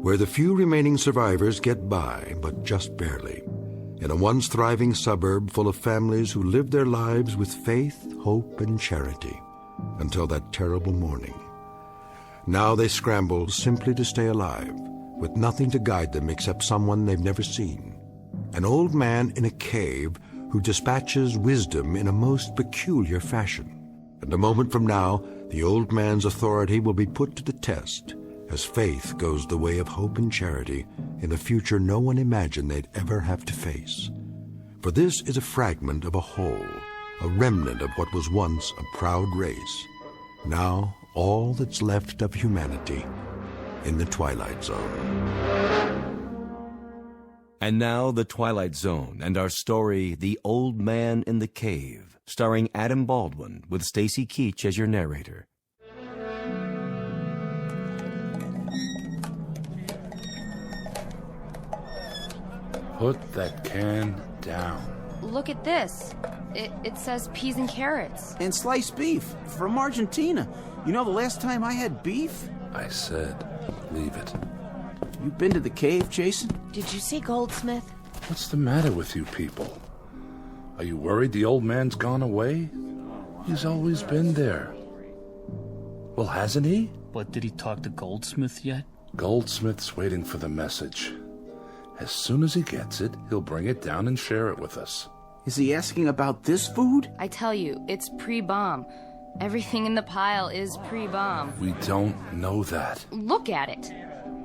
where the few remaining survivors get by, but just barely, in a once thriving suburb full of families who lived their lives with faith, hope, and charity, until that terrible morning. Now they scramble simply to stay alive, with nothing to guide them except someone they've never seen. An old man in a cave who dispatches wisdom in a most peculiar fashion. And a moment from now, the old man's authority will be put to the test, as faith goes the way of hope and charity in a future no one imagined they'd ever have to face. For this is a fragment of a whole, a remnant of what was once a proud race, now all that's left of humanity in the Twilight Zone. And now The Twilight Zone and our story, The Old Man in the Cave, starring Adam Baldwin with Stacy Keach as your narrator. Put that can down. Look at this. It says peas and carrots. And sliced beef from Argentina. You know the last time I had beef? I said, leave it. You been to the cave, Jason? Did you see Goldsmith? What's the matter with you people? Are you worried the old man's gone away? He's always been there. Well, hasn't he? But did he talk to Goldsmith yet? Goldsmith's waiting for the message. As soon as he gets it, he'll bring it down and share it with us. Is he asking about this food? I tell you, it's pre-bomb. Everything in the pile is pre-bomb. We don't know that. Look at it.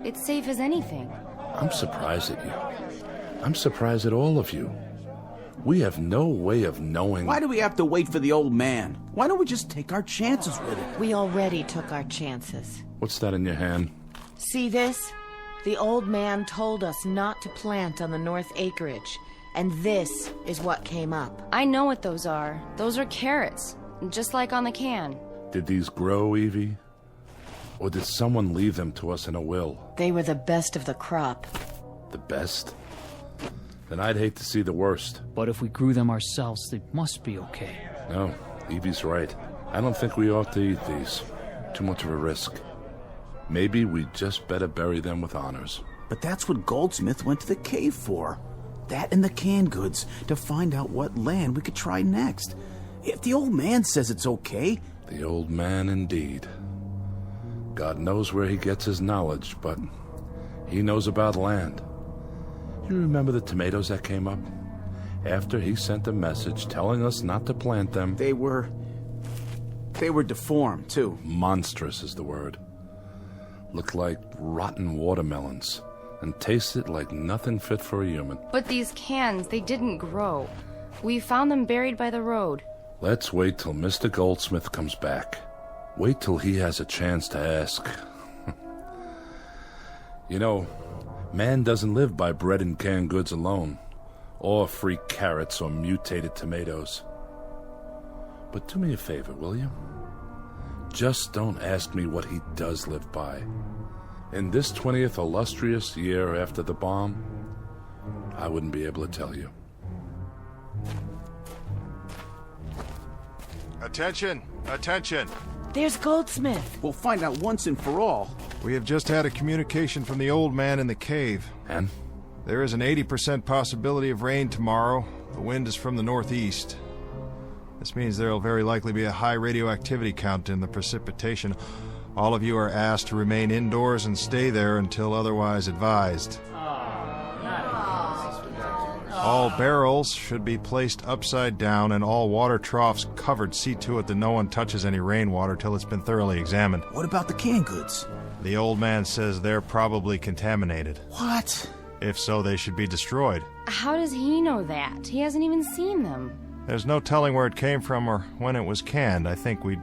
It's safe as anything. I'm surprised at you. I'm surprised at all of you. We have no way of knowing. Why do we have to wait for the old man? Why don't we just take our chances with it? We already took our chances. What's that in your hand? See this? The old man told us not to plant on the north acreage, and this is what came up. I know what those are. Those are carrots, just like on the can. Did these grow, Evie? Or did someone leave them to us in a will? They were the best of the crop. The best? Then I'd hate to see the worst. But if we grew them ourselves, they must be okay. No, Evie's right. I don't think we ought to eat these. Too much of a risk. Maybe we just better bury them with honors. But that's what Goldsmith went to the cave for. That and the canned goods, to find out what land we could try next. If the old man says it's okay... The old man, indeed. God knows where he gets his knowledge, but he knows about land. You remember the tomatoes that came up? After he sent a message telling us not to plant them... They were deformed, too. Monstrous is the word. Looked like rotten watermelons, and tasted like nothing fit for a human. But these cans, they didn't grow. We found them buried by the road. Let's wait till Mr. Goldsmith comes back. Wait till he has a chance to ask. You know, man doesn't live by bread and canned goods alone, or free carrots or mutated tomatoes. But do me a favor, will you? Just don't ask me what he does live by. In this 20th illustrious year after the bomb, I wouldn't be able to tell you. Attention! Attention! There's Goldsmith. We'll find out once and for all. We have just had a communication from the old man in the cave. And? There is an 80% possibility of rain tomorrow. The wind is from the northeast. This means there will very likely be a high radioactivity count in the precipitation. All of you are asked to remain indoors and stay there until otherwise advised. All barrels should be placed upside down and all water troughs covered. See to it that no one touches any rainwater till it's been thoroughly examined. What about the canned goods? The old man says they're probably contaminated. What? If so, they should be destroyed. How does he know that? He hasn't even seen them. There's no telling where it came from or when it was canned. I think we'd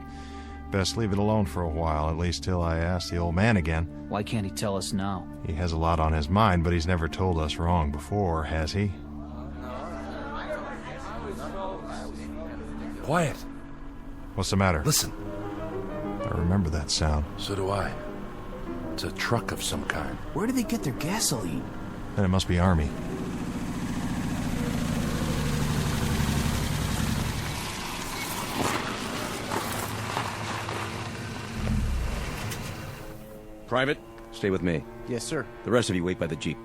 best leave it alone for a while, at least till I ask the old man again. Why can't he tell us now? He has a lot on his mind, but he's never told us wrong before, has he? Quiet. What's the matter? Listen. I remember that sound. So do I. It's a truck of some kind. Where do they get their gasoline? Then it must be Army. Private, stay with me. Yes, sir. The rest of you wait by the jeep.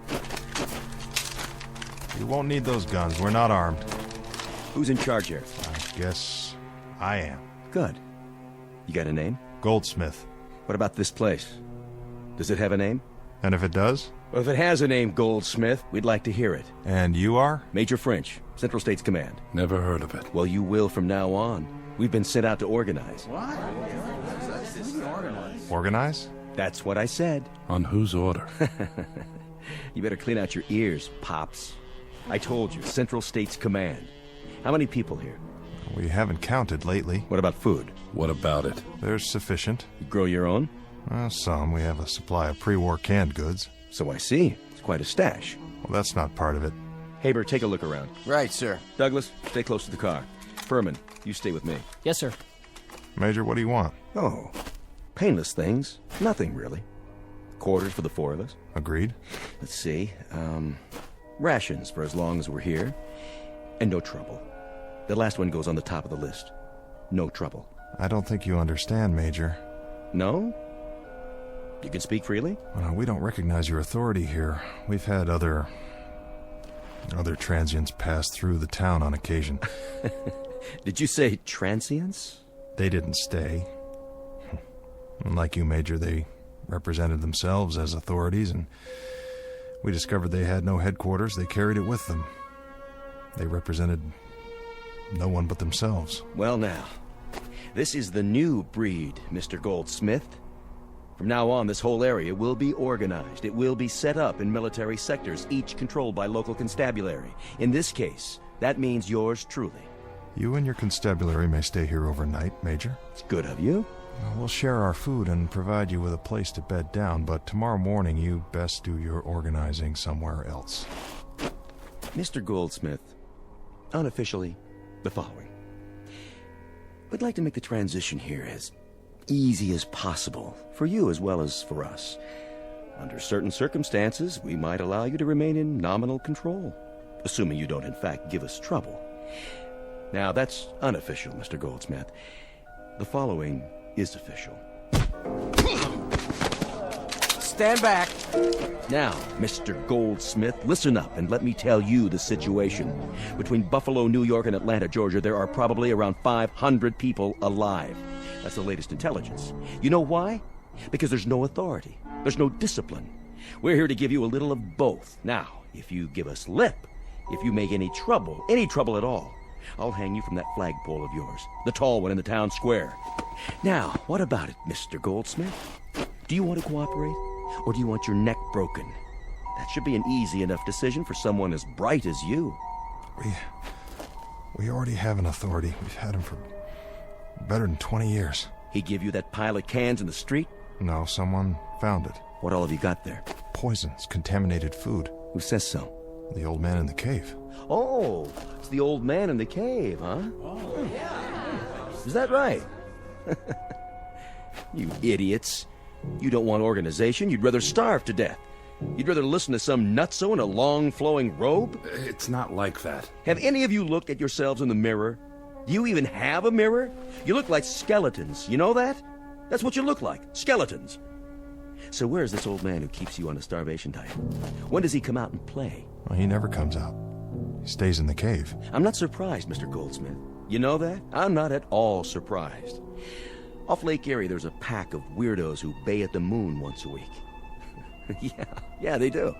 You won't need those guns. We're not armed. Who's in charge here? I guess I am. Good. You got a name? Goldsmith. What about this place? Does it have a name? And if it does? Well, if it has a name, Goldsmith, we'd like to hear it. And you are? Major French, Central States Command. Never heard of it. Well, you will from now on. We've been sent out to organize. What? Organize? That's what I said. On whose order? You better clean out your ears, Pops. I told you, Central States Command. How many people here? We haven't counted lately. What about food? What about it? There's sufficient. You grow your own? Some. We have a supply of pre-war canned goods. So I see. It's quite a stash. Well, that's not part of it. Haber, take a look around. Right, sir. Douglas, stay close to the car. Furman, you stay with me. Yes, sir. Major, what do you want? Oh, painless things. Nothing, really. Quarters for the four of us. Agreed. Let's see. Rations for as long as we're here. And no trouble. The last one goes on the top of the list. No trouble. I don't think you understand, Major. No? You can speak freely? Well, we don't recognize your authority here. We've had other transients pass through the town on occasion. Did you say transients? They didn't stay. Like you, Major, they represented themselves as authorities, and we discovered they had no headquarters. They carried it with them. They represented no one but themselves. Well, now, this is the new breed, Mr. Goldsmith. From now on, this whole area will be organized. It will be set up in military sectors, each controlled by local constabulary. In this case, that means yours truly. You and your constabulary may stay here overnight, Major. It's good of you. We'll share our food and provide you with a place to bed down, but tomorrow morning you best do your organizing somewhere else. Mr. Goldsmith, unofficially, the following. We'd like to make the transition here as easy as possible, for you as well as for us. Under certain circumstances, we might allow you to remain in nominal control, assuming you don't in fact give us trouble. Now, that's unofficial, Mr. Goldsmith. The following is official. Stand back. Now, Mr. Goldsmith, listen up and let me tell you the situation. Between Buffalo, New York, and Atlanta, Georgia, there are probably around 500 people alive. That's the latest intelligence. You know why? Because there's no authority. There's no discipline. We're here to give you a little of both. Now, if you give us lip, if you make any trouble at all, I'll hang you from that flagpole of yours, the tall one in the town square. Now, what about it, Mr. Goldsmith? Do you want to cooperate, or do you want your neck broken? That should be an easy enough decision for someone as bright as you. We already have an authority. We've had him for better than 20 years. He give you that pile of cans in the street? No, someone found it. What all have you got there? Poisons, contaminated food. Who says so? The old man in the cave. Oh, it's the old man in the cave, huh? Oh, yeah. Is that right? You idiots. You don't want organization. You'd rather starve to death. You'd rather listen to some nutso in a long flowing robe? It's not like that. Have any of you looked at yourselves in the mirror? Do you even have a mirror? You look like skeletons. You know that? That's what you look like. Skeletons. So where's this old man who keeps you on a starvation diet? When does he come out and play? Well, he never comes out. He stays in the cave. I'm not surprised, Mr. Goldsmith. You know that? I'm not at all surprised. Off Lake Erie, there's a pack of weirdos who bay at the moon once a week. Yeah, they do.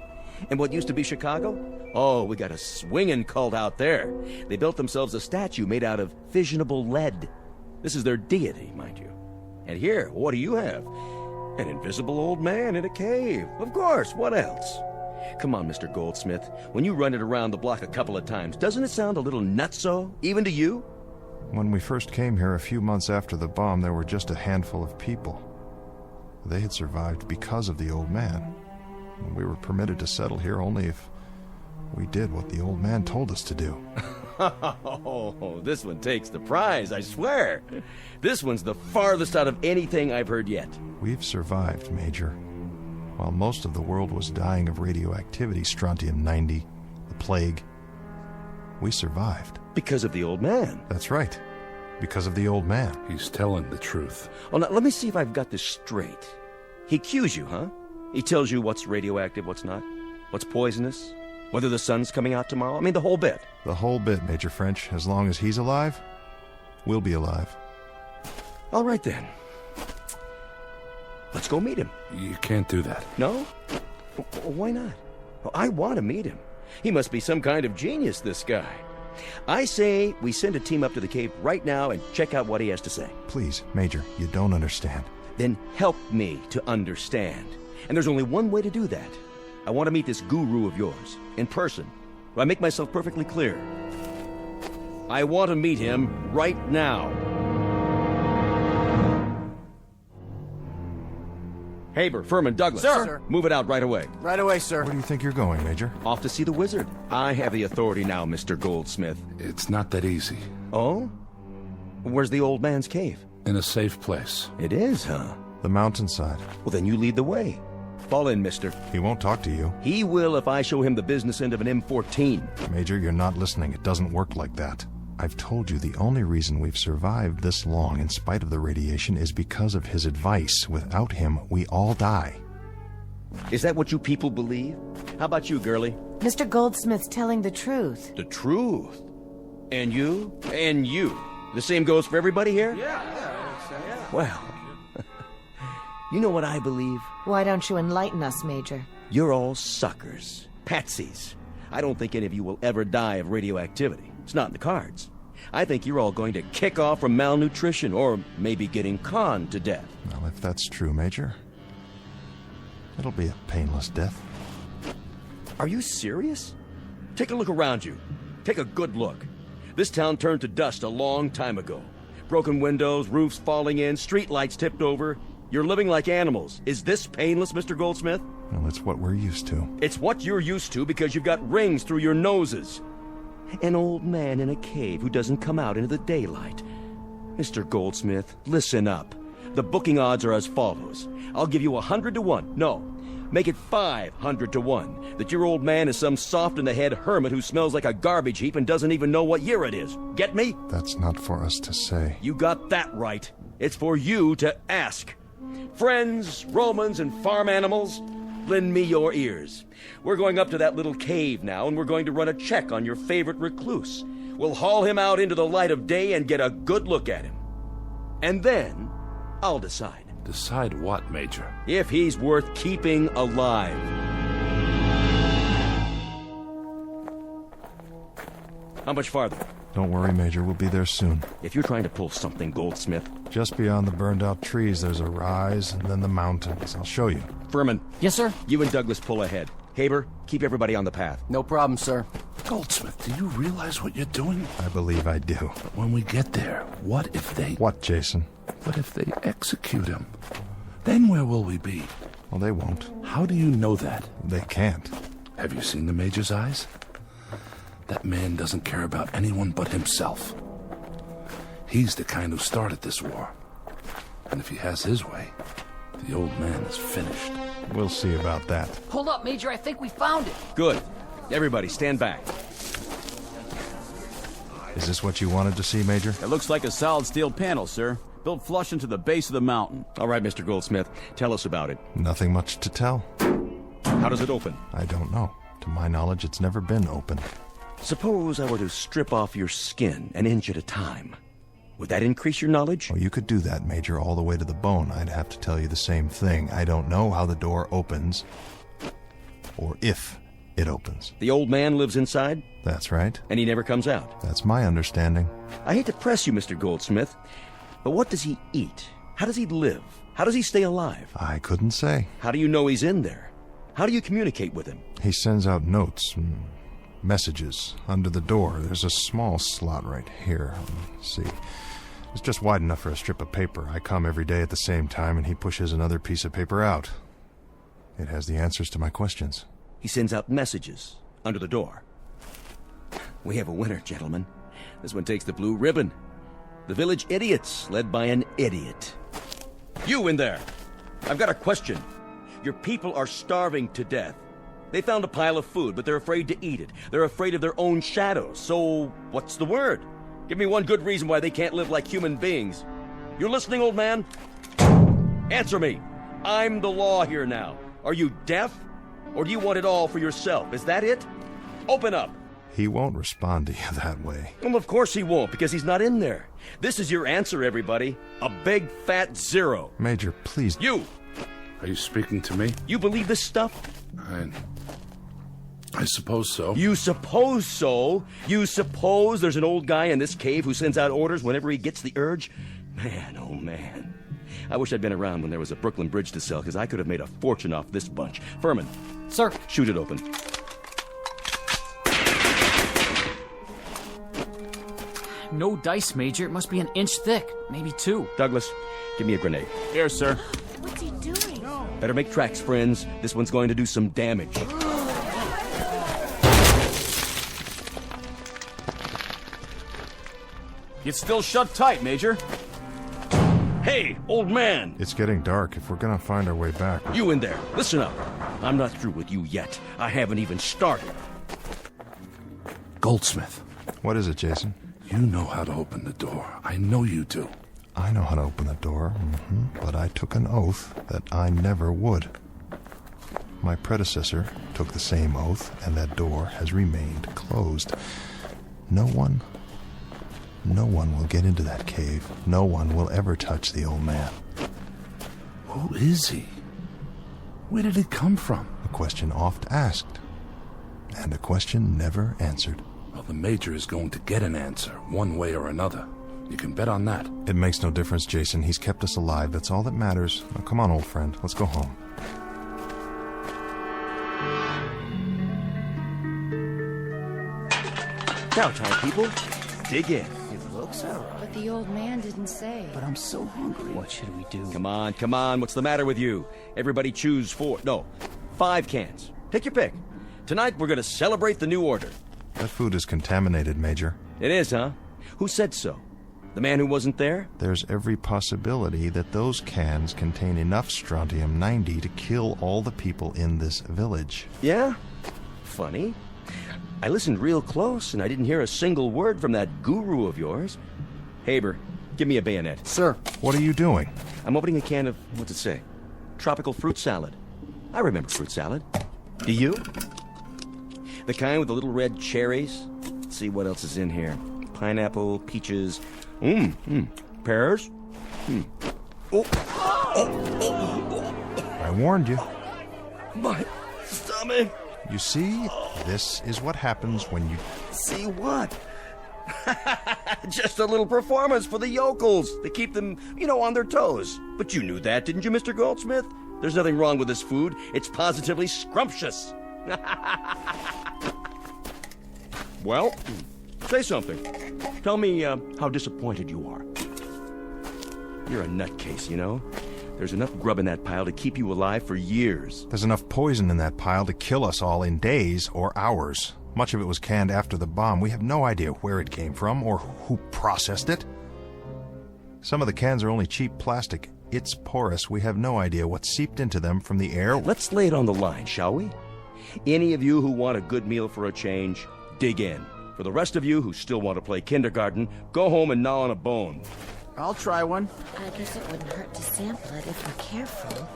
And what used to be Chicago? Oh, we got a swinging cult out there. They built themselves a statue made out of fissionable lead. This is their deity, mind you. And here, what do you have? An invisible old man in a cave. Of course, what else? Come on, Mr. Goldsmith. When you run it around the block a couple of times, doesn't it sound a little nutso, even to you? When we first came here a few months after the bomb, there were just a handful of people. They had survived because of the old man. We were permitted to settle here only if we did what the old man told us to do. Oh, this one takes the prize, I swear. This one's the farthest out of anything I've heard yet. We've survived, Major. While most of the world was dying of radioactivity, strontium-90, the plague, we survived. Because of the old man. That's right. Because of the old man. He's telling the truth. Well, now, let me see if I've got this straight. He cues you, huh? He tells you what's radioactive, what's not, what's poisonous, whether the sun's coming out tomorrow. I mean, the whole bit. The whole bit, Major French. As long as he's alive, we'll be alive. All right, then. Let's go meet him. You can't do that. No? Why not? I want to meet him. He must be some kind of genius, this guy. I say we send a team up to the cave right now and check out what he has to say. Please, Major, you don't understand. Then help me to understand. And there's only one way to do that. I want to meet this guru of yours, in person. Do I make myself perfectly clear? I want to meet him right now. Haber, Furman, Douglas. Sir. Move it out right away. Right away, sir. Where do you think you're going, Major? Off to see the wizard. I have the authority now, Mr. Goldsmith. It's not that easy. Oh? Where's the old man's cave? In a safe place. It is, huh? The mountainside. Well, then you lead the way. Fall in, mister. He won't talk to you. He will if I show him the business end of an M14. Major, you're not listening. It doesn't work like that. I've told you the only reason we've survived this long in spite of the radiation is because of his advice. Without him, we all die. Is that what you people believe? How about you, girlie? Mr. Goldsmith's telling the truth. The truth? And you? And you? The same goes for everybody here? Yeah. Well, you know what I believe? Why don't you enlighten us, Major? You're all suckers. Patsies. I don't think any of you will ever die of radioactivity. It's not in the cards. I think you're all going to kick off from malnutrition or maybe getting conned to death. Well, if that's true, Major, it'll be a painless death. Are you serious? Take a look around you. Take a good look. This town turned to dust a long time ago. Broken windows, roofs falling in, street lights tipped over. You're living like animals. Is this painless, Mr. Goldsmith? Well, it's what we're used to. It's what you're used to because you've got rings through your noses. An old man in a cave who doesn't come out into the daylight. Mr. Goldsmith, listen up. The booking odds are as follows. I'll give you 100 to 1. No, make it 500 to 1. That your old man is some soft-in-the-head hermit who smells like a garbage heap and doesn't even know what year it is. Get me? That's not for us to say. You got that right. It's for you to ask. Friends, Romans, and farm animals, lend me your ears. We're going up to that little cave now, and we're going to run a check on your favorite recluse. We'll haul him out into the light of day and get a good look at him. And then, I'll decide. Decide what, Major? If he's worth keeping alive. How much farther? Don't worry, Major. We'll be there soon. If you're trying to pull something, Goldsmith. Just beyond the burned-out trees, there's a rise, and then the mountains. I'll show you. Furman. Yes, sir? You and Douglas pull ahead. Haber, keep everybody on the path. No problem, sir. Goldsmith, do you realize what you're doing? I believe I do. But when we get there, what if they... What, Jason? What if they execute him? Then where will we be? Well, they won't. How do you know that? They can't. Have you seen the Major's eyes? That man doesn't care about anyone but himself. He's the kind who started this war. And if he has his way, the old man is finished. We'll see about that. Hold up, Major. I think we found it. Good. Everybody, stand back. Is this what you wanted to see, Major? It looks like a solid steel panel, sir. built flush into the base of the mountain. All right, Mr. Goldsmith, tell us about it. Nothing much to tell. How does it open? I don't know. To my knowledge, it's never been opened. Suppose I were to strip off your skin an inch at a time. Would that increase your knowledge? Well, you could do that, Major, all the way to the bone. I'd have to tell you the same thing. I don't know how the door opens, or if it opens. The old man lives inside? That's right. And he never comes out? That's my understanding. I hate to press you, Mr. Goldsmith, but what does he eat? How does he live? How does he stay alive? I couldn't say. How do you know he's in there? How do you communicate with him? He sends out notes, messages, under the door. There's a small slot right here. Let's see. It's just wide enough for a strip of paper. I come every day at the same time, and he pushes another piece of paper out. It has the answers to my questions. He sends out messages under the door. We have a winner, gentlemen. This one takes the blue ribbon. The village idiots, led by an idiot. You in there! I've got a question. Your people are starving to death. They found a pile of food, but they're afraid to eat it. They're afraid of their own shadows. So, what's the word? Give me one good reason why they can't live like human beings. You listening, old man? Answer me. I'm the law here now. Are you deaf? Or do you want it all for yourself? Is that it? Open up. He won't respond to you that way. Well, of course he won't, because he's not in there. This is your answer, everybody. A big, fat zero. Major, please. You! Are you speaking to me? You believe this stuff? I suppose so. You suppose so? You suppose there's an old guy in this cave who sends out orders whenever he gets the urge? Man, oh man. I wish I'd been around when there was a Brooklyn Bridge to sell, because I could have made a fortune off this bunch. Furman. Sir. Shoot it open. No dice, Major. It must be an inch thick. Maybe 2. Douglas, give me a grenade. Here, sir. What's he doing? Better make tracks, friends. This one's going to do some damage. It's still shut tight, Major. Hey, old man! It's getting dark. If we're gonna find our way back... You in there, listen up. I'm not through with you yet. I haven't even started. Goldsmith. What is it, Jason? You know how to open the door. I know you do. I know how to open the door, but I took an oath that I never would. My predecessor took the same oath, and that door has remained closed. No one will get into that cave. No one will ever touch the old man. Who is he? Where did it come from? A question oft asked, and a question never answered. Well, the Major is going to get an answer, one way or another. You can bet on that. It makes no difference, Jason. He's kept us alive. That's all that matters. Now, come on, old friend. Let's go home. Now time, people. Dig in. It looks all right. But the old man didn't say. But I'm so hungry. What should we do? Come on. What's the matter with you? Everybody choose 5 cans. Take your pick. Tonight, we're going to celebrate the new order. That food is contaminated, Major. It is, huh? Who said so? The man who wasn't there? There's every possibility that those cans contain enough strontium-90 to kill all the people in this village. Yeah? Funny. I listened real close, and I didn't hear a single word from that guru of yours. Haber, give me a bayonet. Sir. What are you doing? I'm opening a can of, what's it say? Tropical fruit salad. I remember fruit salad. Do you? The kind with the little red cherries. Let's see what else is in here. Pineapple, peaches, pears. I warned you. My stomach. You see, this is what happens when you... See what? Just a little performance for the yokels to keep them, on their toes. But you knew that, didn't you, Mr. Goldsmith? There's nothing wrong with this food. It's positively scrumptious. Well, say something. Tell me how disappointed you are. You're a nutcase, There's enough grub in that pile to keep you alive for years. There's enough poison in that pile to kill us all in days or hours. Much of it was canned after the bomb. We have no idea where it came from or who processed it. Some of the cans are only cheap plastic. It's porous. We have no idea what seeped into them from the air. Let's lay it on the line, shall we? Any of you who want a good meal for a change, dig in. For the rest of you who still want to play kindergarten, go home and gnaw on a bone. I'll try one. I guess it wouldn't hurt to sample it if we're careful.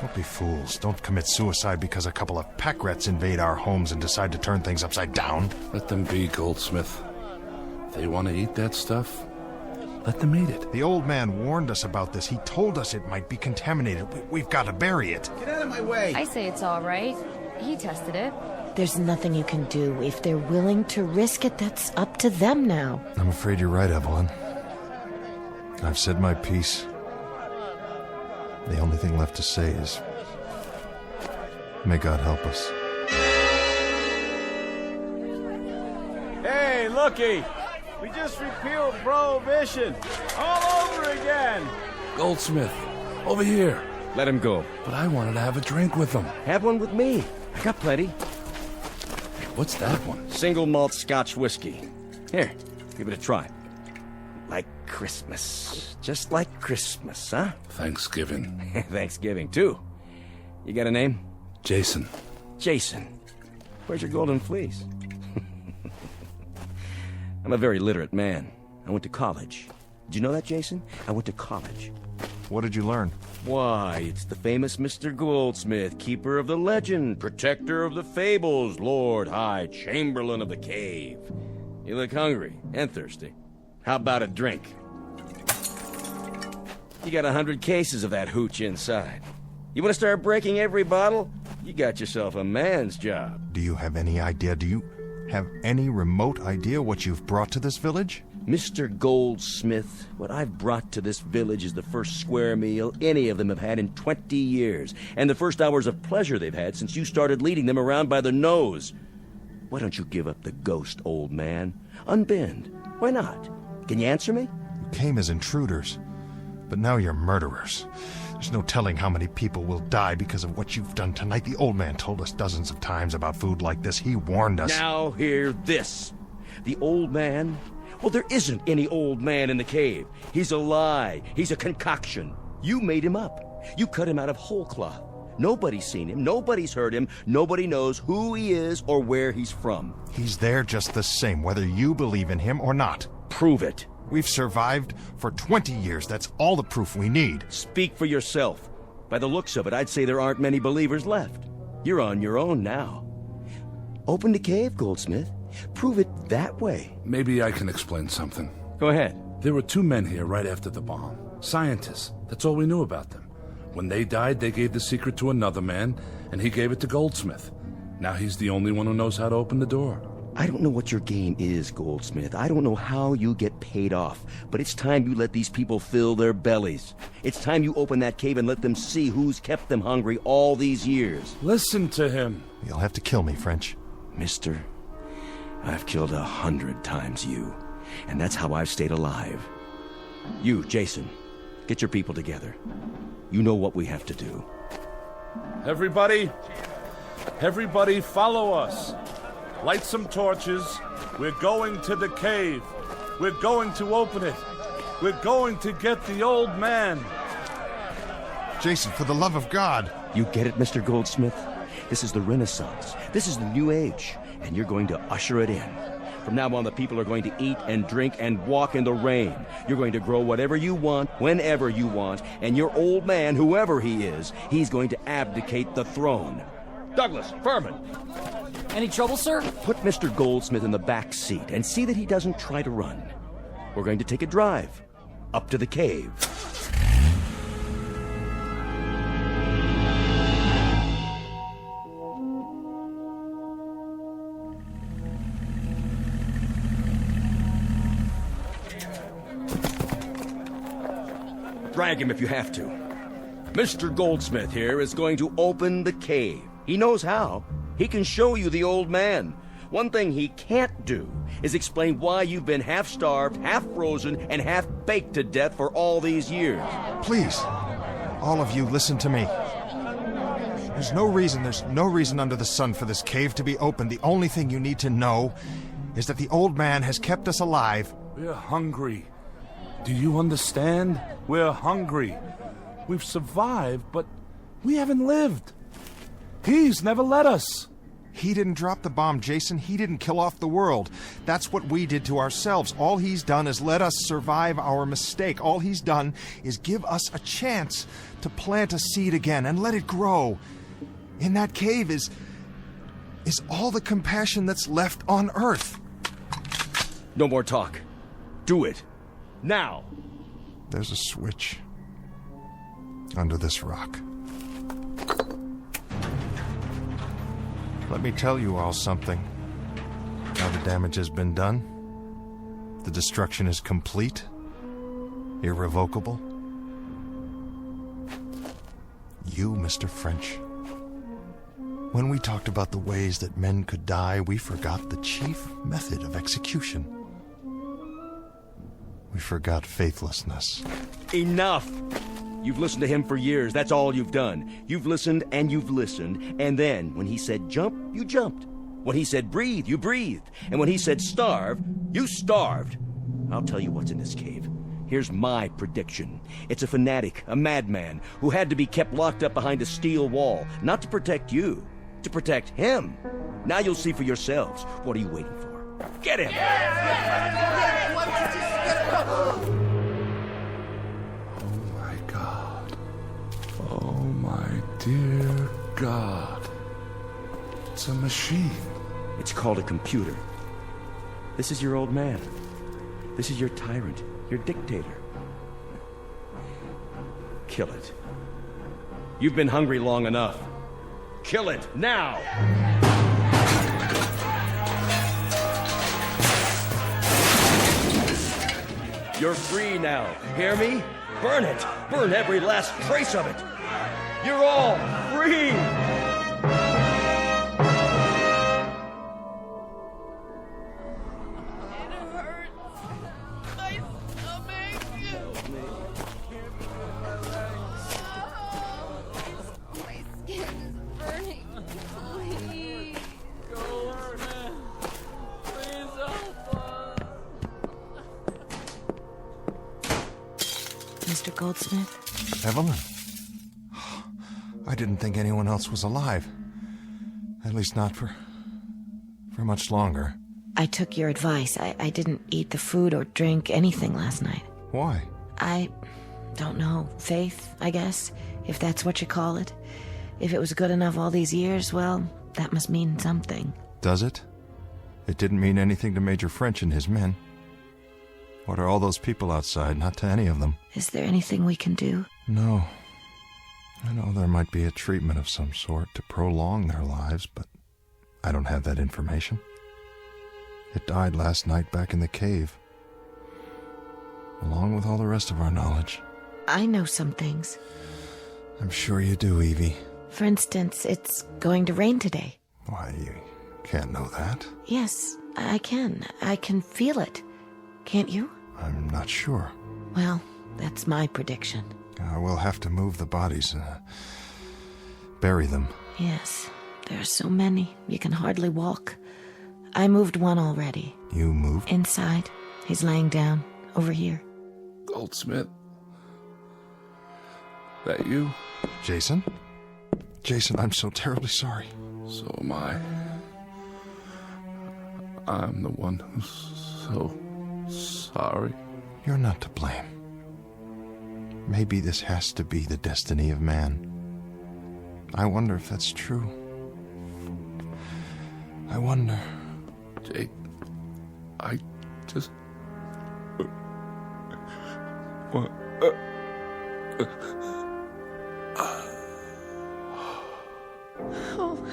Don't be fools. Don't commit suicide because a couple of pack rats invade our homes and decide to turn things upside down. Let them be, Goldsmith. If they want to eat that stuff, let them eat it. The old man warned us about this. He told us it might be contaminated. We've got to bury it. Get out of my way. I say it's all right. He tested it. There's nothing you can do. If they're willing to risk it, that's up to them now. I'm afraid you're right, Evelyn. I've said my piece. The only thing left to say is, may God help us. Hey, looky! We just repealed Prohibition. All over again. Goldsmith, over here. Let him go. But I wanted to have a drink with them. Have one with me. I got plenty. What's that one? Single malt Scotch whiskey. Here, give it a try. Like Christmas. Just like Christmas, huh? Thanksgiving. Thanksgiving, too. You got a name? Jason. Jason. Where's your golden fleece? I'm a very literate man. I went to college. Did you know that, Jason? I went to college. What did you learn? Why, it's the famous Mr. Goldsmith, keeper of the legend, protector of the fables, Lord High Chamberlain of the cave. You look hungry and thirsty. How about a drink? You got 100 cases of that hooch inside. You want to start breaking every bottle? You got yourself a man's job. Do you have any idea? Do you have any remote idea what you've brought to this village? Mr. Goldsmith, what I've brought to this village is the first square meal any of them have had in 20 years, and the first hours of pleasure they've had since you started leading them around by the nose. Why don't you give up the ghost, old man? Unbend. Why not? Can you answer me? You came as intruders, but now you're murderers. There's no telling how many people will die because of what you've done tonight. The old man told us dozens of times about food like this. He warned us. Now hear this. The old man? Well, there isn't any old man in the cave. He's a lie. He's a concoction. You made him up. You cut him out of whole cloth. Nobody's seen him. Nobody's heard him. Nobody knows who he is or where he's from. He's there just the same, whether you believe in him or not. Prove it. We've survived for 20 years. That's all the proof we need. Speak for yourself. By the looks of it, I'd say there aren't many believers left. You're on your own now. Open the cave, Goldsmith. Prove it that way. Maybe I can explain something. Go ahead. There were 2 men here right after the bomb. Scientists. That's all we knew about them. When they died, they gave the secret to another man, and he gave it to Goldsmith. Now he's the only one who knows how to open the door. I don't know what your game is, Goldsmith. I don't know how you get paid off. But it's time you let these people fill their bellies. It's time you open that cave and let them see who's kept them hungry all these years. Listen to him. You'll have to kill me, French. Mister, I've killed 100 times you. And that's how I've stayed alive. You, Jason, get your people together. You know what we have to do. Everybody follow us. Light some torches. We're going to the cave. We're going to open it. We're going to get the old man. Jason, for the love of God. You get it, Mr. Goldsmith? This is the Renaissance. This is the New Age. And you're going to usher it in. From now on, the people are going to eat and drink and walk in the rain. You're going to grow whatever you want, whenever you want. And your old man, whoever he is, he's going to abdicate the throne. Douglas, Furman. Any trouble, sir? Put Mr. Goldsmith in the back seat and see that he doesn't try to run. We're going to take a drive up to the cave. Drag him if you have to. Mr. Goldsmith here is going to open the cave. He knows how. He can show you the old man. One thing he can't do is explain why you've been half-starved, half-frozen, and half-baked to death for all these years. Please, all of you, listen to me. There's no reason under the sun for this cave to be open. The only thing you need to know is that the old man has kept us alive. We're hungry. Do you understand? We're hungry. We've survived, but we haven't lived. He's never let us. He didn't drop the bomb, Jason. He didn't kill off the world. That's what we did to ourselves. All he's done is let us survive our mistake. All he's done is give us a chance to plant a seed again and let it grow. In that cave is all the compassion that's left on Earth. No more talk. Do it. Now. There's a switch under this rock. Let me tell you all something. Now the damage has been done. The destruction is complete. Irrevocable. You, Mr. French. When we talked about the ways that men could die, we forgot the chief method of execution. We forgot faithlessness. Enough! You've listened to him for years. That's all you've done. You've listened and you've listened. And then, when he said jump, you jumped. When he said breathe, you breathed. And when he said starve, you starved. I'll tell you what's in this cave. Here's my prediction. It's a fanatic, a madman, who had to be kept locked up behind a steel wall. Not to protect you, to protect him. Now you'll see for yourselves. What are you waiting for? Get him! Oh, my dear God. It's a machine. It's called a computer. This is your old man. This is your tyrant, your dictator. Kill it. You've been hungry long enough. Kill it, now! You're free now. Hear me? Burn it. Burn every last trace of it. You're all free. Mr. Goldsmith? Evelyn? I didn't think anyone else was alive. At least not for much longer. I took your advice. I didn't eat the food or drink anything last night. Why? I don't know. Faith, I guess, if that's what you call it. If it was good enough all these years, well, that must mean something. Does it? It didn't mean anything to Major French and his men. What are all those people outside? Not to any of them. Is there anything we can do? No. I know there might be a treatment of some sort to prolong their lives, but I don't have that information. It died last night back in the cave, along with all the rest of our knowledge. I know some things. I'm sure you do, Evie. For instance, it's going to rain today. Why, you can't know that. Yes, I can. I can feel it. Can't you? I'm not sure. Well, that's my prediction. We'll have to move the bodies, bury them. Yes, there are so many. You can hardly walk. I moved one already. You moved? Inside. He's laying down, over here. Goldsmith? That you? Jason? Jason, I'm so terribly sorry. So am I. I'm the one who's so sorry. You're not to blame. Maybe this has to be the destiny of man. I wonder if that's true. I wonder. Jake, I just... Oh.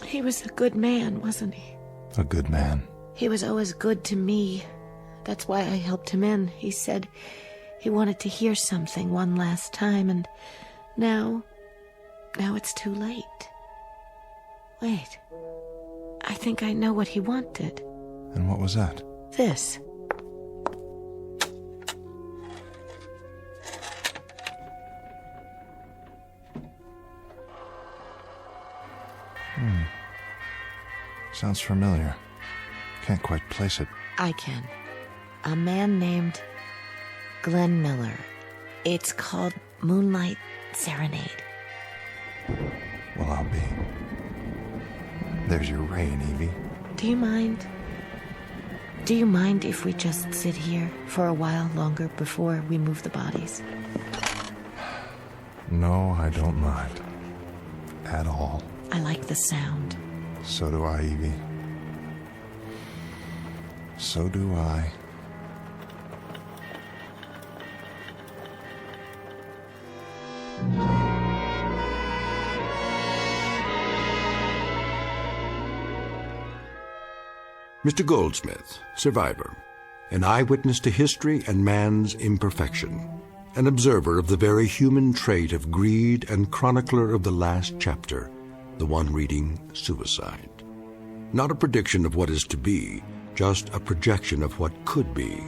He was a good man, wasn't he? A good man. He was always good to me. That's why I helped him in. He said he wanted to hear something one last time, and now it's too late. Wait. I think I know what he wanted. And what was that? This. Sounds familiar. Can't quite place it. I can. A man named Glenn Miller. It's called Moonlight Serenade. Well, I'll be There's your rain, Evie. Do you mind? Do you mind if we just sit here for a while longer before we move the bodies? No, I don't mind. At all. I like the sound. So do I, Evie. So do I. Mr. Goldsmith, survivor, an eyewitness to history and man's imperfection, an observer of the very human trait of greed and chronicler of the last chapter, the one reading suicide. Not a prediction of what is to be, just a projection of what could be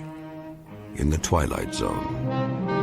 in the Twilight Zone.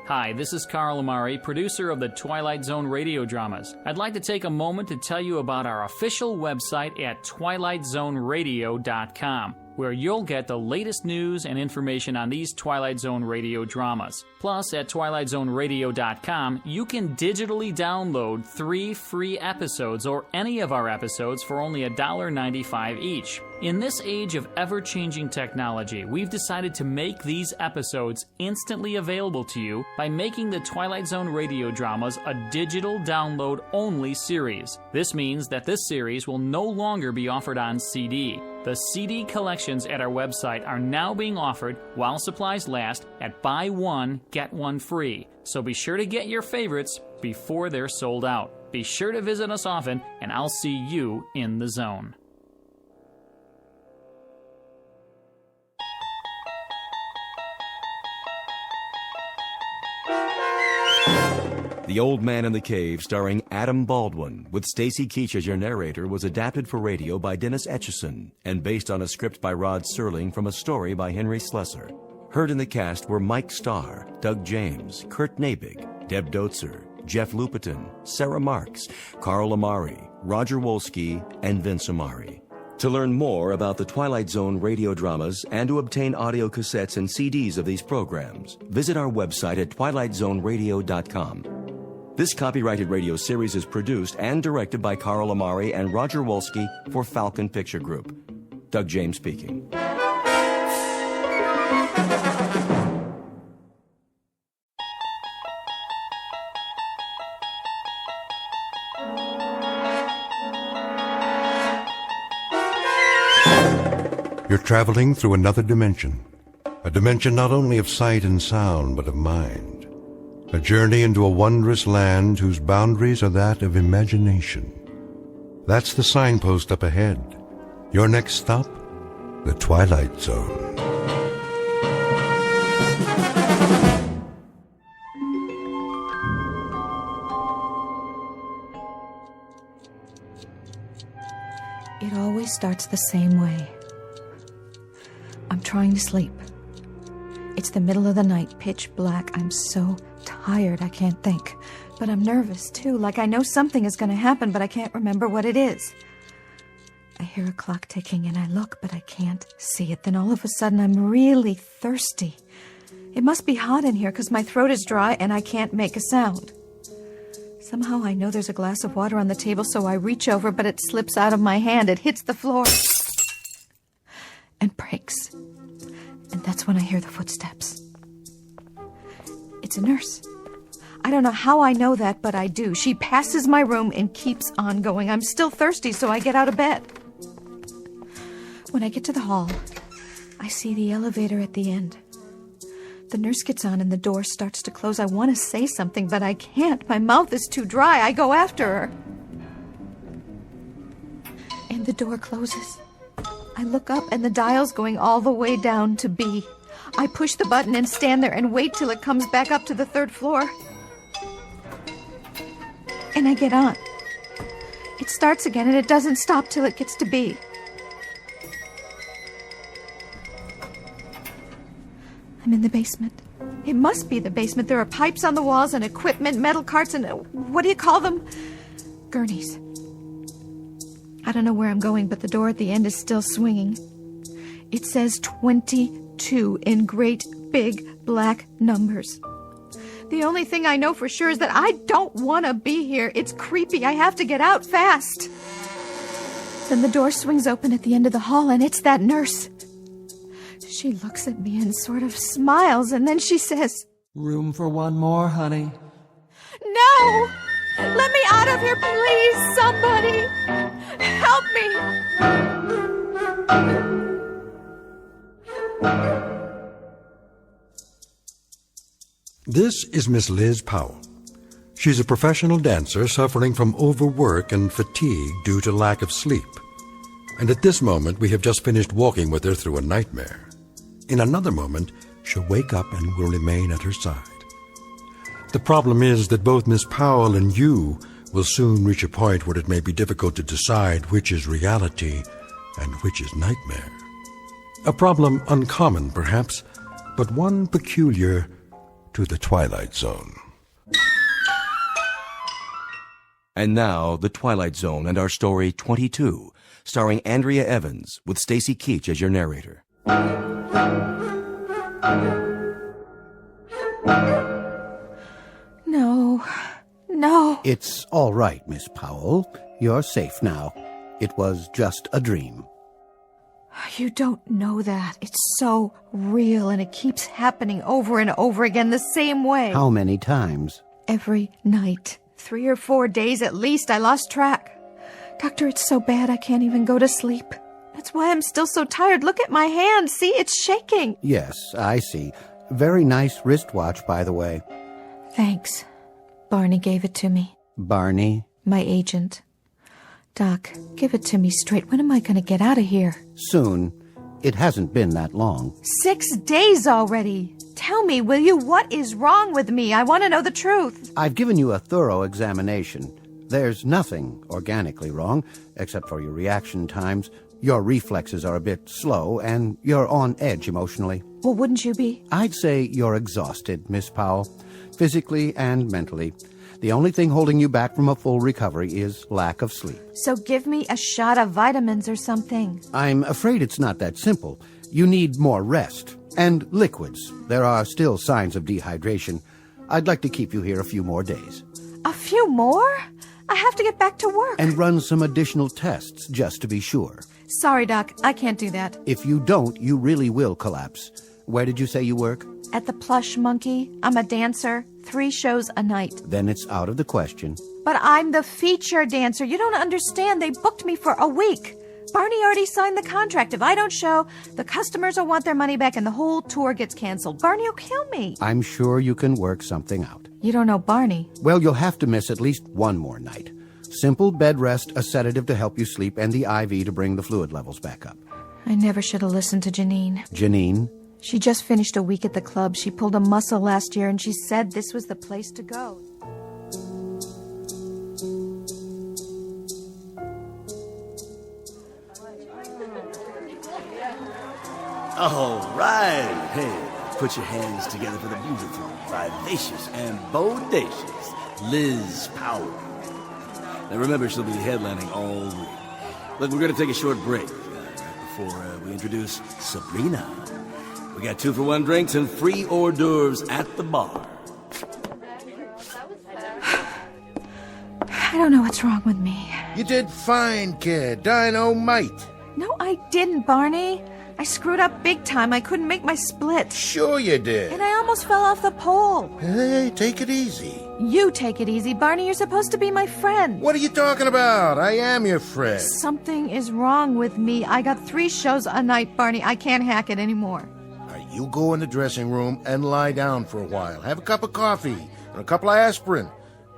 Hi, this is Carl Amari, producer of the Twilight Zone radio dramas. I'd like to take a moment to tell you about our official website at twilightzoneradio.com, where you'll get the latest news and information on these Twilight Zone radio dramas. Plus, at twilightzoneradio.com, you can digitally download 3 free episodes or any of our episodes for only $1.95 each. In this age of ever-changing technology, we've decided to make these episodes instantly available to you by making the Twilight Zone radio dramas a digital download-only series. This means that this series will no longer be offered on CD. The CD collections at our website are now being offered while supplies last at buy one, get one free. So be sure to get your favorites before they're sold out. Be sure to visit us often, and I'll see you in the zone. The Old Man in the Cave, starring Adam Baldwin, with Stacy Keach as your narrator, was adapted for radio by Dennis Etchison and based on a script by Rod Serling from a story by Henry Slesser. Heard in the cast were Mike Starr, Doug James, Kurt Nabig, Deb Dotzer, Jeff Lupetin, Sarah Marks, Carl Amari, Roger Wolski, and Vince Amari. To learn more about the Twilight Zone radio dramas and to obtain audio cassettes and CDs of these programs, visit our website at twilightzoneradio.com. This copyrighted radio series is produced and directed by Carl Amari and Roger Wolski for Falcon Picture Group. Doug James speaking. You're traveling through another dimension, a dimension not only of sight and sound, but of mind. A journey into a wondrous land whose boundaries are that of imagination. That's the signpost up ahead. Your next stop, the Twilight Zone. It always starts the same way. I'm trying to sleep. It's the middle of the night, pitch black. I'm so tired I can't think. But I'm nervous, too, like I know something is going to happen, but I can't remember what it is. I hear a clock ticking, and I look, but I can't see it. Then all of a sudden, I'm really thirsty. It must be hot in here, because my throat is dry, and I can't make a sound. Somehow I know there's a glass of water on the table, so I reach over, but it slips out of my hand. It hits the floor and breaks. And that's when I hear the footsteps. It's a nurse. I don't know how I know that, but I do. She passes my room and keeps on going. I'm still thirsty, so I get out of bed. When I get to the hall, I see the elevator at the end. The nurse gets on and the door starts to close. I want to say something, but I can't. My mouth is too dry. I go after her. And the door closes. I look up and the dial's going all the way down to B. I push the button and stand there and wait till it comes back up to the 3rd floor. And I get on. It starts again and it doesn't stop till it gets to B. I'm in the basement. It must be the basement. There are pipes on the walls and equipment, metal carts, and what do you call them? Gurneys. I don't know where I'm going, but the door at the end is still swinging. It says 22 in great big black numbers. The only thing I know for sure is that I don't want to be here. It's creepy. I have to get out fast. Then the door swings open at the end of the hall, and it's that nurse. She looks at me and sort of smiles, and then she says, "Room for one more, honey?" "No! Let me out of here, please! Somebody! Help me!" This is Miss Liz Powell. She's a professional dancer suffering from overwork and fatigue due to lack of sleep. And at this moment, we have just finished walking with her through a nightmare. In another moment, she'll wake up and will remain at her side. The problem is that both Miss Powell and you will soon reach a point where it may be difficult to decide which is reality and which is nightmare. A problem uncommon, perhaps, but one peculiar to the Twilight Zone. And now, The Twilight Zone and our story 22, starring Andrea Evans, with Stacy Keach as your narrator. No. It's all right, Miss Powell. You're safe now. It was just a dream. You don't know that. It's so real, and it keeps happening over and over again the same way. How many times? Every night. 3 or 4 days at least. I lost track. Doctor, it's so bad I can't even go to sleep. That's why I'm still so tired. Look at my hand. See, it's shaking. Yes, I see. Very nice wristwatch, by the way. Thanks. Barney gave it to me. Barney? My agent. Doc, give it to me straight. When am I going to get out of here? Soon. It hasn't been that long. 6 days already. Tell me, will you, what is wrong with me? I want to know the truth. I've given you a thorough examination. There's nothing organically wrong, except for your reaction times. Your reflexes are a bit slow, and you're on edge emotionally. Well, wouldn't you be? I'd say you're exhausted, Miss Powell, physically and mentally. The only thing holding you back from a full recovery is lack of sleep. So give me a shot of vitamins or something. I'm afraid it's not that simple. You need more rest. And liquids. There are still signs of dehydration. I'd like to keep you here a few more days. A few more? I have to get back to work. And run some additional tests, just to be sure. Sorry, Doc. I can't do that. If you don't, you really will collapse. Where did you say you work? At the Plush Monkey. I'm a dancer. 3 shows a night. Then it's out of the question. But I'm the feature dancer. You don't understand. They booked me for a week. Barney already signed the contract. If I don't show, the customers will want their money back and the whole tour gets canceled. Barney will kill me. I'm sure you can work something out. You don't know Barney. Well, you'll have to miss at least one more night. Simple bed rest, a sedative to help you sleep, and the IV to bring the fluid levels back up. I never should have listened to Janine. Janine? She just finished a week at the club. She pulled a muscle last year, and she said this was the place to go. All right. Hey, put your hands together for the beautiful, vivacious, and bodacious Liz Powell. Now remember, she'll be headlining all week. Look, we're going to take a short break right before we introduce Sabrina. We got 2-for-1 drinks and free hors d'oeuvres at the bar. I don't know what's wrong with me. You did fine, kid. Dynamite. No, I didn't, Barney. I screwed up big time. I couldn't make my split. Sure you did. And I almost fell off the pole. Hey, take it easy. You take it easy, Barney. You're supposed to be my friend. What are you talking about? I am your friend. Something is wrong with me. I got 3 shows a night, Barney. I can't hack it anymore. You go in the dressing room and lie down for a while. Have a cup of coffee and a couple of aspirin.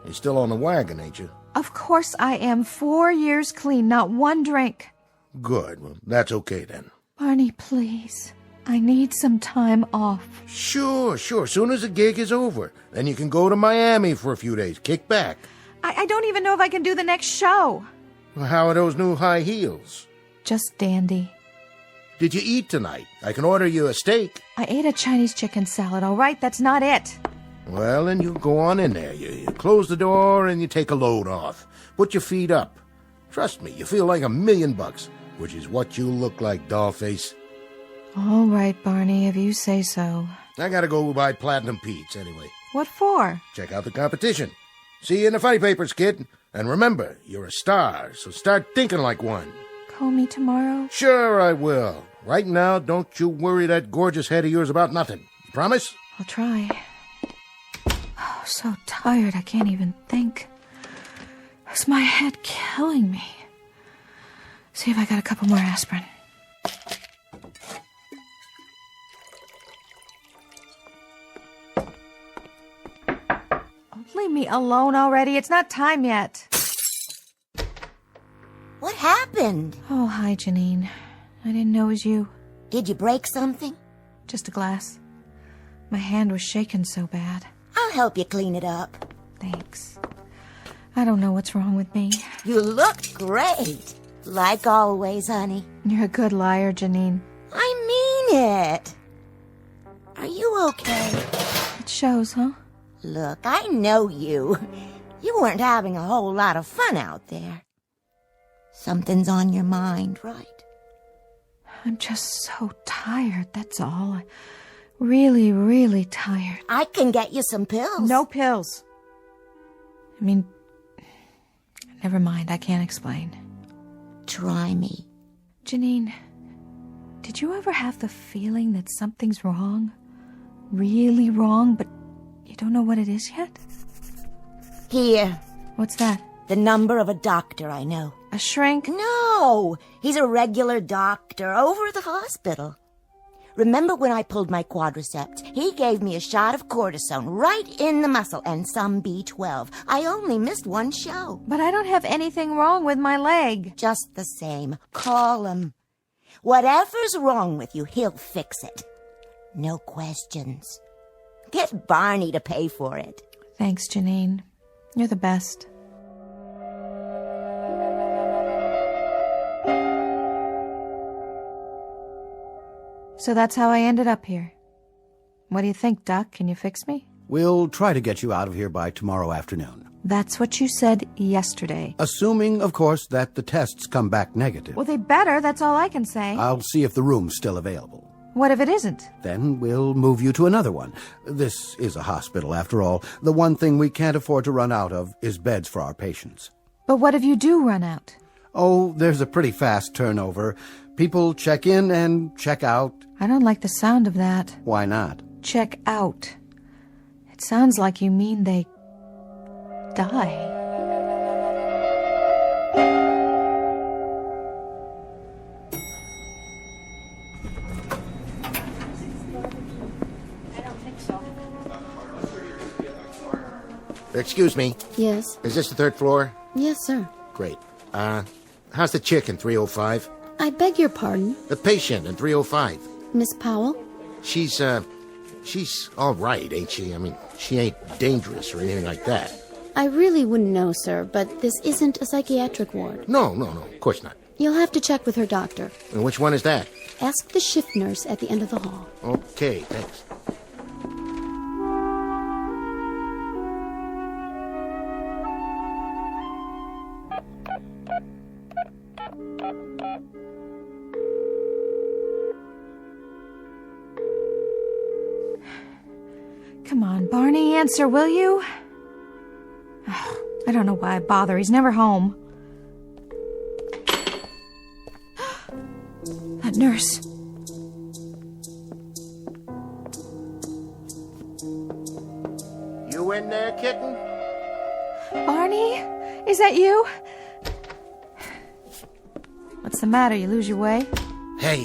You're still on the wagon, ain't you? Of course I am. 4 years clean, not one drink. Good. Well, that's okay then. Barney, please. I need some time off. Sure. Soon as the gig is over. Then you can go to Miami for a few days. Kick back. I don't even know if I can do the next show. Well, how are those new high heels? Just dandy. Did you eat tonight? I can order you a steak. I ate a Chinese chicken salad, all right? That's not it. Well, then you go on in there. You close the door and you take a load off. Put your feet up. Trust me, you feel like $1,000,000, which is what you look like, dollface. All right, Barney, if you say so. I gotta go buy Platinum Pete's anyway. What for? Check out the competition. See you in the funny papers, kid. And remember, you're a star, so start thinking like one. Call me tomorrow? Sure I will. Right now, don't you worry that gorgeous head of yours about nothing. You promise? I'll try. Oh, so tired I can't even think. Is my head killing me? See if I got a couple more aspirin. Leave me alone already. It's not time yet. What happened? Oh, hi, Janine. I didn't know it was you. Did you break something? Just a glass. My hand was shaking so bad. I'll help you clean it up. Thanks. I don't know what's wrong with me. You look great. Like always, honey. You're a good liar, Janine. I mean it. Are you okay? It shows, huh? Look, I know you. You weren't having a whole lot of fun out there. Something's on your mind, right? I'm just so tired, that's all. Really, really tired. I can get you some pills. No pills. I mean, never mind, I can't explain. Try me. Janine, did you ever have the feeling that something's wrong? Really wrong, but you don't know what it is yet? Here. What's that? The number of a doctor I know. A shrink? No, he's a regular doctor over at the hospital. Remember when I pulled my quadriceps? He gave me a shot of cortisone right in the muscle and some B12. I only missed one show. But I don't have anything wrong with my leg. Just the same. Call him. Whatever's wrong with you, he'll fix it. No questions. Get Barney to pay for it. Thanks, Janine. You're the best. So that's how I ended up here. What do you think, Doc? Can you fix me? We'll try to get you out of here by tomorrow afternoon. That's what you said yesterday. Assuming, of course, that the tests come back negative. Well, they better. That's all I can say. I'll see if the room's still available. What if it isn't? Then we'll move you to another one. This is a hospital, after all. The one thing we can't afford to run out of is beds for our patients. But what if you do run out? Oh, there's a pretty fast turnover. People check in and check out. I don't like the sound of that. Why not? Check out. It sounds like you mean they die. Excuse me. Yes. Is this the third floor? Yes, sir. Great. How's the chick in 305? I beg your pardon? The patient in 305. Miss Powell? She's all right, ain't she? I mean, she ain't dangerous or anything like that. I really wouldn't know, sir, but this isn't a psychiatric ward. No, of course not. You'll have to check with her doctor. And which one is that? Ask the shift nurse at the end of the hall. Okay, thanks. Come on, Barney, answer, will you? Oh, I don't know why I bother. He's never home. That nurse. You in there, kitten? Barney? Is that you? What's the matter? You lose your way? Hey,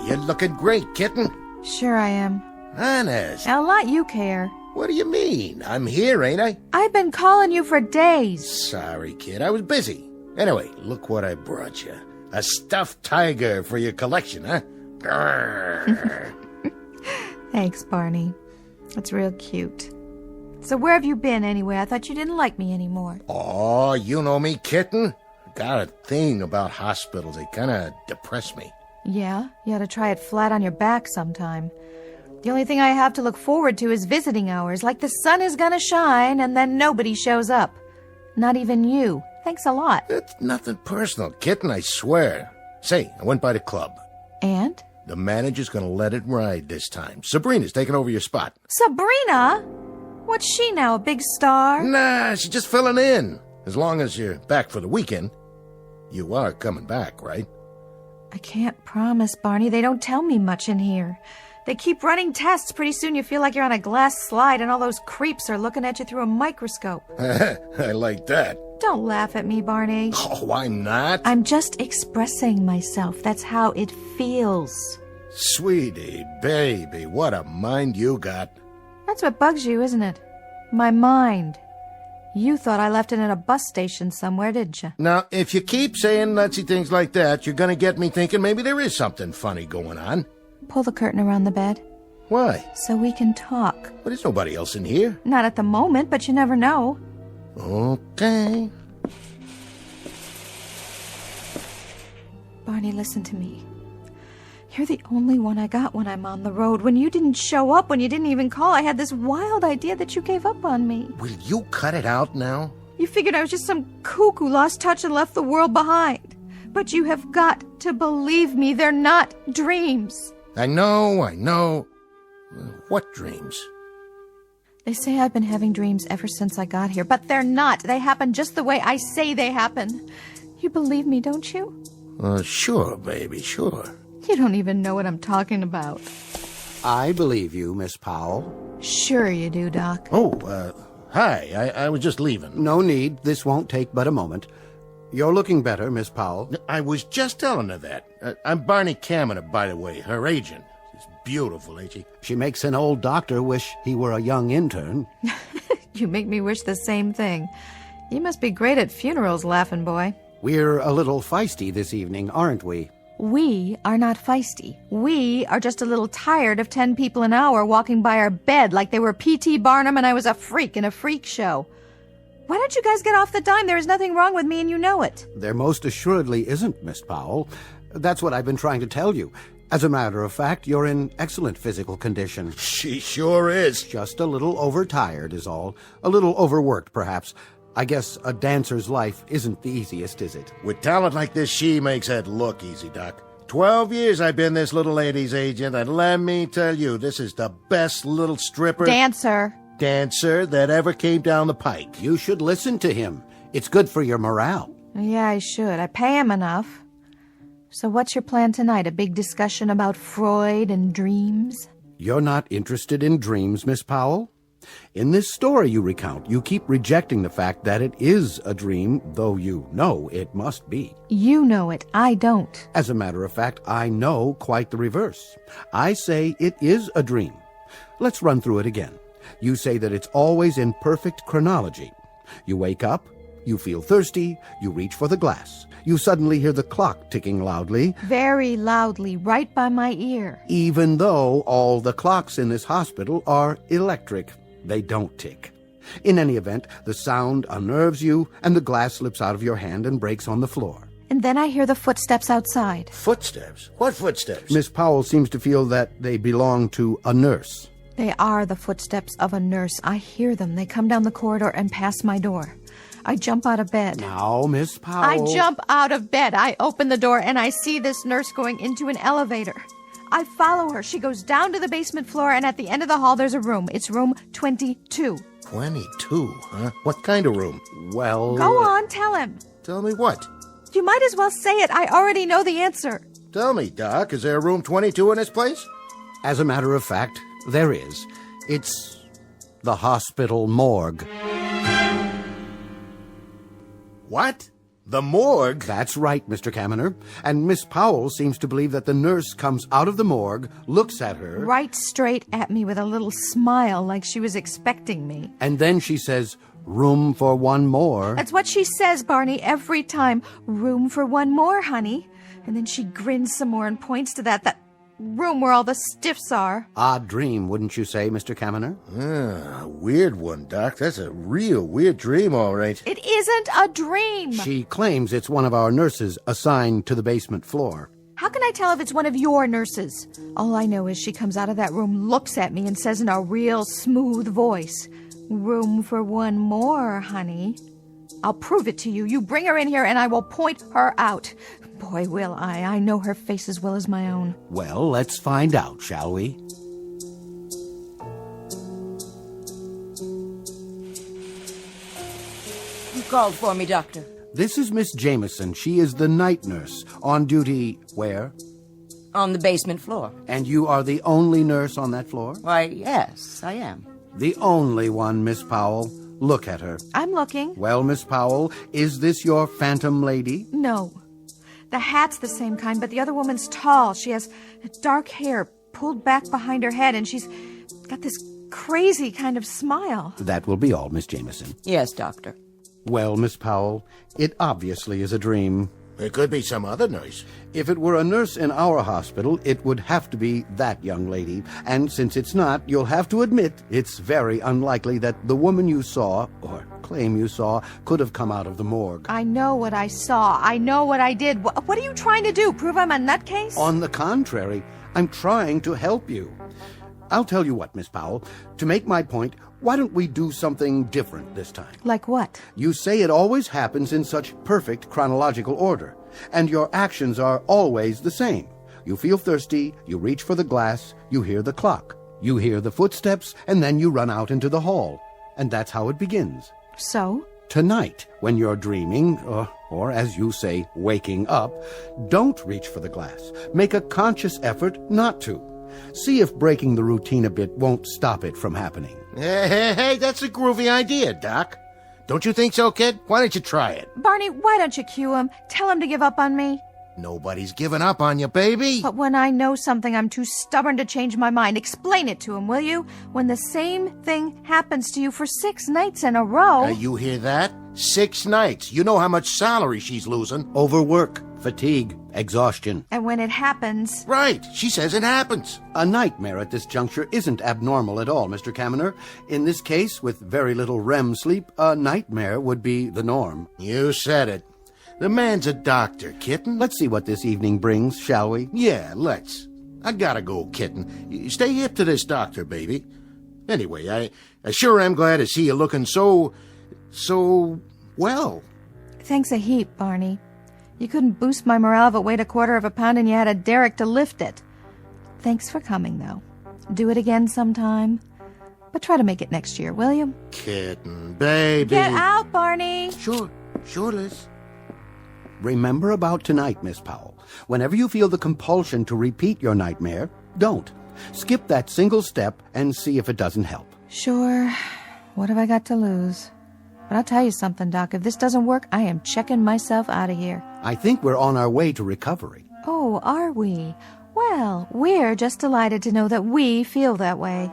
you're looking great, kitten. Sure I am. Honest. I'll let you care. What do you mean? I'm here, ain't I? I've been calling you for days. Sorry, kid. I was busy. Anyway, look what I brought you. A stuffed tiger for your collection, huh? Grrr. Thanks, Barney. That's real cute. So where have you been, anyway? I thought you didn't like me anymore. Oh, you know me, kitten. Got a thing about hospitals. They kind of depress me. Yeah? You ought to try it flat on your back sometime. The only thing I have to look forward to is visiting hours, like the sun is gonna shine and then nobody shows up. Not even you. Thanks a lot. It's nothing personal, kitten, I swear. Say, I went by the club. And? The manager's gonna let it ride this time. Sabrina's taking over your spot. Sabrina? What's she now, a big star? Nah, she's just filling in. As long as you're back for the weekend. You are coming back, right? I can't promise, Barney. They don't tell me much in here. They keep running tests. Pretty soon you feel like you're on a glass slide and all those creeps are looking at you through a microscope. I like that. Don't laugh at me, Barney. Oh, I'm not. I'm just expressing myself. That's how it feels. Sweetie, baby, what a mind you got. That's what bugs you, isn't it? My mind. You thought I left it in a bus station somewhere, didn't you? Now, if you keep saying nutsy things like that, you're gonna get me thinking maybe there is something funny going on. Pull the curtain around the bed. Why? So we can talk. Well, there's nobody else in here. Not at the moment, but you never know. Okay. Barney, listen to me. You're the only one I got when I'm on the road. When you didn't show up, when you didn't even call, I had this wild idea that you gave up on me. Will you cut it out now? You figured I was just some kook who lost touch and left the world behind. But you have got to believe me, they're not dreams. I know. What dreams? They say I've been having dreams ever since I got here, but they're not. They happen just the way I say they happen. You believe me, don't you? Sure, baby, sure. You don't even know what I'm talking about. I believe you, Miss Powell. Sure you do, Doc. Oh, hi. I was just leaving. No need. This won't take but a moment. You're looking better, Miss Powell. I was just telling her that. I'm Barney Kaminer, by the way, her agent. She's beautiful, ain't she? She makes an old doctor wish he were a young intern. You make me wish the same thing. You must be great at funerals, laughing boy. We're a little feisty this evening, aren't we? We are not feisty. We are just a little tired of 10 people an hour walking by our bed like they were P.T. Barnum and I was a freak in a freak show. Why don't you guys get off the dime? There is nothing wrong with me and you know it. There most assuredly isn't, Miss Powell. That's what I've been trying to tell you. As a matter of fact, you're in excellent physical condition. She sure is. Just a little overtired is all. A little overworked, perhaps. I guess a dancer's life isn't the easiest, is it? With talent like this, she makes it look easy, Doc. 12 years I've been this little lady's agent, and let me tell you, this is the best little stripper... Dancer that ever came down the pike. You should listen to him. It's good for your morale. Yeah, I should. I pay him enough. So what's your plan tonight? A big discussion about Freud and dreams? You're not interested in dreams, Miss Powell? In this story you recount, you keep rejecting the fact that it is a dream, though you know it must be. You know it. I don't. As a matter of fact, I know quite the reverse. I say it is a dream. Let's run through it again. You say that it's always in perfect chronology. You wake up, you feel thirsty, you reach for the glass. You suddenly hear the clock ticking loudly. Very loudly, right by my ear. Even though all the clocks in this hospital are electric. They don't tick. In any event, the sound unnerves you, and the glass slips out of your hand and breaks on the floor. And then I hear the footsteps outside. Footsteps? What footsteps? Miss Powell seems to feel that they belong to a nurse. They are the footsteps of a nurse. I hear them. They come down the corridor and pass my door. I jump out of bed. Now, Miss Powell... I jump out of bed. I open the door, and I see this nurse going into an elevator. I follow her. She goes down to the basement floor, and at the end of the hall, there's a room. It's room 22. 22, huh? What kind of room? Well... Go on, tell him. Tell me what? You might as well say it. I already know the answer. Tell me, Doc, is there a room 22 in this place? As a matter of fact, there is. It's the hospital morgue. What? The morgue? That's right, Mr. Kaminer. And Miss Powell seems to believe that the nurse comes out of the morgue, looks at her... Right straight at me with a little smile like she was expecting me. And then she says, room for one more. That's what she says, Barney, every time. Room for one more, honey. And then she grins some more and points to that room where all the stiffs are. Odd dream, wouldn't you say, Mr. Kaminer? Weird one, Doc. That's a real weird dream, all right. It isn't a dream. She claims it's one of our nurses assigned to the basement floor. How can I tell if it's one of your nurses? All I know is she comes out of that room, looks at me, and says in a real smooth voice, room for one more, honey. I'll prove it to you. You bring her in here and I will point her out. Boy, will I. I know her face as well as my own. Well, let's find out, shall we? called for me, Doctor? This is Miss Jameson. She is the night nurse, on duty where? On the basement floor. And you are the only nurse on that floor? Why, yes, I am. The only one, Miss Powell. Look at her. I'm looking. Well, Miss Powell, is this your phantom lady? No. The hat's the same kind, but the other woman's tall. She has dark hair pulled back behind her head, and she's got this crazy kind of smile. That will be all, Miss Jameson. Yes, Doctor. Well, Miss Powell, it obviously is a dream. It could be some other nurse. If it were a nurse in our hospital, it would have to be that young lady. And since it's not, you'll have to admit it's very unlikely that the woman you saw, or claim you saw, could have come out of the morgue. I know what I saw. I know what I did. What are you trying to do? Prove I'm a nutcase? On the contrary, I'm trying to help you. I'll tell you what, Miss Powell. To make my point, why don't we do something different this time? Like what? You say it always happens in such perfect chronological order, and your actions are always the same. You feel thirsty, you reach for the glass, you hear the clock, you hear the footsteps, and then you run out into the hall. And that's how it begins. So? Tonight, when you're dreaming, or as you say, waking up, don't reach for the glass. Make a conscious effort not to. See if breaking the routine a bit won't stop it from happening. Hey, that's a groovy idea, Doc. Don't you think so, kid? Why don't you try it? Barney, why don't you cue him? Tell him to give up on me. Nobody's giving up on you, baby. But when I know something, I'm too stubborn to change my mind. Explain it to him, will you? When the same thing happens to you for 6 nights in a row... You hear that? 6 nights. You know how much salary she's losing. Overwork, fatigue, exhaustion. And when it happens... Right. She says it happens. A nightmare at this juncture isn't abnormal at all, Mr. Kaminer. In this case, with very little REM sleep, a nightmare would be the norm. You said it. The man's a doctor, kitten. Let's see what this evening brings, shall we? Yeah, let's. I gotta go, kitten. Stay hip to this doctor, baby. Anyway, I sure am glad to see you looking so well. Thanks a heap, Barney. You couldn't boost my morale if it weighed 1/4 pound and you had a derrick to lift it. Thanks for coming, though. Do it again sometime. But try to make it next year, will you? Kitten, baby. Get out, Barney. Sure, Liz. Remember about tonight, Miss Powell. Whenever you feel the compulsion to repeat your nightmare, don't. Skip that single step and see if it doesn't help. Sure. What have I got to lose? But I'll tell you something, Doc. If this doesn't work, I am checking myself out of here. I think we're on our way to recovery. Oh, are we? Well, we're just delighted to know that we feel that way.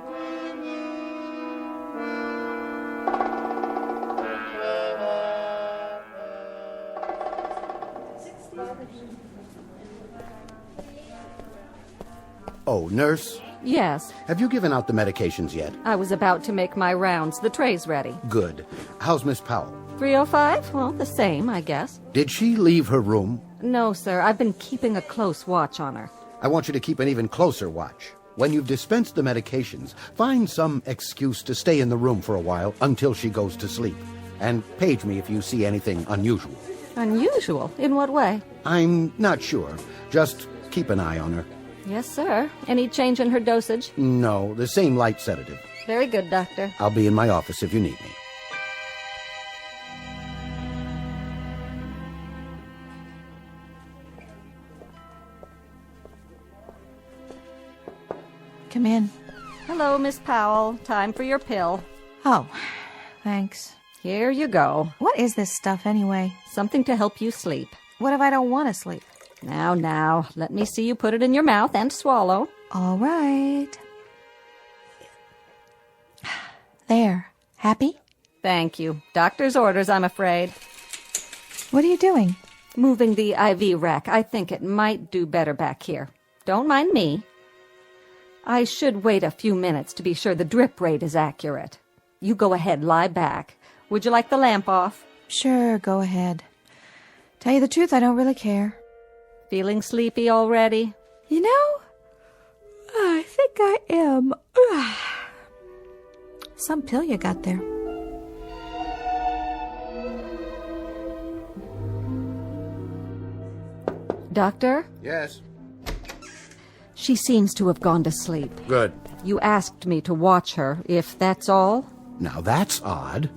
Oh, nurse? Yes. Have you given out the medications yet? I was about to make my rounds. The tray's ready. Good. How's Miss Powell? 305? Well, the same, I guess. Did she leave her room? No, sir. I've been keeping a close watch on her. I want you to keep an even closer watch. When you've dispensed the medications, find some excuse to stay in the room for a while until she goes to sleep. And page me if you see anything unusual. Unusual? In what way? I'm not sure. Just keep an eye on her. Yes, sir. Any change in her dosage? No, the same light sedative. Very good, Doctor. I'll be in my office if you need me. Come in. Hello, Miss Powell. Time for your pill. Oh, thanks. Here you go. What is this stuff, anyway? Something to help you sleep. What if I don't want to sleep? Now, let me see you put it in your mouth and swallow. All right. There. Happy? Thank you. Doctor's orders, I'm afraid. What are you doing? Moving the IV rack. I think it might do better back here. Don't mind me. I should wait a few minutes to be sure the drip rate is accurate. You go ahead, lie back. Would you like the lamp off? Sure, go ahead. Tell you the truth, I don't really care. Feeling sleepy already? You know, I think I am. Some pill you got there. Doctor? Yes? She seems to have gone to sleep. Good. You asked me to watch her, if that's all? Now that's odd.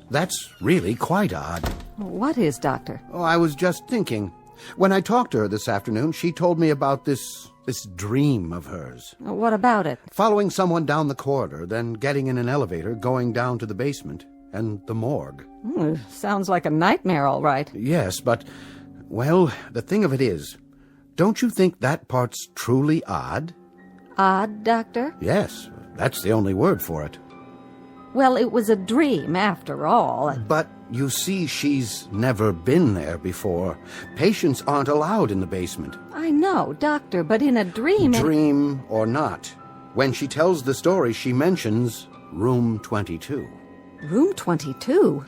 That's really quite odd. What is, Doctor? Oh, I was just thinking. When I talked to her this afternoon, she told me about this dream of hers. What about it? Following someone down the corridor, then getting in an elevator, going down to the basement, and the morgue. Sounds like a nightmare, all right. Yes, but, well, the thing of it is, don't you think that part's truly odd? Odd, Doctor? Yes, that's the only word for it. Well, it was a dream, after all. But, you see, she's never been there before. Patients aren't allowed in the basement. I know, Doctor, but in a dream... Dream or not, when she tells the story, she mentions room 22. Room 22?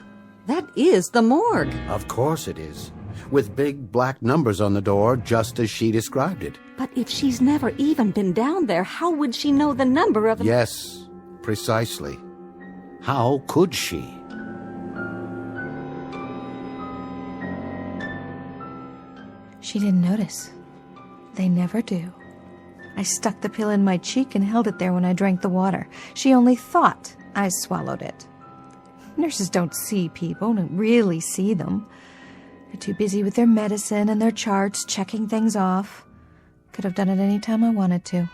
That is the morgue. Of course it is. With big black numbers on the door, just as she described it. But if she's never even been down there, how would she know the number of... Yes, precisely. How could she? She didn't notice. They never do. I stuck the pill in my cheek and held it there when I drank the water. She only thought I swallowed it. Nurses don't see people, don't really see them. They're too busy with their medicine and their charts, checking things off. Could have done it any time I wanted to.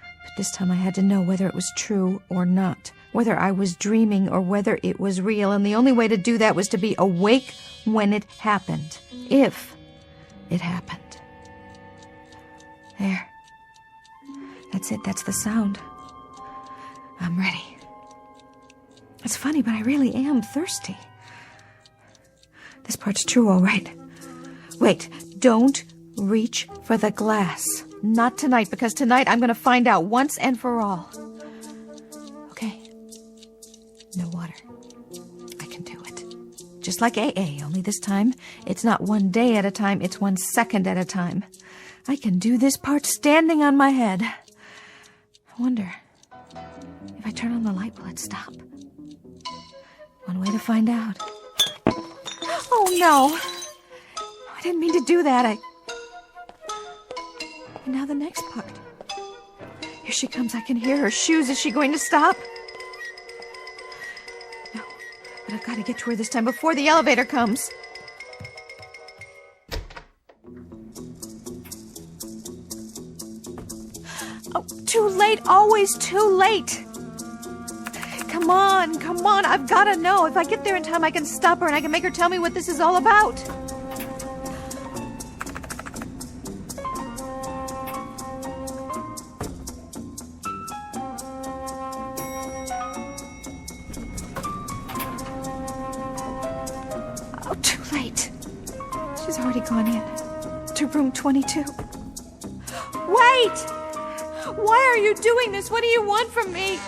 But this time I had to know whether it was true or not, whether I was dreaming or whether it was real, and the only way to do that was to be awake when it happened. If it happened. There. That's it, that's the sound. I'm ready. It's funny, but I really am thirsty. This part's true, all right. Wait, don't reach for the glass. Not tonight, because tonight I'm going to find out once and for all. Okay. No water. I can do it. Just like AA, only this time it's not 1 day at a time, it's 1 second at a time. I can do this part standing on my head. I wonder, if I turn on the light, will it stop? One way to find out. Oh, no. I didn't mean to do that. And now the next part. Here she comes. I can hear her shoes. Is she going to stop? No. But I've got to get to her this time before the elevator comes. Oh, too late. Always too late. Come on, I've got to know. If I get there in time, I can stop her and I can make her tell me what this is all about. Oh, too late. She's already gone in to room 22. Wait! Why are you doing this? What do you want from me?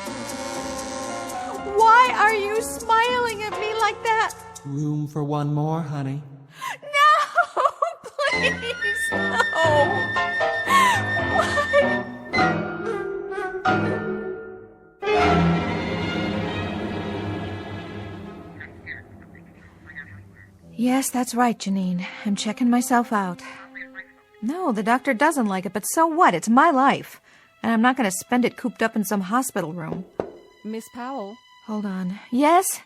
Why are you smiling at me like that? Room for one more, honey. No! Please, no! Why? Yes, that's right, Janine. I'm checking myself out. No, the doctor doesn't like it, but so what? It's my life. And I'm not going to spend it cooped up in some hospital room. Miss Powell? Hold on. Yes?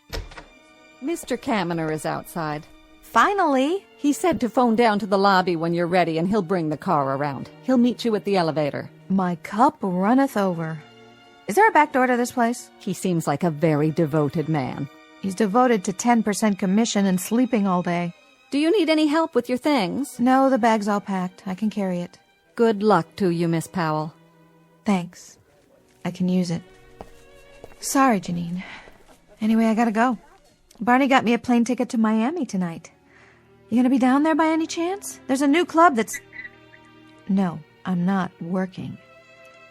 Mr. Kaminer is outside. Finally? He said to phone down to the lobby when you're ready, and he'll bring the car around. He'll meet you at the elevator. My cup runneth over. Is there a back door to this place? He seems like a very devoted man. He's devoted to 10% commission and sleeping all day. Do you need any help with your things? No, the bag's all packed. I can carry it. Good luck to you, Miss Powell. Thanks. I can use it. Sorry, Janine. Anyway, I gotta go. Barney got me a plane ticket to Miami tonight. You gonna be down there by any chance? There's a new club that's... No, I'm not working.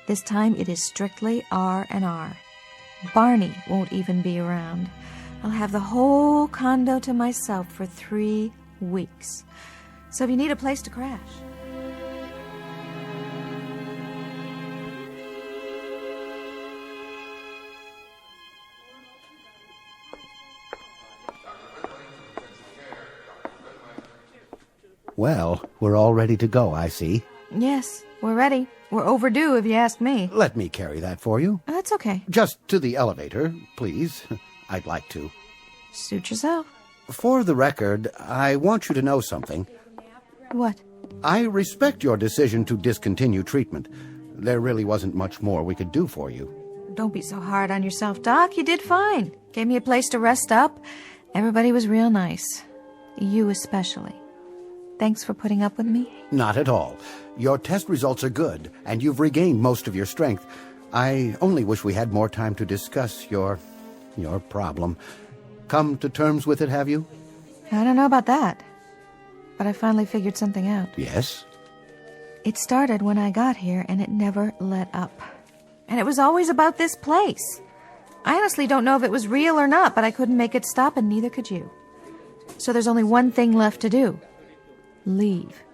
This time it is strictly R&R. Barney won't even be around. I'll have the whole condo to myself for 3 weeks. So if you need a place to crash... Well, we're all ready to go, I see. Yes, we're ready. We're overdue, if you ask me. Let me carry that for you. That's okay. Just to the elevator, please. I'd like to. Suit yourself. For the record, I want you to know something. What? I respect your decision to discontinue treatment. There really wasn't much more we could do for you. Don't be so hard on yourself, Doc. You did fine. Gave me a place to rest up. Everybody was real nice. You especially. Thanks for putting up with me. Not at all. Your test results are good, and you've regained most of your strength. I only wish we had more time to discuss your problem. Come to terms with it, have you? I don't know about that. But I finally figured something out. Yes? It started when I got here, and it never let up. And it was always about this place. I honestly don't know if it was real or not, but I couldn't make it stop, and neither could you. So there's only one thing left to do. Leave.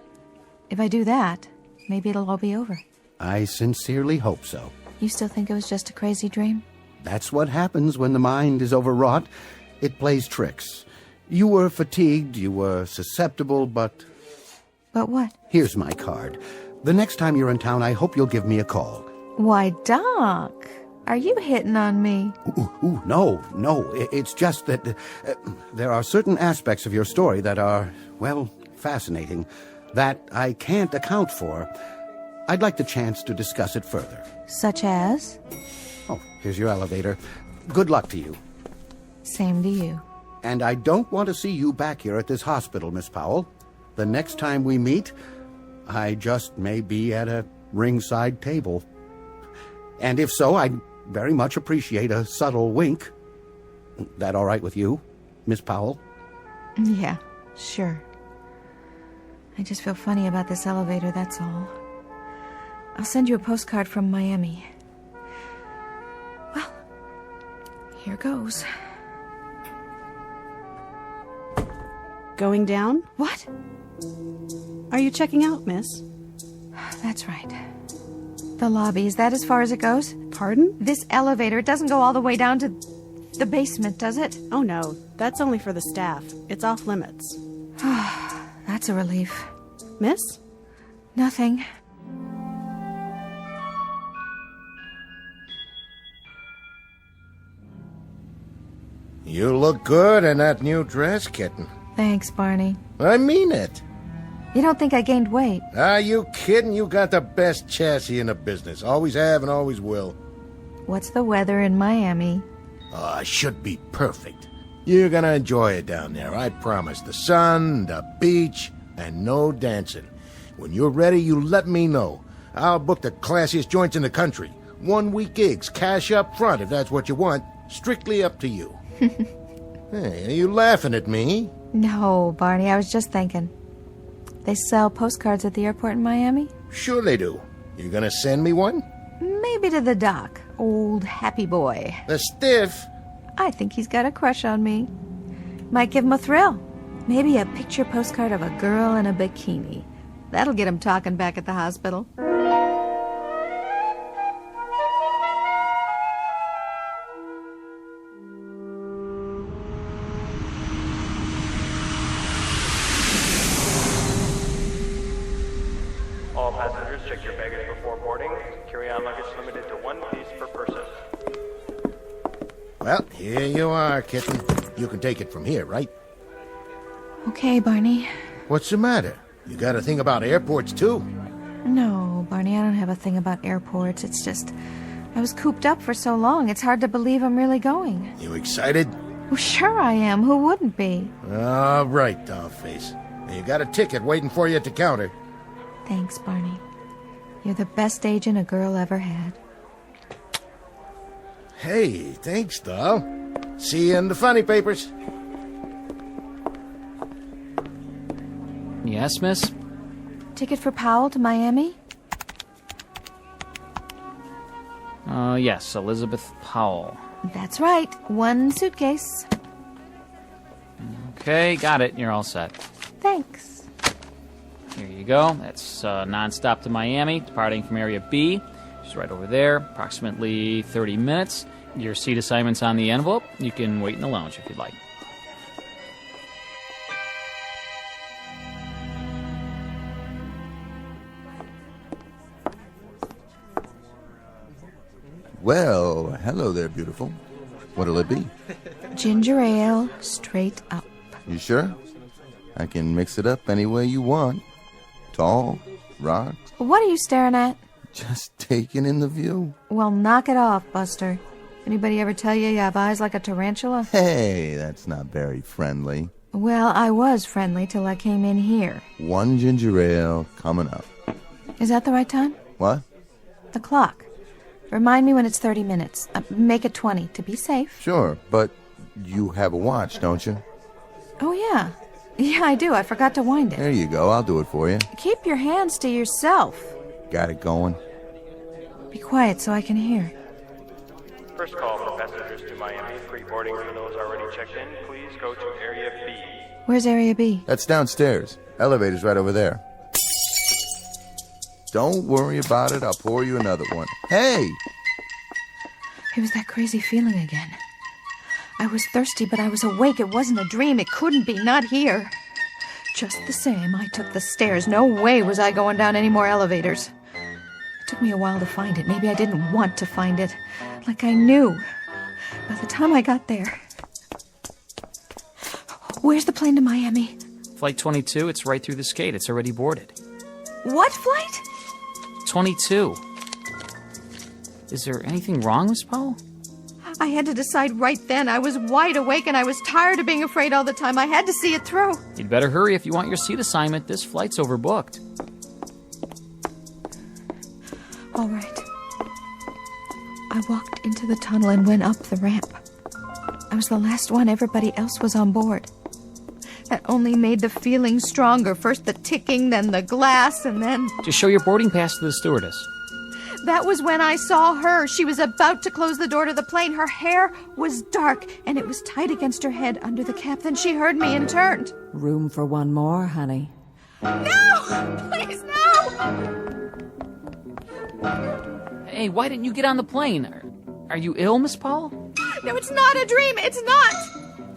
If I do that, maybe it'll all be over. I sincerely hope so. You still think it was just a crazy dream? That's what happens when the mind is overwrought. It plays tricks. You were fatigued, you were susceptible, but... But what? Here's my card. The next time you're in town, I hope you'll give me a call. Why, Doc, are you hitting on me? No. It's just that there are certain aspects of your story that are, well, fascinating, that I can't account for. I'd like the chance to discuss it further. Such as? Oh, here's your elevator. Good luck to you. Same to you. And I don't want to see you back here at this hospital, Miss Powell. The next time we meet, I just may be at a ringside table. And if so, I'd very much appreciate a subtle wink. That all right with you, Miss Powell? Yeah, sure. I just feel funny about this elevator, that's all. I'll send you a postcard from Miami. Well, here goes. Going down? What? Are you checking out, miss? That's right. The lobby, is that as far as it goes? Pardon? This elevator, it doesn't go all the way down to the basement, does it? Oh, no. That's only for the staff. It's off limits. That's a relief. Miss? Nothing. You look good in that new dress, kitten. Thanks, Barney. I mean it. You don't think I gained weight? Are you kidding? You got the best chassis in the business. Always have and always will. What's the weather in Miami? Oh, it should be perfect. You're gonna enjoy it down there, I promise. The sun, the beach, and no dancing. When you're ready, you let me know. I'll book the classiest joints in the country. 1 week gigs, cash up front if that's what you want. Strictly up to you. Hey, are you laughing at me? No, Barney, I was just thinking. They sell postcards at the airport in Miami? Sure they do. You gonna send me one? Maybe to the doc. Old happy boy. The stiff? I think he's got a crush on me. Might give him a thrill. Maybe a picture postcard of a girl in a bikini. That'll get him talking back at the hospital. All passengers, check your baggage before boarding. Carry-on luggage limited to 1 piece per person. Well, here you are, kitten. You can take it from here, right? Okay, Barney. What's the matter? You got a thing about airports, too? No, Barney, I don't have a thing about airports. It's just, I was cooped up for so long, it's hard to believe I'm really going. You excited? Well, sure I am. Who wouldn't be? All right, dollface. You got a ticket waiting for you at the counter. Thanks, Barney. You're the best agent a girl ever had. Hey, thanks, doll. See you in the funny papers. Yes, miss? Ticket for Powell to Miami? Yes, Elizabeth Powell. That's right. 1 suitcase. Okay, got it. You're all set. Thanks. Here you go. That's non-stop to Miami, departing from Area B. Just right over there, approximately 30 minutes. Your seat assignment's on the envelope. You can wait in the lounge if you'd like. Well, hello there, beautiful. What'll it be? Ginger ale, straight up. You sure? I can mix it up any way you want. Tall, rocks. What are you staring at? Just taking in the view. Well, knock it off, Buster. Anybody ever tell you have eyes like a tarantula? Hey, that's not very friendly. Well, I was friendly till I came in here. 1 ginger ale coming up. Is that the right time? What? The clock. Remind me when it's 30 minutes. Make it 20 to be safe. Sure, but you have a watch, don't you? Oh, yeah. Yeah, I do. I forgot to wind it. There you go. I'll do it for you. Keep your hands to yourself. Got it going. Be quiet so I can hear. First call for passengers to Miami. Pre-boarding for those already checked in. Please go to Area B. Where's Area B? That's downstairs. Elevator's right over there. Don't worry about it. I'll pour you another one. Hey! It was that crazy feeling again. I was thirsty, but I was awake. It wasn't a dream. It couldn't be. Not here. Just the same, I took the stairs. No way was I going down any more elevators. It took me a while to find it. Maybe I didn't want to find it. Like I knew. By the time I got there... Where's the plane to Miami? Flight 22, it's right through this gate. It's already boarded. What flight? 22. Is there anything wrong, Miss Powell? I had to decide right then. I was wide awake and I was tired of being afraid all the time. I had to see it through. You'd better hurry if you want your seat assignment. This flight's overbooked. All right. I walked into the tunnel and went up the ramp. I was the last one. Everybody else was on board. That only made the feeling stronger. First the ticking, then the glass, and then... Just show your boarding pass to the stewardess. That was when I saw her. She was about to close the door to the plane. Her hair was dark, and it was tight against her head under the cap. Then she heard me and turned. Room for one more, honey. No! Please, no! Hey, why didn't you get on the plane? Are you ill, Miss Powell? No, it's not a dream. It's not.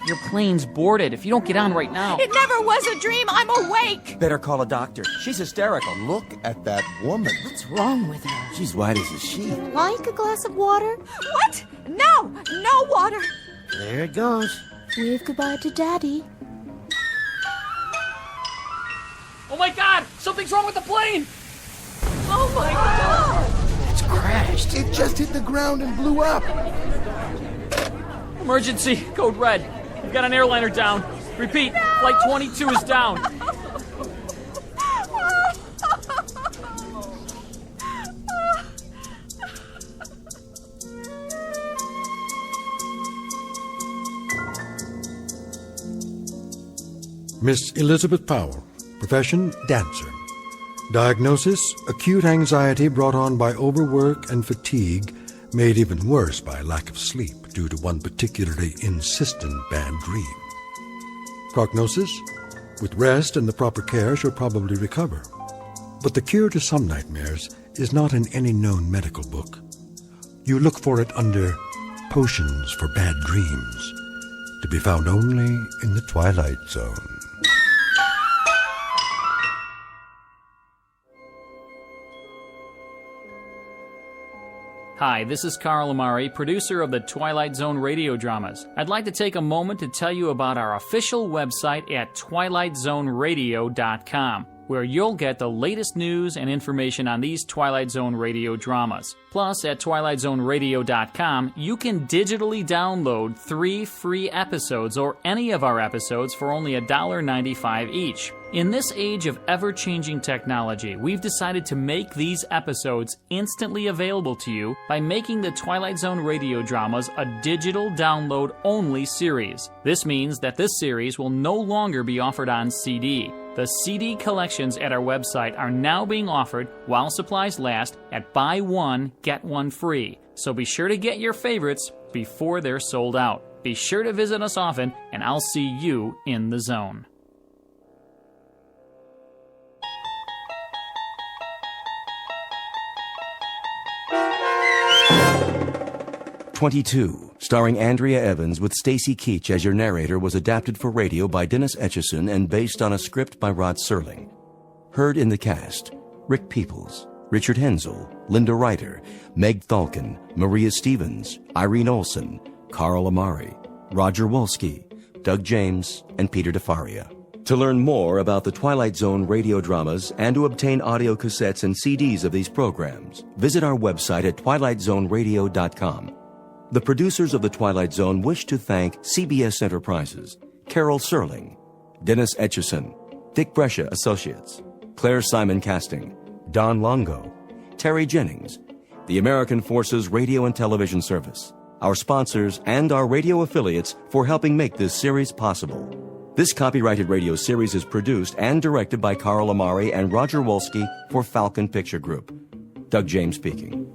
Your plane's boarded. If you don't get on right now... It never was a dream. I'm awake. Better call a doctor. She's hysterical. Look at that woman. What's wrong with her? She's white as a sheet. Like a glass of water? What? No! No water! There it goes. Wave goodbye to Daddy. Oh my God! Something's wrong with the plane! Oh my God! It's crashed. It just hit the ground and blew up. Emergency. Code red. We've got an airliner down. Repeat. No! Flight 22 is down. Miss Elizabeth Powell, profession, dancer. Diagnosis, acute anxiety brought on by overwork and fatigue, made even worse by lack of sleep due to one particularly insistent bad dream. Prognosis, with rest and the proper care, she'll probably recover. But the cure to some nightmares is not in any known medical book. You look for it under Potions for Bad Dreams, to be found only in the Twilight Zone. Hi, this is Carl Amari, producer of the Twilight Zone radio dramas. I'd like to take a moment to tell you about our official website at twilightzoneradio.com, where you'll get the latest news and information on these Twilight Zone radio dramas. Plus, at twilightzoneradio.com, you can digitally download 3 free episodes or any of our episodes for only $1.95 each. In this age of ever-changing technology, we've decided to make these episodes instantly available to you by making the Twilight Zone radio dramas a digital download-only series. This means that this series will no longer be offered on CD. The CD collections at our website are now being offered while supplies last at buy one, get one free. So be sure to get your favorites before they're sold out. Be sure to visit us often, and I'll see you in the zone. '22, starring Andrea Evans with Stacy Keach as your narrator, was adapted for radio by Dennis Etchison and based on a script by Rod Serling. Heard in the cast: Rick Peoples, Richard Hensel, Linda Ryder, Meg Thalken, Maria Stevens, Irene Olson, Carl Amari, Roger Wolski, Doug James, and Peter DeFaria. To learn more about the Twilight Zone radio dramas and to obtain audio cassettes and CDs of these programs, visit our website at twilightzoneradio.com. The producers of The Twilight Zone wish to thank CBS Enterprises, Carol Serling, Dennis Etchison, Dick Brescia Associates, Claire Simon Casting, Don Longo, Terry Jennings, the American Forces Radio and Television Service, our sponsors, and our radio affiliates for helping make this series possible. This copyrighted radio series is produced and directed by Carl Amari and Roger Wolski for Falcon Picture Group. Doug James speaking.